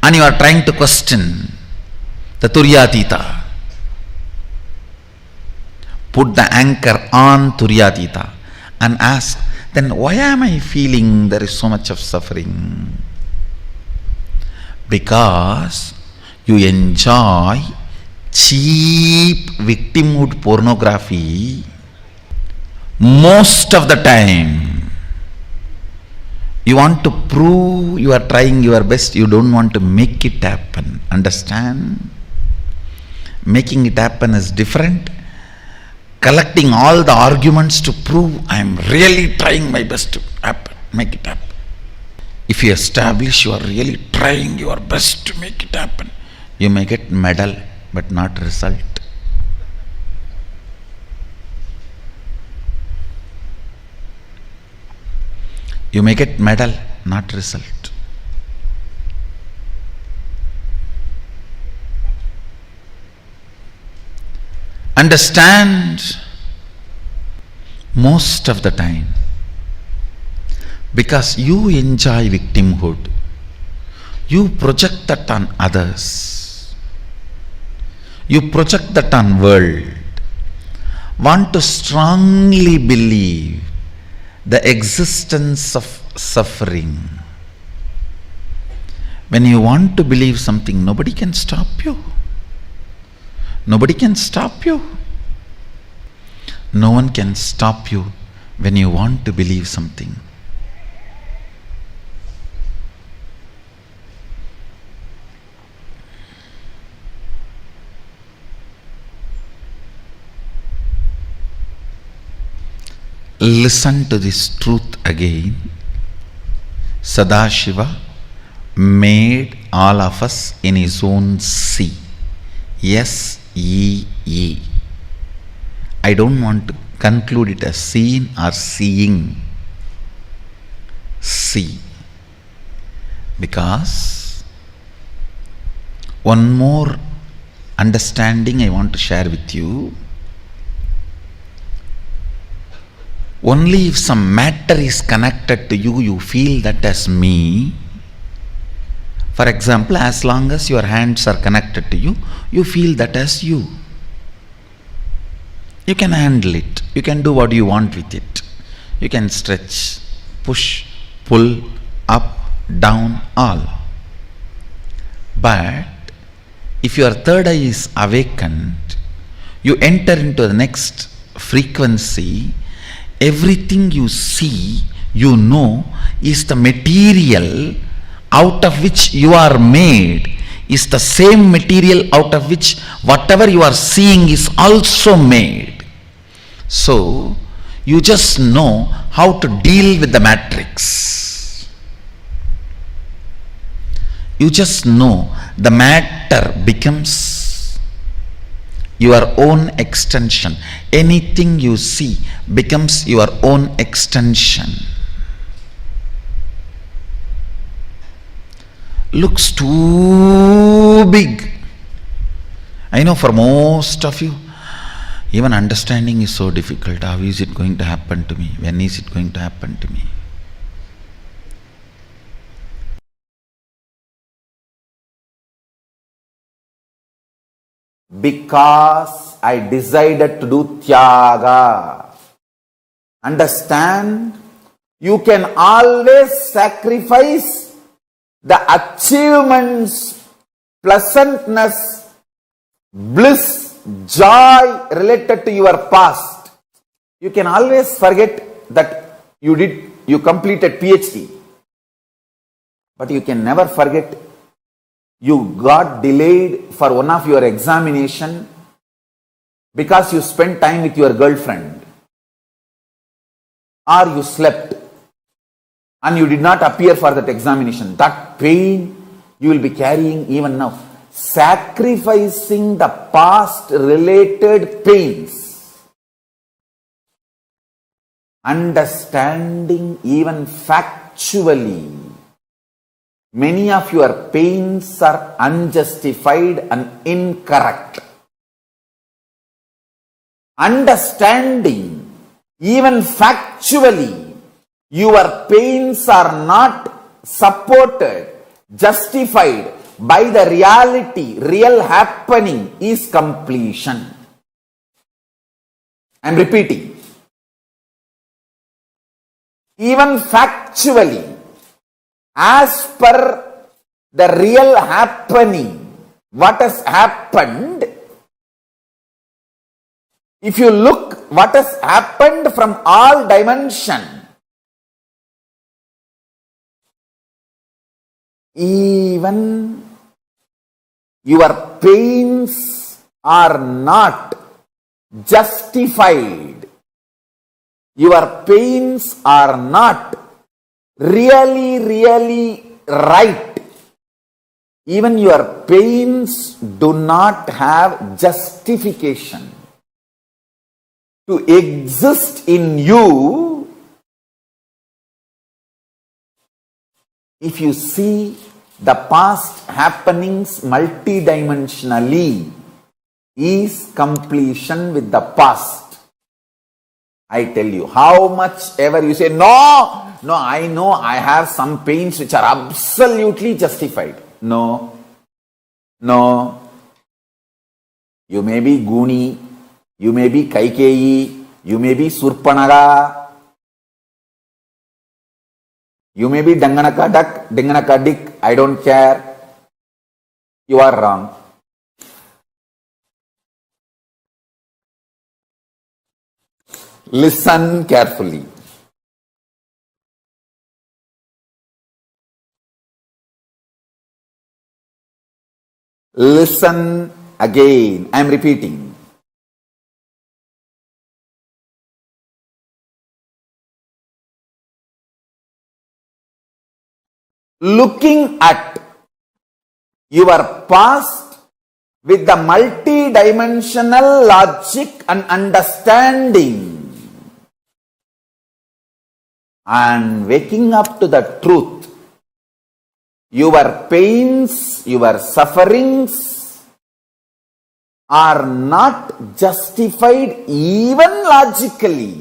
and you are trying to question the Turyatita. Put the anchor on Turyatita and ask, then why am I feeling there is so much of suffering? Because you enjoy cheap victimhood pornography most of the time. You want to prove you are trying your best, you don't want to make it happen. Understand? Making it happen is different. Collecting all the arguments to prove I am really trying my best to happen, make it happen. If you establish you are really trying your best to make it happen, you may get medal but not result. You may get medal, not result. Understand, most of the time, because you enjoy victimhood, you project that on others. You project that on world. Want to strongly believe the existence of suffering. When you want to believe something, nobody can stop you. Nobody can stop you. No one can stop you when you want to believe something. listen to this truth again. Sadashiva made all of us in his own sea. S-E-E. I don't want to conclude it as seeing or seeing. See. Because one more understanding I want to share with you. Only if some matter is connected to you, you feel that as me. For example, as long as your hands are connected to you, you feel that as you. You can handle it. You can do what you want with it. You can stretch, push, pull, up, down, all. But if your third eye is awakened, you enter into the next frequency. Everything you see, you know, is the material out of which you are made, is the same material out of which whatever you are seeing is also made. So, you just know how to deal with the matrix. You just know the matter becomes your own extension. Anything you see becomes your own extension. Looks too big. I know for most of you, even understanding is so difficult. How is it going to happen to me? When is it going to happen to me? Because I decided to do tyaga. Understand? You can always sacrifice the achievements, pleasantness, bliss, joy related to your past. You can always forget that you completed PhD. But you can never forget you got delayed for one of your examination because you spent time with your girlfriend, or you slept and you did not appear for that examination. That pain you will be carrying even now. Sacrificing the past related pains, understanding even factually, many of your pains are unjustified and incorrect. Understanding, even factually, your pains are not supported, justified by the reality, real happening is completion. I am repeating. Even factually, as per the real happening, what has happened, if you look what has happened from all dimension, even your pains are not justified. Your pains are not really right. Even your pains do not have justification to exist in you. If you see the past happenings multidimensionally, is completion with the past. I tell you, how much ever you say, no, I know I have some pains which are absolutely justified. No. You may be Guni, you may be Kaikeyi, you may be Surpanaga, you may be Danganaka Duck, Danganaka Dick, I don't care. You are wrong. Listen carefully. Listen again. I am repeating. looking at your past with the multi-dimensional logic and understanding and waking up to the truth. Your pains, your sufferings are not justified even logically,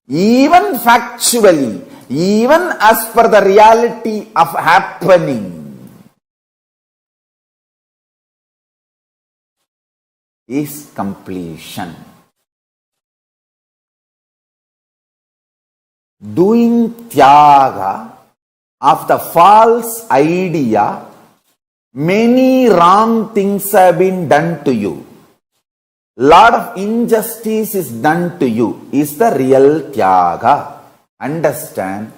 even factually, even as per the reality of happening. Is completion. Doing tyaga of the false idea, many wrong things have been done to you. Lot of injustice is done to you, is the real tyaga. Understand,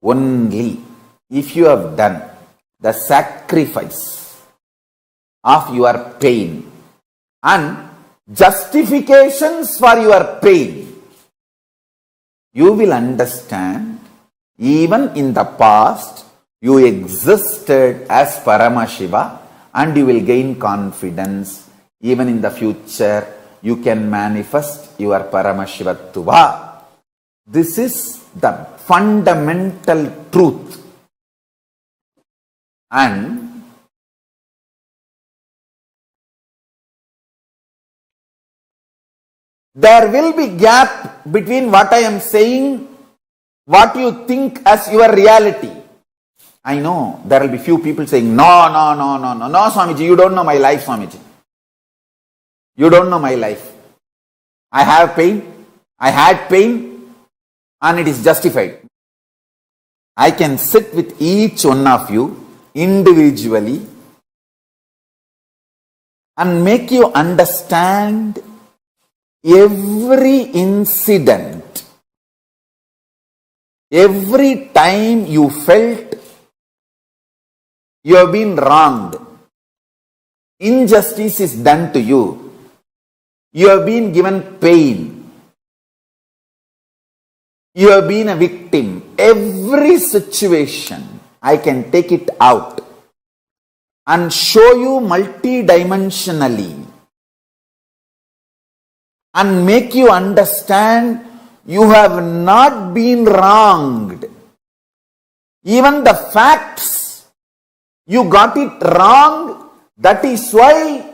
only if you have done the sacrifice of your pain and justifications for your pain, you will understand even in the past you existed as Paramashiva, and you will gain confidence. Even in the future you can manifest your Paramashivatva. This is the fundamental truth. And there will be gap between what I am saying, what you think as your reality. I know there will be few people saying, no, Swamiji, you don't know my life, Swamiji. You don't know my life. I have pain, I had pain, and it is justified. I can sit with each one of you individually and make you understand every incident, every time you felt you have been wronged, injustice is done to you, you have been given pain, you have been a victim. Every situation, I can take it out and show you multidimensionally and make you understand you have not been wronged. Even the facts, you got it wrong. That is why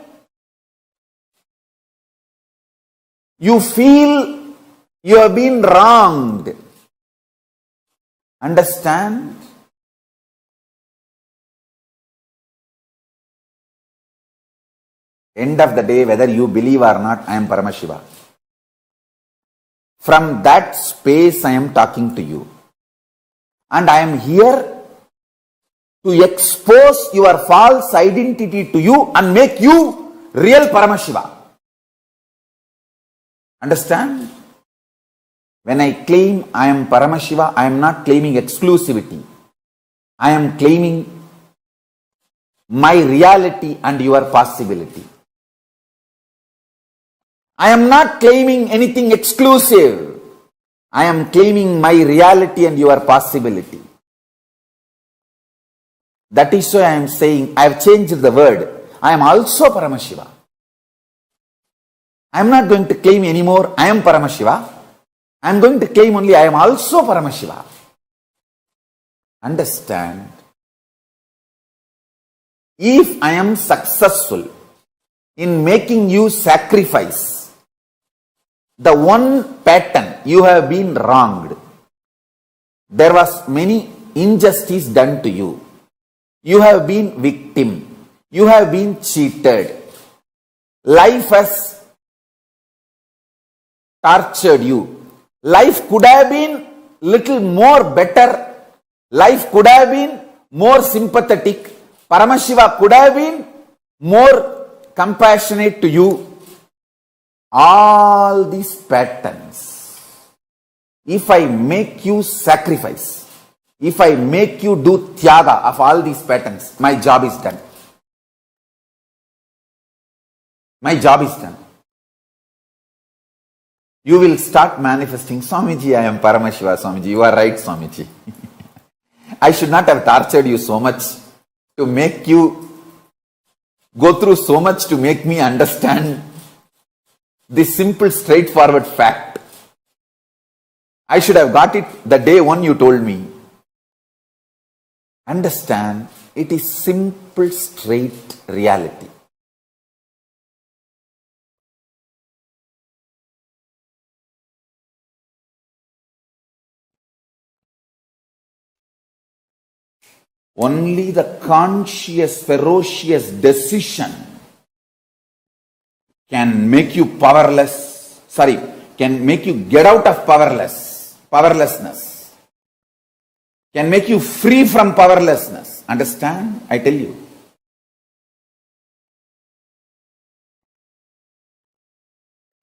you feel you have been wronged. Understand? End of the day, whether you believe or not, I am Paramashiva. From that space I am talking to you. And I am here to expose your false identity to you and make you real Paramashiva. Understand? When I claim I am Paramashiva, I am not claiming exclusivity. I am claiming my reality and your possibility. I am not claiming anything exclusive. I am claiming my reality and your possibility. That is why I am saying, I have changed the word. I am also Paramashiva. I am not going to claim anymore, I am Paramashiva. I am going to claim only, I am also Paramashiva. Understand? If I am successful in making you sacrifice the one pattern, you have been wronged. There was many injustice done to you. You have been victim. You have been cheated. Life has tortured you. Life could have been little more better. Life could have been more sympathetic. Paramashiva could have been more compassionate to you. All these patterns, if I make you sacrifice, if I make you do tyaga of all these patterns, my job is done. My job is done. You will start manifesting, Swamiji, I am Paramashiva, Swamiji. You are right, Swamiji. I should not have tortured you so much to make you go through so much to make me understand this simple, straightforward fact. I should have got it the day one you told me. Understand, it is simple, straight reality. Only the conscious, ferocious decision can make you powerless, can make you get out of powerlessness, can make you free from powerlessness. Understand? I tell you.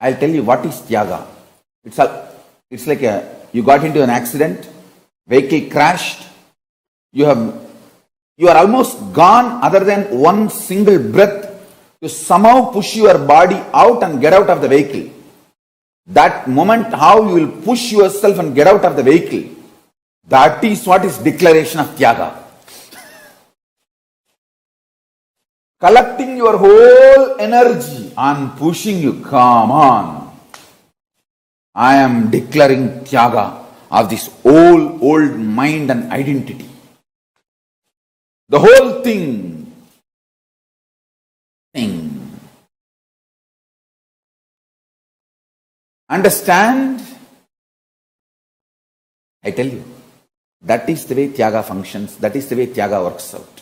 I'll tell you what is Tyaga. It's like you got into an accident, vehicle crashed, you are almost gone other than one single breath to somehow push your body out and get out of the vehicle. That moment how you will push yourself and get out of the vehicle, that is what is declaration of Tyaga. Collecting your whole energy and pushing you, come on. I am declaring Tyaga of this old mind and identity. The whole thing. Understand? I tell you, that is the way Tyaga functions, that is the way Tyaga works out.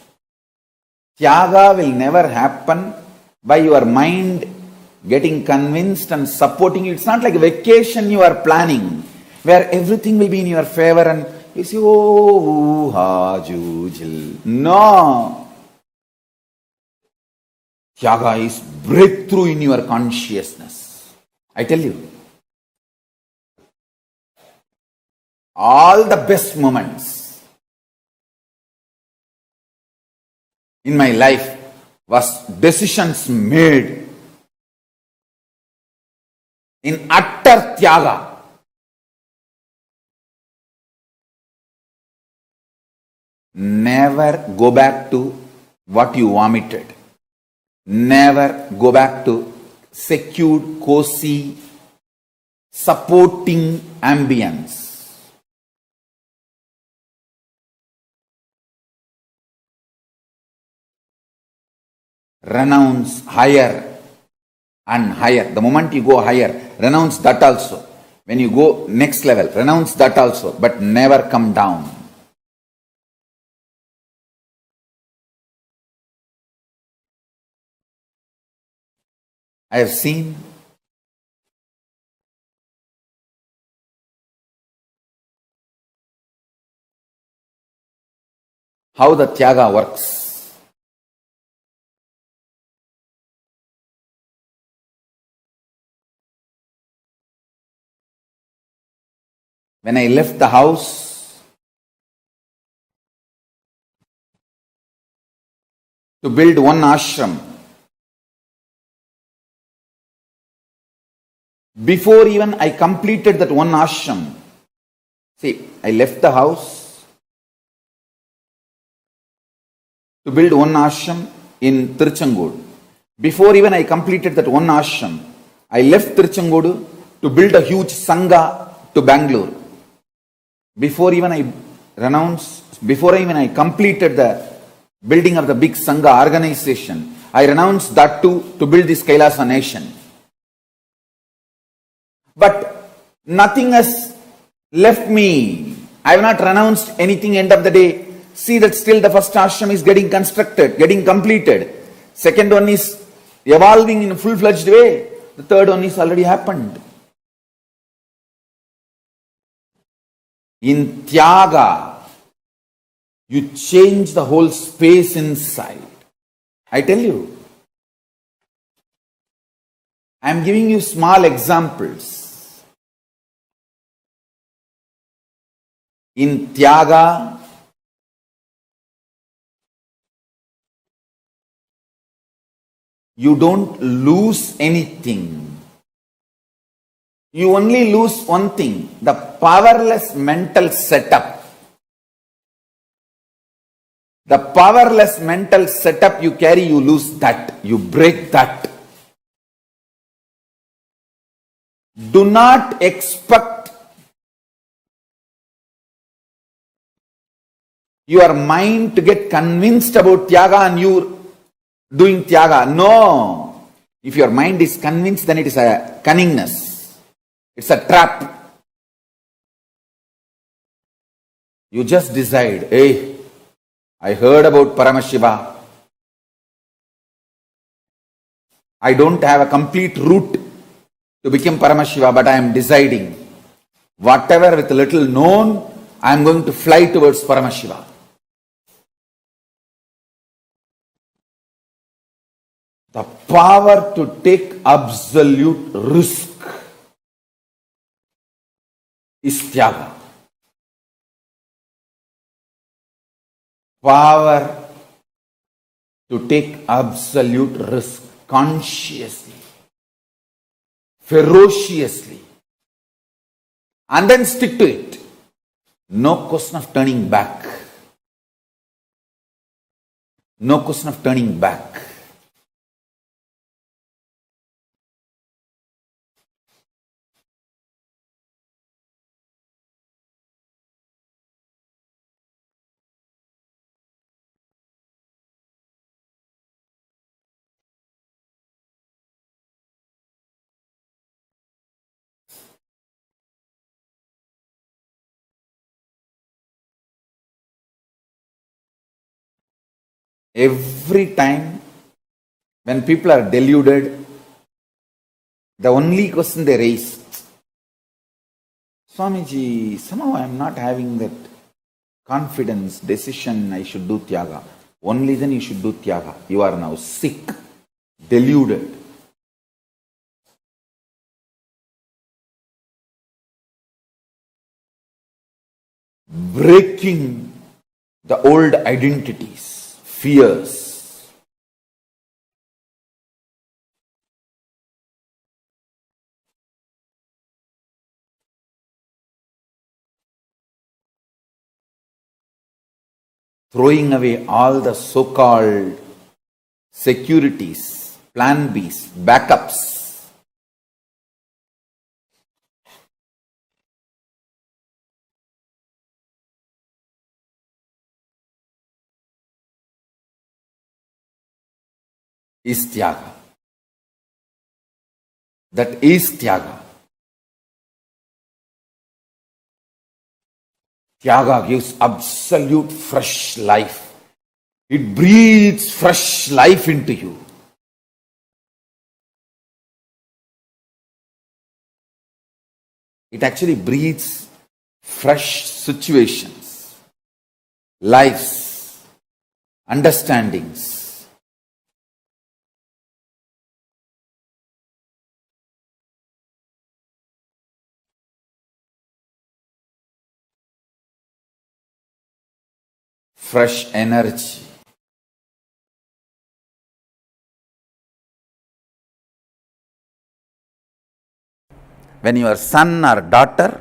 Tyaga will never happen by your mind getting convinced and supporting you. It's not like a vacation you are planning, where everything will be in your favor and you say, oh, ha, jujil. No. Tyaga is breakthrough in your consciousness. I tell you. All the best moments in my life was decisions made in utter Tyaga. Never go back to what you vomited. Never go back to secured, cozy, supporting ambience. Renounce higher and higher. The moment you go higher, renounce that also. When you go next level, renounce that also, but never come down. I have seen how the Tyaga works. When I left the house to build one ashram, before even I completed that one ashram, see, I left the house to build one ashram in Tiruchengodu. Before even I completed that one ashram, I left Tiruchengodu to build a huge sangha to Bangalore. Before even I completed the building of the big Sangha organization, I renounced that too to build this Kailasa nation. But nothing has left me. I have not renounced anything end of the day. See that still the first ashram is getting constructed, getting completed. Second one is evolving in a full-fledged way. The third one is already happened. In Tyaga, you change the whole space inside. I tell you. I am giving you small examples. In Tyaga, you don't lose anything. You only lose one thing, the powerless mental setup. The powerless mental setup you carry, you lose that. You break that. Do not expect your mind to get convinced about Tyaga and you doing Tyaga. No. If your mind is convinced, then it is a cunningness. It's a trap. You just decide, hey, I heard about Paramashiva. I don't have a complete route to become Paramashiva, but I am deciding. Whatever with little known, I am going to fly towards Paramashiva. The power to take absolute risk is Tyaga. Power to take absolute risk consciously, ferociously, and then stick to it. No question of turning back. No question of turning back. Every time when people are deluded, the only question they raise, Swamiji, somehow I am not having that confidence, decision, I should do Tyaga. Only then you should do Tyaga. You are now sick, deluded. Breaking the old identities, fears. Throwing away all the so-called securities, plan Bs, backups. Is Tyaga. That is Tyaga. Tyaga gives absolute fresh life. It breathes fresh life into you. It actually breathes fresh situations, lives, understandings. Fresh energy. When your son or daughter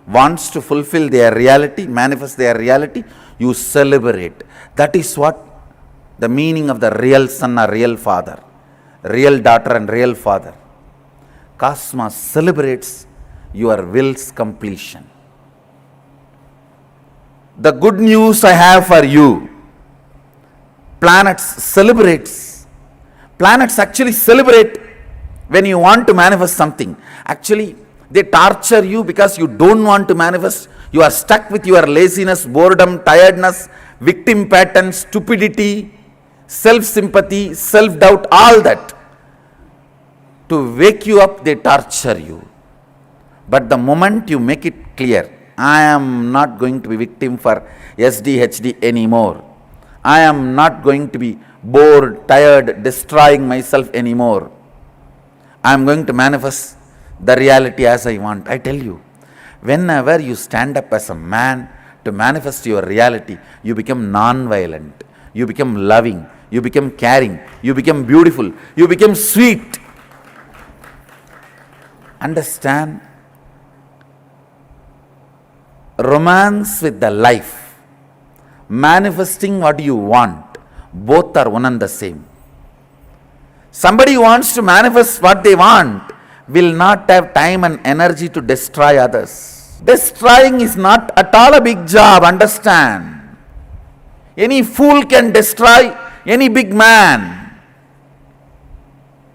wants to fulfill their reality, manifest their reality, you celebrate. That is what the meaning of the real son or real father, real daughter and real father. Cosmos celebrates your will's completion. The good news I have for you, planets celebrates. Planets actually celebrate when you want to manifest something. Actually, they torture you because you don't want to manifest. You are stuck with your laziness, boredom, tiredness, victim pattern, stupidity, self-sympathy, self-doubt, all that. To wake you up, they torture you. But the moment you make it clear, I am not going to be victim for SDHD anymore. I am not going to be bored, tired, destroying myself anymore. I am going to manifest the reality as I want. I tell you, whenever you stand up as a man to manifest your reality, you become non-violent, you become loving, you become caring, you become beautiful, you become sweet. Understand? Romance with the life, manifesting what you want. Both are one and the same. Somebody who wants to manifest what they want will not have time and energy to destroy others. Destroying is not at all a big job, understand. Any fool can destroy any big man.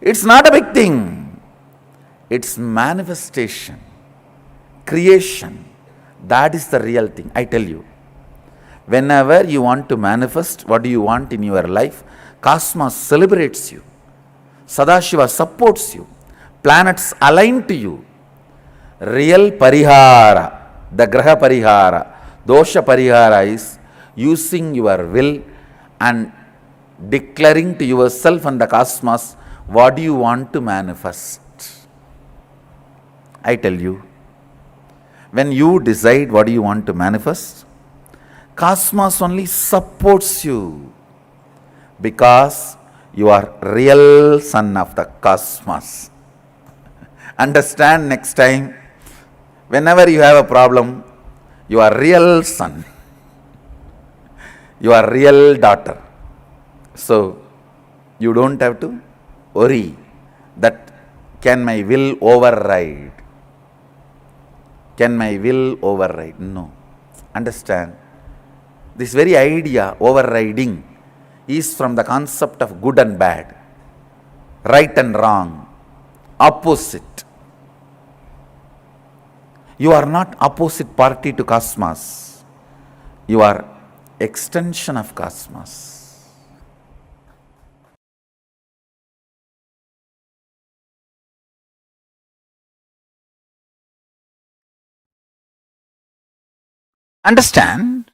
It's not a big thing. It's manifestation, creation. That is the real thing, I tell you. Whenever you want to manifest what do you want in your life, Cosmos celebrates you. Sadashiva supports you. Planets align to you. Real parihara, the graha parihara, dosha parihara is using your will and declaring to yourself and the cosmos what do you want to manifest. I tell you, when you decide what do you want to manifest, cosmos only supports you because you are real son of the cosmos. Understand next time, whenever you have a problem, you are real son. You are real daughter. So, you don't have to worry that can my will override? Can my will override? No. Understand? This very idea, overriding, is from the concept of good and bad, right and wrong, opposite. You are not opposite party to cosmos. You are extension of cosmos. Understand?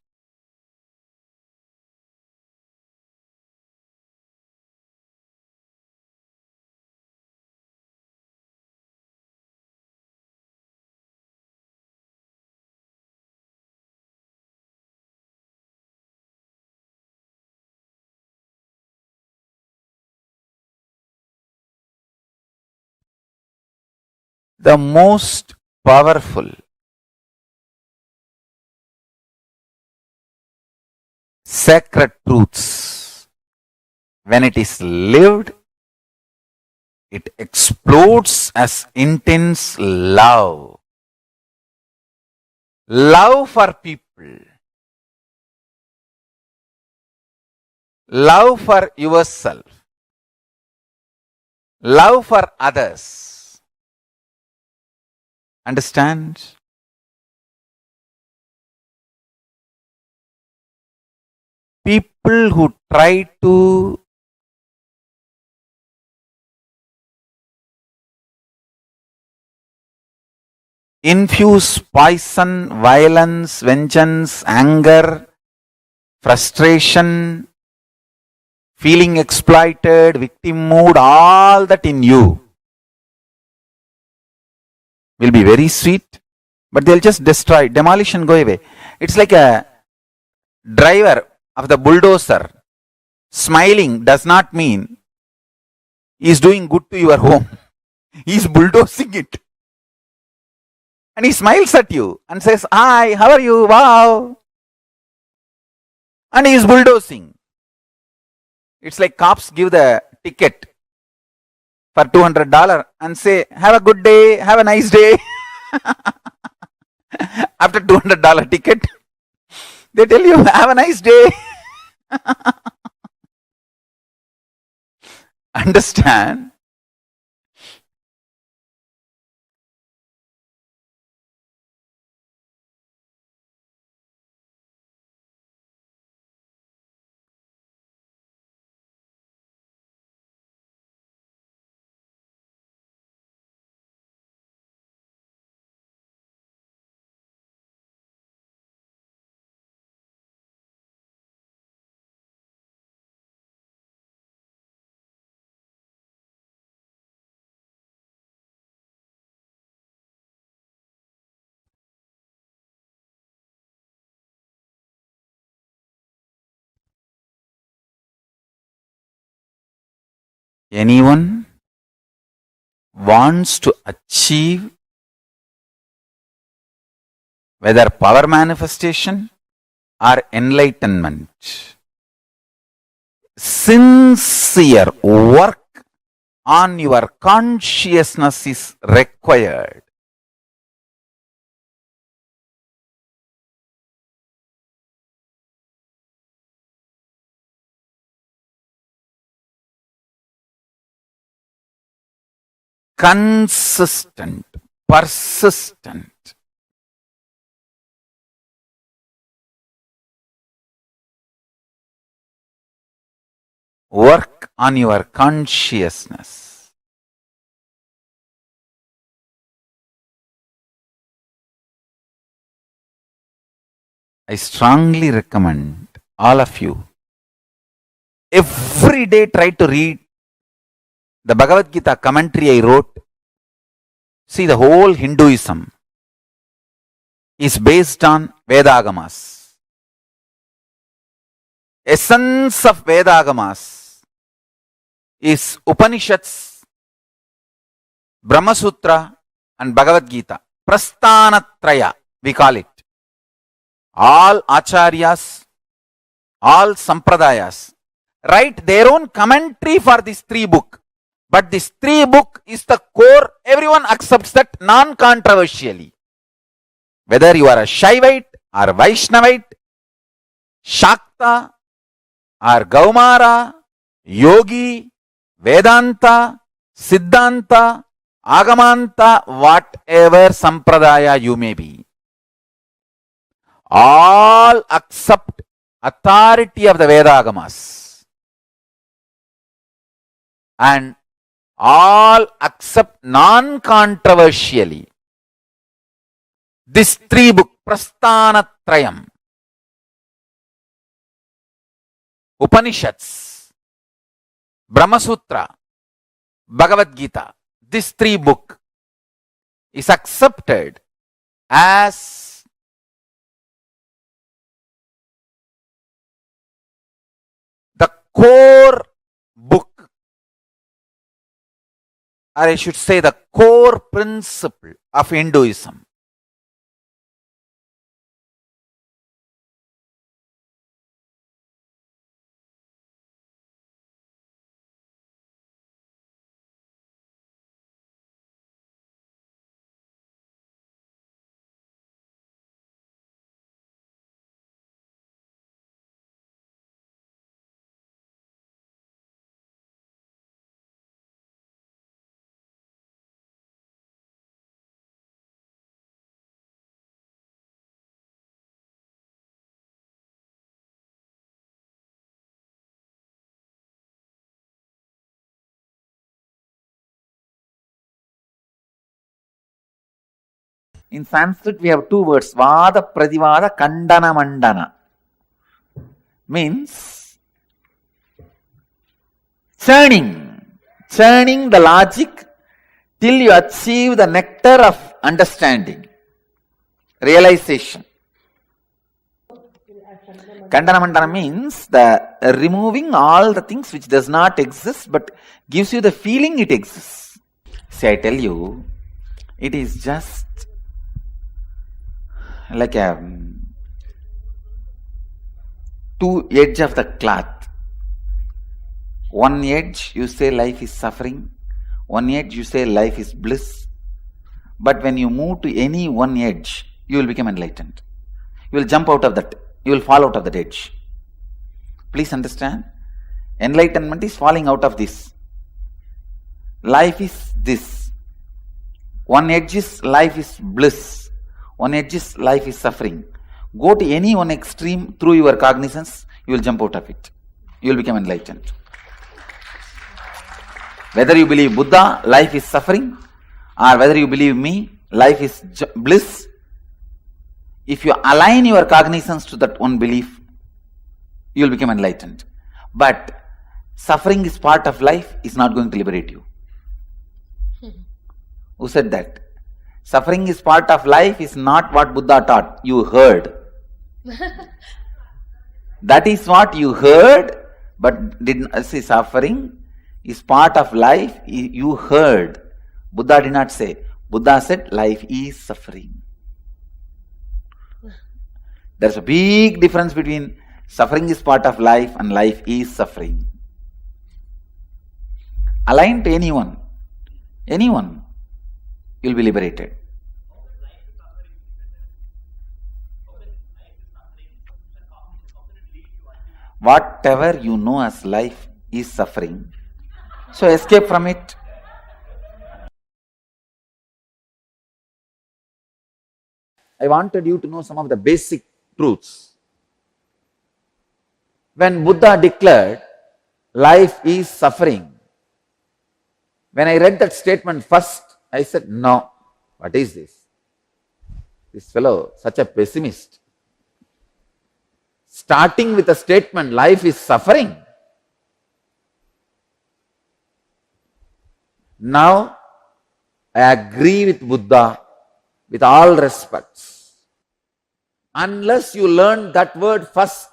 The most powerful sacred truths, when it is lived, it explodes as intense love. Love for people. Love for yourself. Love for others. Understand? People who try to infuse poison, violence, vengeance, anger, frustration, feeling exploited, victim mood, all that in you will be very sweet, but they'll just destroy, demolition, go away. It's like a driver of the bulldozer smiling does not mean he is doing good to your home. He is bulldozing it. And he smiles at you and says, "Hi, how are you? Wow." And he is bulldozing. It's like cops give the ticket for $200 and say, "Have a good day, have a nice day." After $200 ticket, they tell you, "Have a nice day." Understand? Anyone wants to achieve whether power manifestation or enlightenment. Sincere work on your consciousness is required. Consistent, persistent. Work on your consciousness. I strongly recommend all of you every day try to read the Bhagavad Gita commentary I wrote. See, the whole Hinduism is based on Vedagamas. Essence of Vedagamas is Upanishads, Brahma Sutra and Bhagavad Gita. Prasthanatraya, we call it. All acharyas, all sampradayas write their own commentary for this three book. But this three book is the core. Everyone accepts that non-controversially. Whether you are a Shaivite or Vaishnavite, Shakta or Gaumara, Yogi, Vedanta, Siddhanta, Agamanta, whatever sampradaya you may be, all accept authority of the Vedagamas and all accept non-controversially this three book, Prasthanatrayam, Upanishads, Brahma Sutra, Bhagavad Gita. This three book is accepted as the core book, or I should say the core principle of Hinduism. In Sanskrit, we have two words, Vada, Pradivada, Kandana, Mandana. Means churning the logic till you achieve the nectar of understanding, realization. Kandana, Mandana means the removing all the things which does not exist but gives you the feeling it exists. See, I tell you, it is just like a two edge of the cloth. One edge you say life is suffering, one edge you say life is bliss. But when you move to any one edge, you will become enlightened. You will jump out of that, you will fall out of that edge. Please understand, enlightenment is falling out of this. Life is this. One edge is life is bliss. One edge is life is suffering. Go to any one extreme through your cognizance, you will jump out of it. You will become enlightened. Whether you believe Buddha, life is suffering, or whether you believe me, life is bliss, if you align your cognizance to that one belief, you will become enlightened. But suffering is part of life is not going to liberate you. Who said that? Suffering is part of life is not what Buddha taught. You heard. That is what you heard, but didn't see. Suffering is part of life. You heard. Buddha did not say. Buddha said life is suffering. There's a big difference between suffering is part of life and life is suffering. Align to anyone, you'll be liberated. Whatever you know as life is suffering, so escape from it. I wanted you to know some of the basic truths. When Buddha declared life is suffering, when I read that statement first, I said, no, what is this? This fellow, such a pessimist. Starting with a statement, life is suffering. Now, I agree with Buddha with all respects. Unless you learn that word first,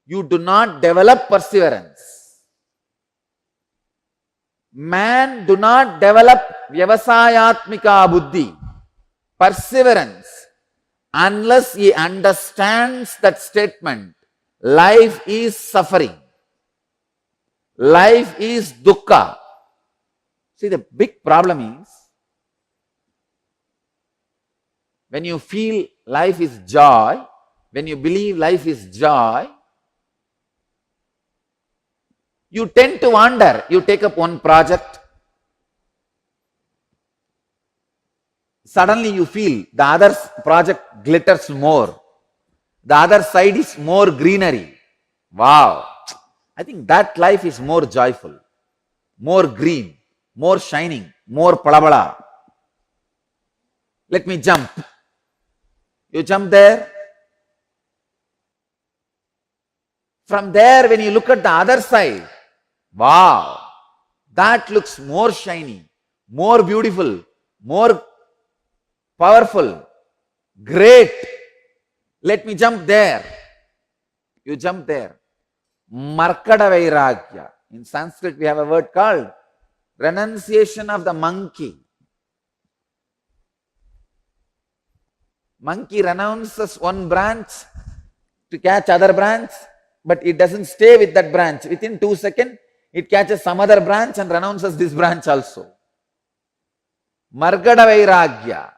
you do not develop perseverance. Man do not develop vyavasayatmika buddhi, perseverance, unless he understands that statement. Life is suffering. Life is dukkha. See, the big problem is, when you feel life is joy, when you believe life is joy, you tend to wander. You take up one project, suddenly you feel the other project glitters more. The other side is more greenery. Wow! I think that life is more joyful, more green, more shining, more palabala. Let me jump. You jump there. From there, when you look at the other side, wow, that looks more shiny, more beautiful, more powerful, great. Let me jump there. You jump there. Markada Vairagya. In Sanskrit, we have a word called renunciation of the monkey. Monkey renounces one branch to catch other branch, but it doesn't stay with that branch. Within 2 seconds, it catches some other branch and renounces this branch also. Margada Vairagya.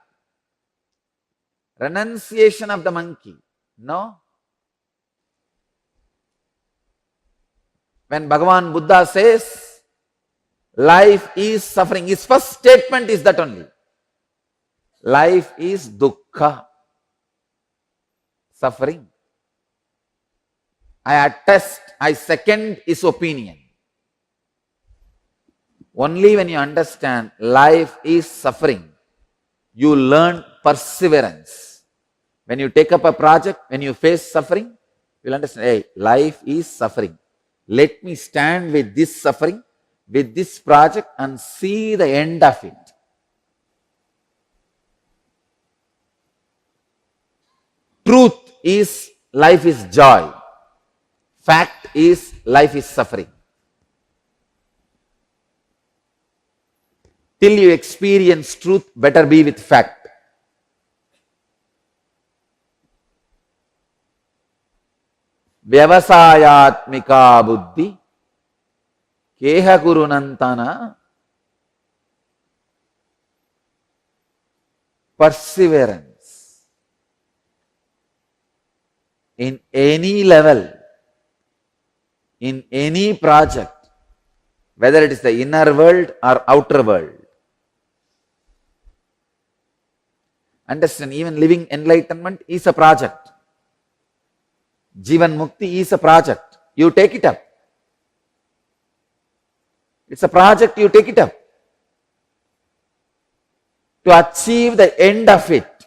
Renunciation of the monkey. No? When Bhagavan Buddha says, life is suffering, his first statement is that only. Life is dukkha. Suffering. I attest, I second his opinion. Only when you understand life is suffering, you learn perseverance. When you take up a project, when you face suffering, you'll understand, hey, life is suffering. Let me stand with this suffering, with this project and see the end of it. Truth is life is joy. Fact is life is suffering. Till you experience truth, better be with fact. Vyavasayatmika buddhi keha kurunantana. Perseverance. In any level, in any project, whether it is the inner world or outer world. Understand, even living enlightenment is a project. Jivan Mukti is a project. You take it up. It's a project, you take it up. To achieve the end of it,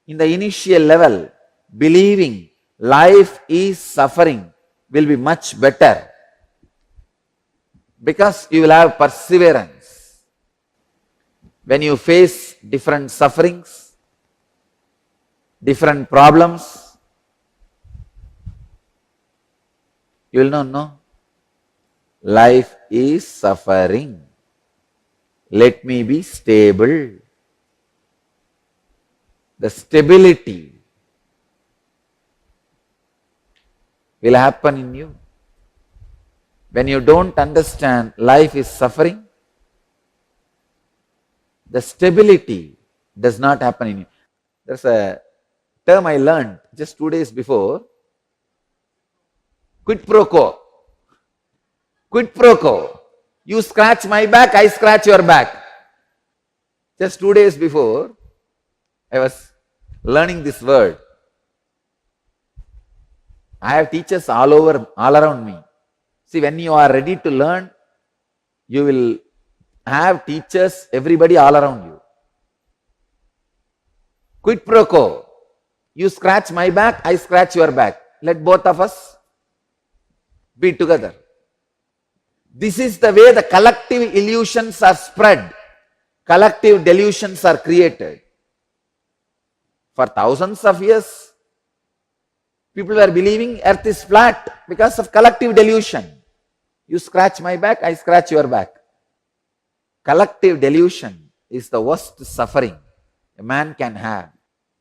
in the initial level, believing life is suffering will be much better, because you will have perseverance. When you face different sufferings, different problems, you will know, no, life is suffering. Let me be stable. The stability will happen in you. When you don't understand life is suffering, the stability does not happen in you. There's a term I learned just 2 days before. Quid pro quo. Quid pro quo. You scratch my back, I scratch your back. Just 2 days before, I was learning this word. I have teachers all around me. See, when you are ready to learn, you will have teachers, everybody all around you. Quid pro quo. You scratch my back, I scratch your back. Let both of us be together. This is the way the collective illusions are spread. Collective delusions are created. For thousands of years, people were believing earth is flat because of collective delusion. You scratch my back, I scratch your back. Collective delusion is the worst suffering a man can have.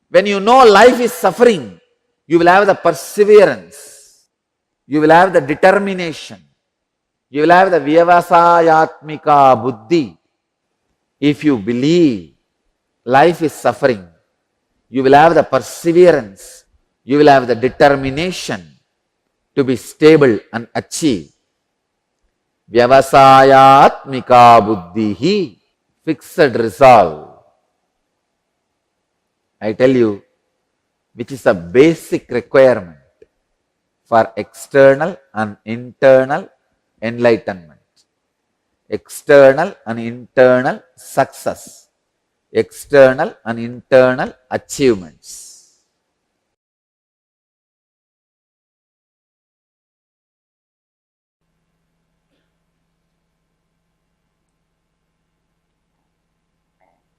When you know life is suffering, you will have the perseverance. You will have the determination. You will have the vyavasayatmika buddhi. If you believe life is suffering, you will have the perseverance. You will have the determination to be stable and achieve. Vyavasayatmika buddhihi, fixed resolve. I tell you, which is a basic requirement for external and internal enlightenment, external and internal success, external and internal achievements.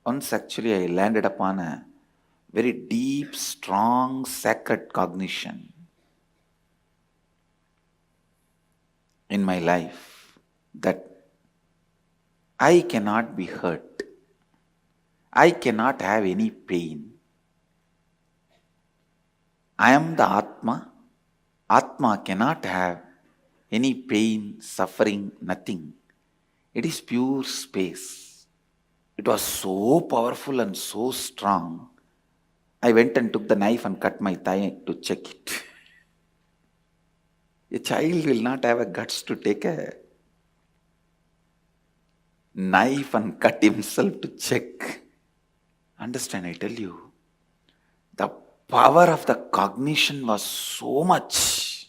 Once actually I landed upon a very deep, strong, sacred cognition in my life that I cannot be hurt. I cannot have any pain. I am the Atma. Atma cannot have any pain, suffering, nothing. It is pure space. It was so powerful and so strong. I went and took the knife and cut my thigh to check it. A child will not have a guts to take a knife and cut himself to check. Understand, I tell you, the power of the cognition was so much.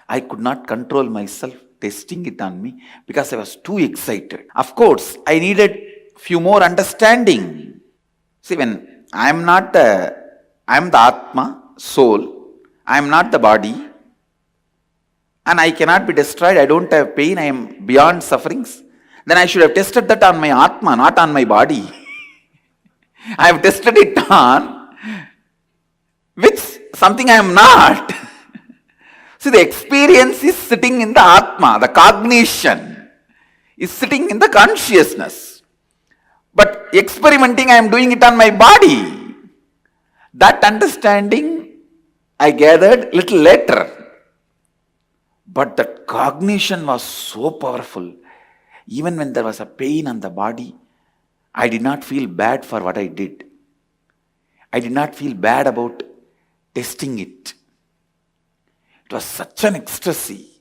I could not control myself testing it on me because I was too excited. Of course, I needed few more understanding. See, when I am the Atma, soul, I am not the body, and I cannot be destroyed, I don't have pain, I am beyond sufferings, then I should have tested that on my Atma, not on my body. I have tested it on which something I am not. See, the experience is sitting in the Atma, the cognition is sitting in the consciousness. But experimenting, I am doing it on my body. That understanding I gathered little later. But that cognition was so powerful. Even when there was a pain on the body, I did not feel bad for what I did. I did not feel bad about testing it. It was such an ecstasy.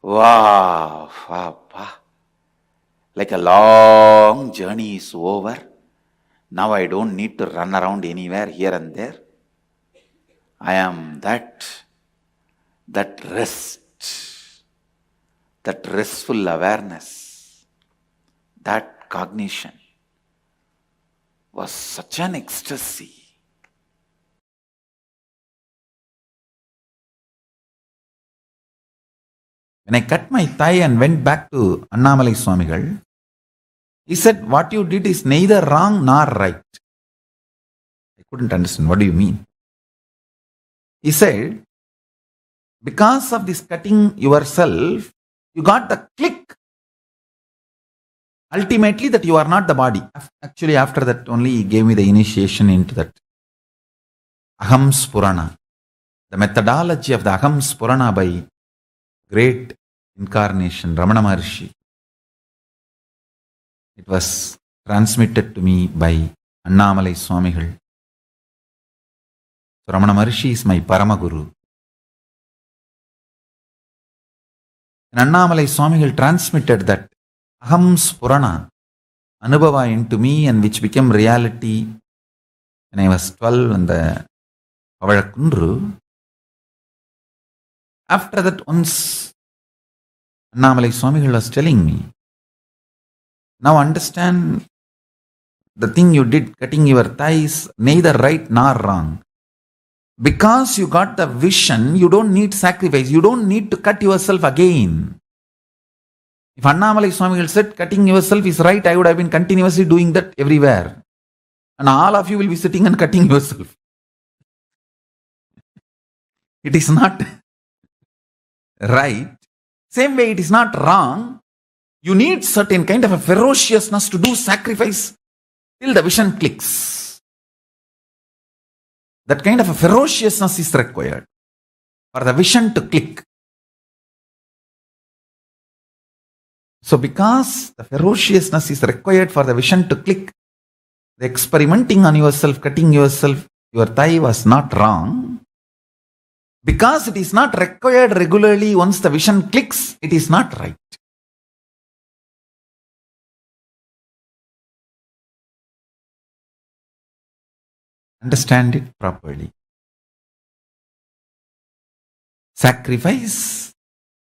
Wow, wow, wow. Like a long journey is over. Now I don't need to run around anywhere here and there. I am that rest, that restful awareness, that cognition was such an ecstasy. When I cut my thigh and went back to Annamalai Swamigal, he said, what you did is neither wrong nor right. I couldn't understand. What do you mean? He said, because of this cutting yourself, you got the click. ultimately that you are not the body. Actually, after that only he gave me the initiation into that Aham Spurana, the methodology of the Aham Spurana by great incarnation Ramana Maharshi. It was transmitted to me by Annamalai Swamigal. So Ramana Maharshi is my Paramaguru. And Annamalai Swamigal transmitted that Aham Spurana Anubhava into me, and which became reality when I was 12 in the Pavazhakundru. After that, once Annamalai Swamigal was telling me, now understand the thing you did, cutting your thighs, neither right nor wrong. Because you got the vision, you don't need sacrifice. You don't need to cut yourself again. If Annamalai Swamigal said cutting yourself is right, I would have been continuously doing that everywhere. And all of you will be sitting and cutting yourself. It is not right. Same way, it is not wrong. You need certain kind of a ferociousness to do sacrifice till the vision clicks. That kind of a ferociousness is required for the vision to click. So because the ferociousness is required for the vision to click, the experimenting on yourself, cutting yourself, your thigh was not wrong. Because it is not required regularly, once the vision clicks, it is not right. Understand it properly. Sacrifice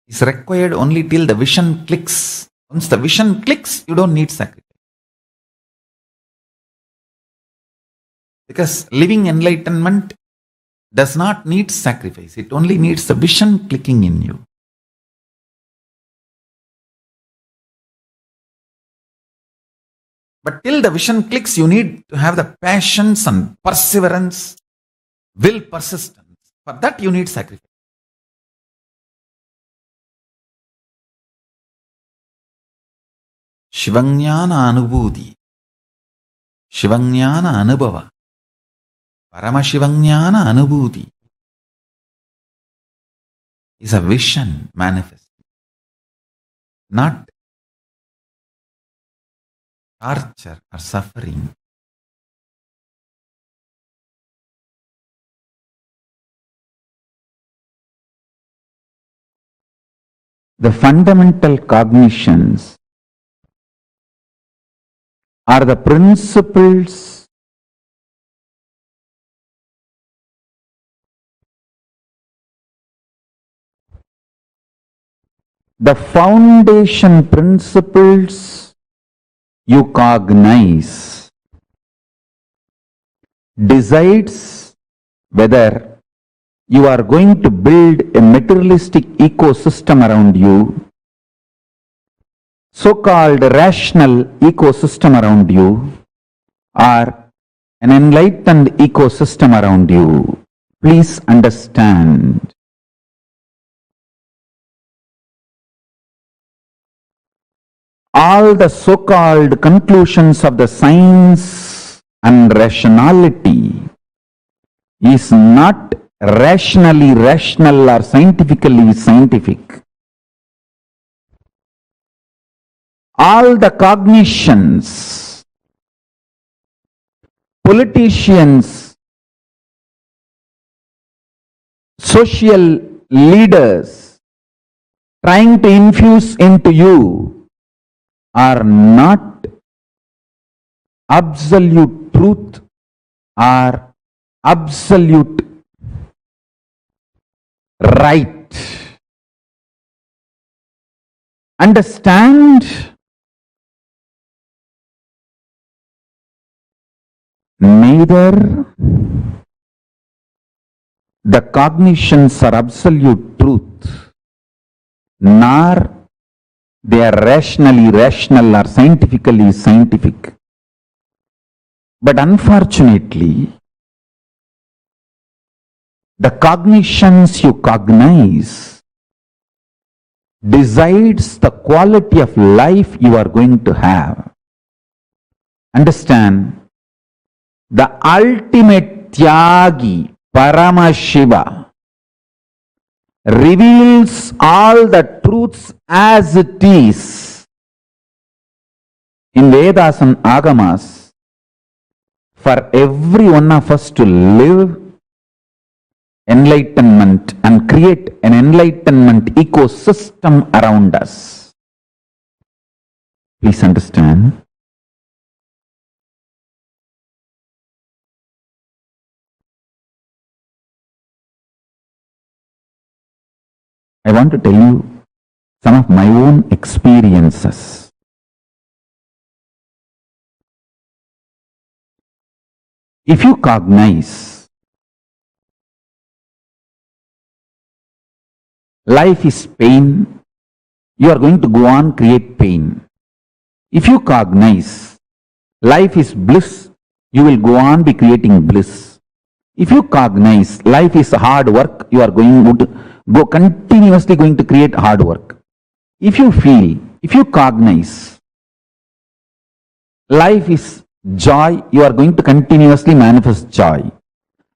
is required only till the vision clicks. Once the vision clicks, you don't need sacrifice. Because living enlightenment does not need sacrifice. It only needs the vision clicking in you. But till the vision clicks, you need to have the patience and perseverance, will, persistence. For that you need sacrifice. Shivanyana Anubhuti, Shivanyana Anubhava, Paramashivanyana Anubhuti is a vision manifest, not torture or suffering. The fundamental cognitions are the principles the foundation principles you cognize decides whether you are going to build a materialistic ecosystem around you, so-called rational ecosystem around you, or an enlightened ecosystem around you. Please understand. All the so-called conclusions of the science and rationality is not rationally rational or scientifically scientific. All the cognitions, politicians, social leaders trying to infuse into you are not absolute truth or absolute right. Understand? Neither the cognitions are absolute truth, nor they are rationally rational or scientifically scientific. But unfortunately, the cognitions you cognize decides the quality of life you are going to have. Understand? The ultimate Tyagi, Paramashiva, reveals all the truths as it is in Vedas and Agamas for every one of us to live enlightenment and create an enlightenment ecosystem around us. Please understand. I want to tell you some of my own experiences. If you cognize life is pain, you are going to go on create pain. If you cognize life is bliss, you will go on be creating bliss. If you cognize life is hard work, you are going to go continuously going to create hard work. If you cognize life is joy, you are going to continuously manifest joy.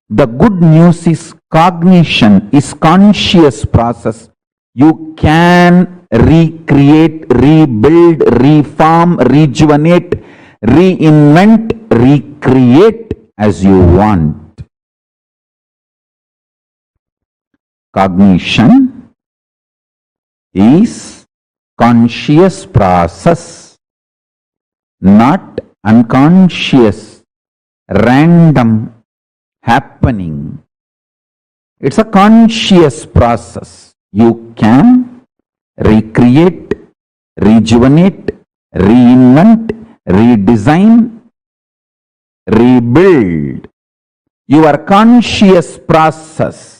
The good news is cognition is conscious process. You can recreate, rebuild, reform, rejuvenate, reinvent, recreate as you want. Cognition is conscious process, not unconscious, random happening. It's a conscious process. You can recreate, rejuvenate, reinvent, redesign, rebuild your conscious process.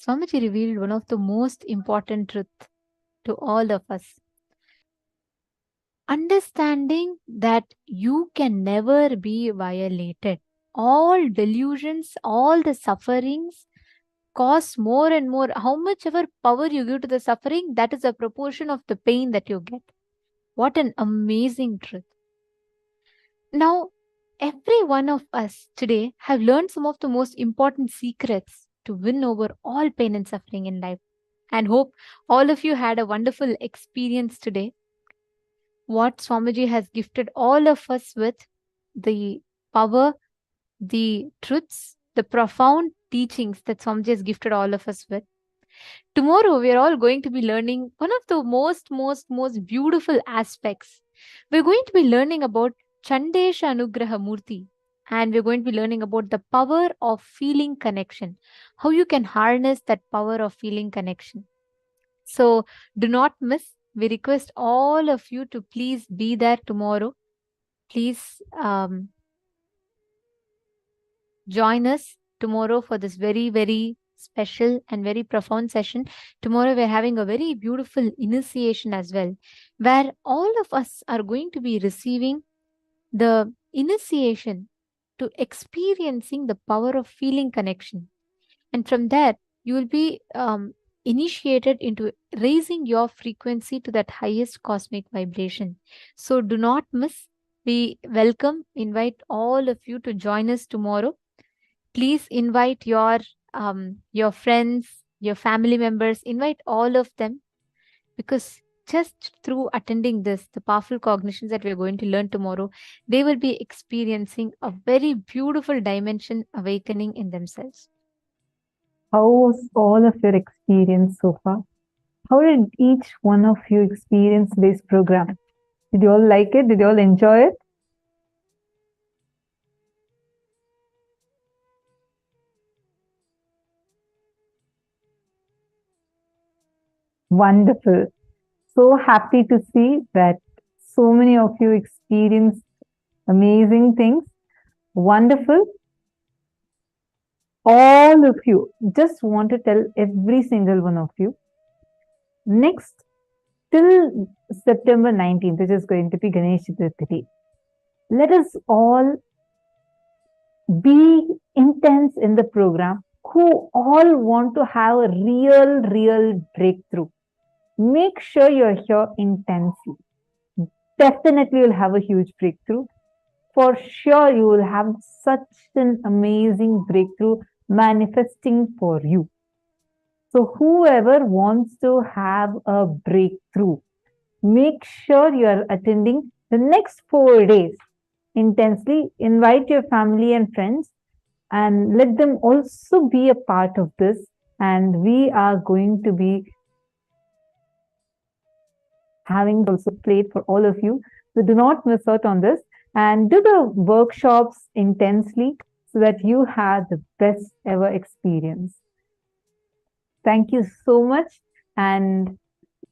Swamiji revealed one of the most important truths to all of us. Understanding that you can never be violated. All delusions, all the sufferings cause more and more. How much ever power you give to the suffering, that is a proportion of the pain that you get. What an amazing truth. Now, every one of us today have learned some of the most important secrets to win over all pain and suffering in life. And hope all of you had a wonderful experience today. What Swamiji has gifted all of us with, the power, the truths, the profound teachings that Swamiji has gifted all of us with. Tomorrow, we are all going to be learning one of the most beautiful aspects. We're going to be learning about Chandesha Anugraha Moorty, and we're going to be learning about the power of feeling connection, how you can harness that power of feeling connection. So do not miss. We request all of you to please be there tomorrow. Please join us tomorrow for this very special and very profound session. Tomorrow we're having a very beautiful initiation as well, where all of us are going to be receiving the initiation to experiencing the power of feeling connection. And from there, you will be initiated into raising your frequency to that highest cosmic vibration. So do not miss. We welcome, invite all of you to join us tomorrow. Please invite your friends, your family members, invite all of them, because just through attending this, the powerful cognitions that we're going to learn tomorrow, they will be experiencing a very beautiful dimension awakening in themselves. How was all of your experience so far? How did each one of you experience this program? Did you all like it? Did you all enjoy it? Wonderful. So happy to see that so many of you experienced amazing things. Wonderful. All of you, just want to tell every single one of you, next till September 19th, which is going to be Ganesh Chaturthi, let us all be intense in the program, who all want to have a real breakthrough. Make sure you're here intensely. Definitely you'll have a huge breakthrough. For sure, you will have such an amazing breakthrough manifesting for you. So whoever wants to have a breakthrough, make sure you are attending the next 4 days intensely. Invite your family and friends and let them also be a part of this. And we are going to be having also played for all of you. So do not miss out on this and do the workshops intensely so that you have the best ever experience. Thank you so much. And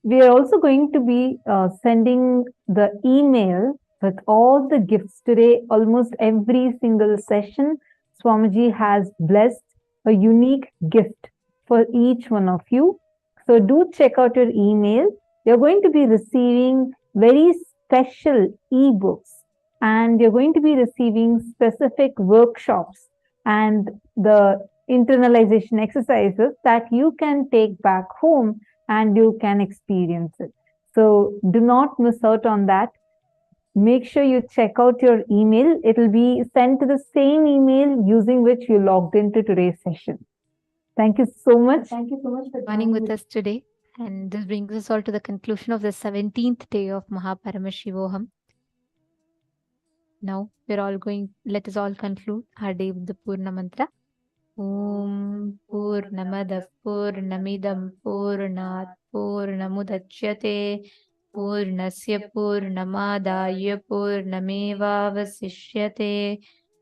we are also going to be sending the email with all the gifts today. Almost every single session, Swamiji has blessed a unique gift for each one of you. So do check out your email. You're going to be receiving very special ebooks, and you're going to be receiving specific workshops and the internalization exercises that you can take back home and you can experience it. So do not miss out on that. Make sure you check out your email. It will be sent to the same email using which you logged into today's session. Thank you so much. Thank you so much for Joining with us today. And this brings us all to the conclusion of the 17th day of Paramashivoham. Now we're all going, let us all conclude our day with the Purna Mantra. Om Purnamadav Purnamidam Purnat Purnamudachyate Purnasya Purnamadaya Purnamevavasishyate.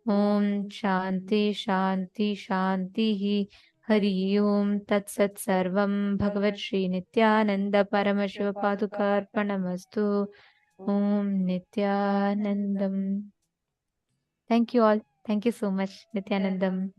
Om Shanti Shanti Shanti Hari Om Tat Sat Sarvam Bhagavat Shri Nithyananda Paramashiva Padukarpanamastu. Om Nithyanandam. Thank you all. Thank you so much, Nithyanandam.